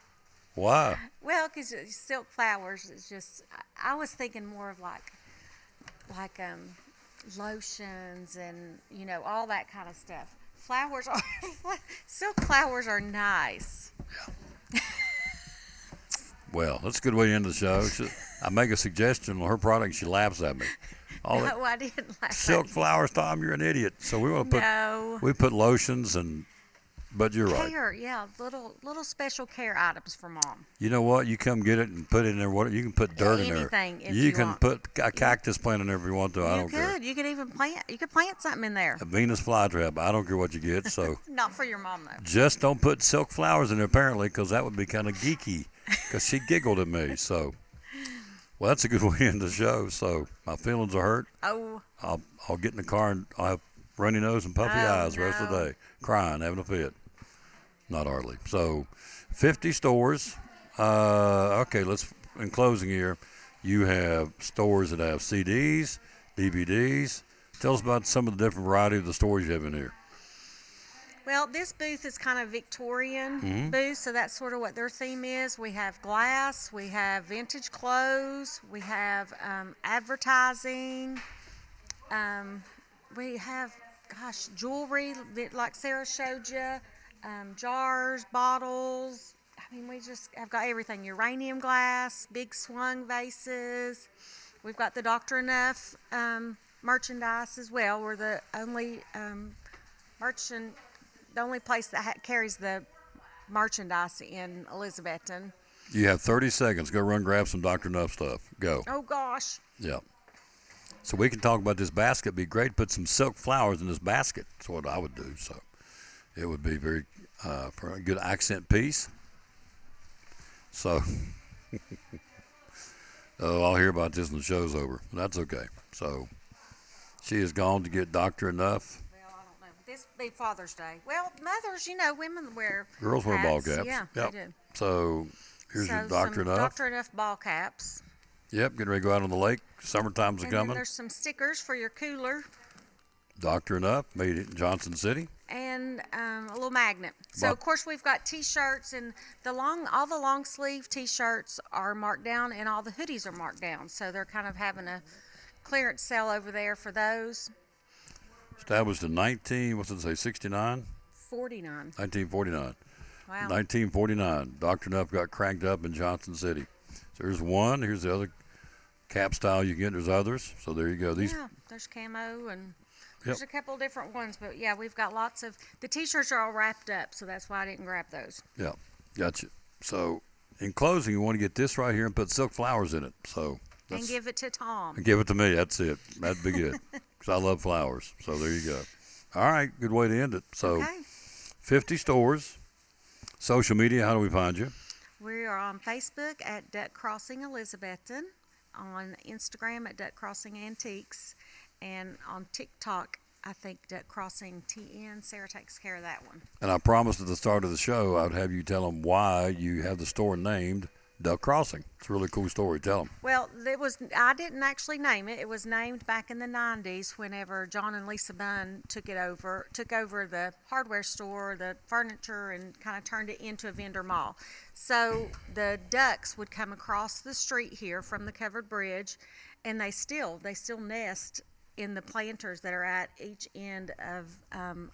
Why? Well, because silk flowers is just. I was thinking more of like lotions and all that kind of stuff. Flowers are silk flowers are nice. Well, that's a good way to end the show. I make a suggestion on her product. She laughs at me. All that No, I didn't laugh. silk flowers, Tom. You're an idiot. So we want to put. No. We put lotions and. But you're right. Care, yeah, little special care items for mom. You know what? You come get it and put it in there. What you can put dirt in there. Anything if you you can want. put a cactus plant in there if you want to. I don't care. You could even plant. You could plant something in there. A Venus flytrap. I don't care what you get. So Not for your mom though. just don't put silk flowers in there apparently, because that would be kind of geeky. Because she giggled at me. So, well, that's a good way to end the show. So my feelings are hurt. Oh. I'll get in the car and I'll have runny nose and puffy eyes the rest of the day, crying, having a fit. Not hardly. So, 50 stores. Okay, in closing here, you have stores that have CDs, DVDs. Tell us about some of the different variety of the stores you have in here. Well, this booth is kind of Victorian Mhm. booth, so that's sort of what their theme is. We have glass, we have vintage clothes, we have advertising, we have, jewelry like Sarah showed you, jars, bottles, I mean, we just have got everything: uranium glass, big swung vases. We've got the Dr. Enough merchandise as well. We're the only the only place that carries the merchandise in Elizabethton. You have 30 seconds. Go run, grab some Dr. Enough stuff. Go. Oh gosh. Yeah. So we can talk about this basket. It'd be great to put some silk flowers in this basket. That's what I would do. So it would be very for a good accent piece. So I'll hear about this when the show's over. That's okay. So she is gone to get Dr. Enough. Well, I don't know. This will be Father's Day. Well, mothers, women wear Girls wear ball caps. Yeah, yep. they do. So here's your Dr. Enough. Dr. Enough ball caps. Yep, getting ready to go out on the lake. Summertime's And coming. then there's some stickers for your cooler. Dr. Enough, made it in Johnson City. And a little magnet. So of course we've got T-shirts, and all the long sleeve T-shirts are marked down, and all the hoodies are marked down. So they're kind of having a clearance sale over there for those. Established in 69? 49. 1949. Wow. 1949. Dr. Enough got cranked up in Johnson City. So here's one. Here's the other cap style you get. There's others. So there you go. There's camo, and there's a couple of different ones. But yeah, we've got lots of the T-shirts are all wrapped up, so that's why I didn't grab those. Yeah, gotcha. So in closing, you want to get this right here and put silk flowers in it. So and give it to Tom. And give it to me. That's it. That'd be good because I love flowers. So there you go. All right, good way to end it. So 50 stores. Social media, how do we find you? We are on Facebook at Duck Crossing Elizabethton, on Instagram at Duck Crossing Antiques, and on TikTok, I think Duck Crossing TN. Sarah takes care of that one. And I promised at the start of the show I would have you tell them why you have the store named Duck Crossing. It's a really cool story. Tell them. Well, I didn't actually name it. It was named back in the 90s whenever John and Lisa Bunn took over the hardware store, the furniture, and kind of turned it into a vendor mall. So the ducks would come across the street here from the covered bridge, and they still nest in the planters that are at each end of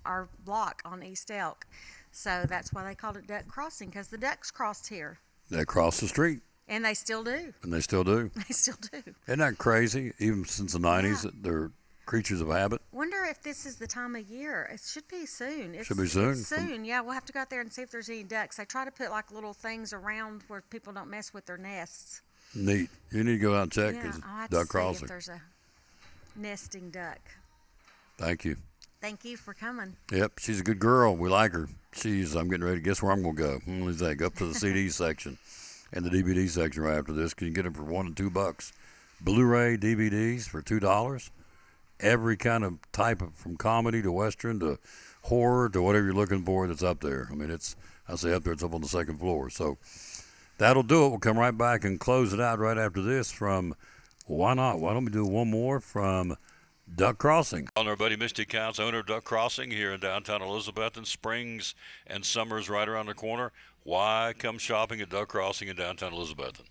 our block on East Elk. So that's why they called it Duck Crossing, because the ducks crossed here. They cross the street. And they still do. And they still do. They still do. Isn't that crazy? Even since the 90s, they're creatures of habit. Wonder if this is the time of year. It should be soon. Should be soon. It's soon. Yeah, we'll have to go out there and see if there's any ducks. They try to put like little things around where people don't mess with their nests. Neat. You need to go out and check. Yeah, I'll have Duck to see Crossing. if there's a nesting duck. Thank you. Thank you for coming. Yep, she's a good girl. We like her. I'm getting ready to guess where I'm going to go. What do you think? Up to the CD section and the DVD section right after this. Can you get them for $1 and $2? Blu-ray DVDs for $2. Every kind of type of, from comedy to western to horror to whatever you're looking for, that's up there. I mean, I say up there, it's up on the second floor. So that'll do it. We'll come right back and close it out right after this from, why not? Why don't we do one more from Duck Crossing? On our buddy Misty Counts, owner of Duck Crossing here in downtown Elizabethton. Springs and summer's right around the corner. Why come shopping at Duck Crossing in downtown Elizabethton?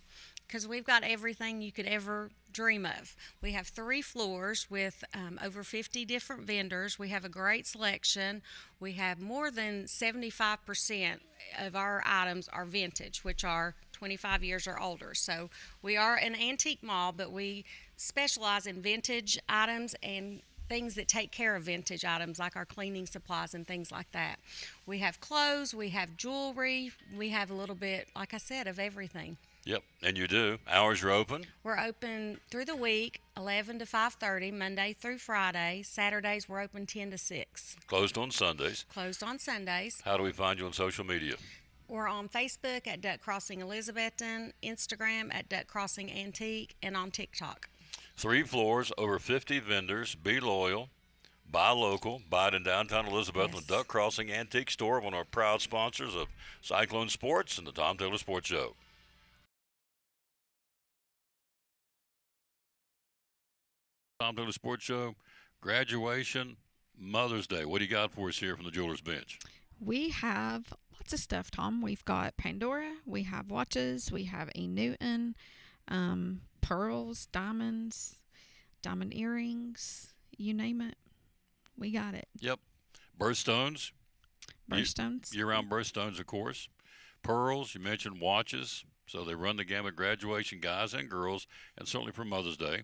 Because we've got everything you could ever dream of. We have 3 floors with over 50 different vendors. We have a great selection. We have more than 75% of our items are vintage, which are 25 years or older. So we are an antique mall, but we specialize in vintage items and things that take care of vintage items, like our cleaning supplies and things like that. We have clothes, we have jewelry, we have a little bit, like I said, of everything. Yep, and you do. Hours are open? We're open through the week, 11 to 5:30, Monday through Friday. Saturdays, we're open 10 to 6. Closed on Sundays. Closed on Sundays. How do we find you on social media? We're on Facebook at Duck Crossing Elizabethton, Instagram at Duck Crossing Antique, and on TikTok. 3 floors, over 50 vendors. Be loyal. Buy local. Buy it in downtown Elizabethton with Duck Crossing Antique Store, one of our proud sponsors of Cyclone Sports and the Tom Taylor Sports Show. Tom Taylor Sports Show, graduation, Mother's Day. What do you got for us here from the Jeweler's Bench? We have lots of stuff, Tom. We've got Pandora, we have watches, we have E. Newton, pearls, diamonds, diamond earrings, you name it. We got it. Yep. Birthstones. Birthstones. Year-round birthstones, of course. pearls. You mentioned watches. So they run the gamut, graduation, guys and girls, and certainly for Mother's Day.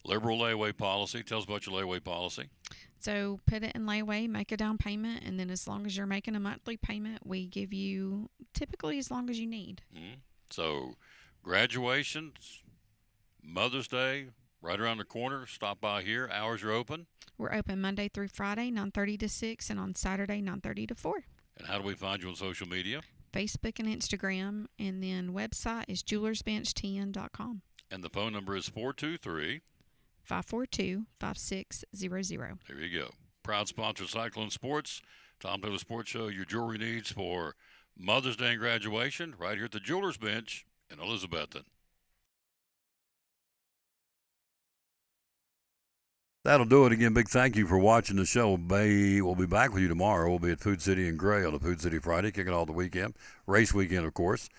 Liberal layaway policy. Tell us about your layaway policy. So put it in layaway, make a down payment, and then as long as you're making a monthly payment, we give you typically as long as you need. So graduations, Mother's Day, right around the corner. Stop by here. Hours are open. We're open Monday through Friday, 9:30 to 6, and on Saturday, 9:30 to 4. And how do we find you on social media? Facebook and Instagram, and then website is jewelersbench10.com. And the phone number is 423 542-5600. There you go. Proud sponsor of Cyclone Sports. Tom Taylor Sports Show, your jewelry needs for Mother's Day and graduation right here at the Jewelers Bench in Elizabethton. That'll do it. Again, big thank you for watching the show. We'll be back with you tomorrow. We'll be at Food City and Gray on a Food City Friday, kicking off the weekend. Race weekend, of course.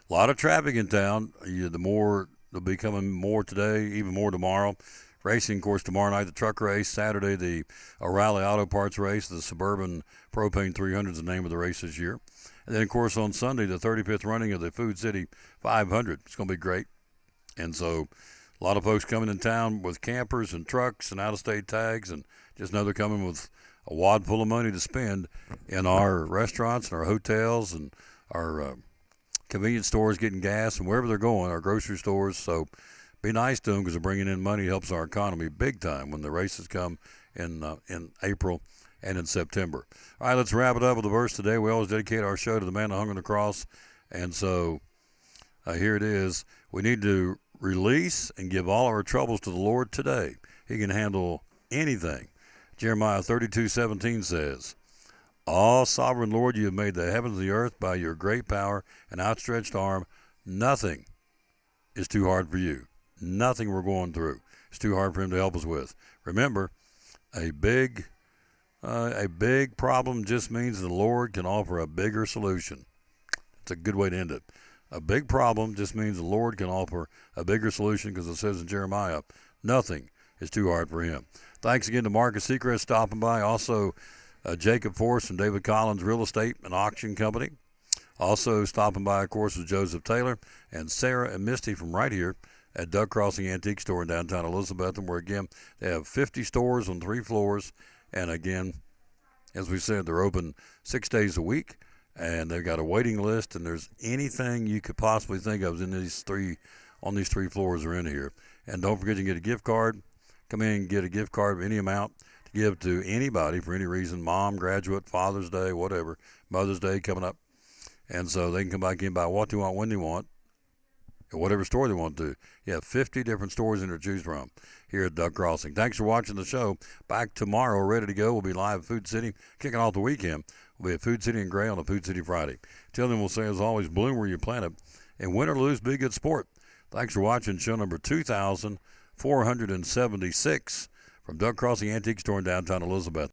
A lot of traffic in town. There'll be coming more today, even more tomorrow. Racing, of course, tomorrow night, the truck race. Saturday, the O'Reilly Auto Parts race. The Suburban Propane 300 is the name of the race this year. And then, of course, on Sunday, the 35th running of the Food City 500. It's going to be great. And so a lot of folks coming in town with campers and trucks and out-of-state tags, and just know they're coming with a wad full of money to spend in our restaurants and our hotels and our convenience stores getting gas and wherever they're going, our grocery stores. So be nice to them because they're bringing in money. It helps our economy big time when the races come in April and in September. All right, let's wrap it up with a verse today. We always dedicate our show to the man that hung on the cross. And so here it is. We need to release and give all our troubles to the Lord today. He can handle anything. Jeremiah 32:17 says, sovereign Lord, you have made the heavens and the earth by your great power and outstretched arm. Nothing is too hard for you. Nothing we're going through is too hard for him to help us with. Remember, a big problem just means the Lord can offer a bigger solution. It's a good way to end it. A big problem just means the Lord can offer a bigger solution because it says in Jeremiah, nothing is too hard for him. Thanks again to Marcus Seacrest stopping by. Also, Jacob Forrest and David Collins Real Estate and Auction Company. Also stopping by, of course, was Joseph Taylor and Sarah and Misty from right here at Doug Crossing Antique Store in downtown Elizabethton, where, again, they have 50 stores on 3 floors. And, again, as we said, they're open 6 days a week. And they've got a waiting list, and there's anything you could possibly think of on these three floors are in here. And don't forget, you can get a gift card. Come in and get a gift card of any amount to give to anybody for any reason, mom, graduate, Father's Day, whatever, Mother's Day coming up. And so they can come back in and buy what they want, when they want, at whatever store they want to. You have 50 different stores in there to choose from here at Doug Crossing. Thanks for watching the show. Back tomorrow, ready to go. We'll be live at Food City, kicking off the weekend. We'll be at Food City and Gray on a Food City Friday. Till then, we'll say, as always, bloom where you plant it, and win or lose, be a good sport. Thanks for watching show number 2476 from Doug Crossing Antique Store in downtown Elizabeth.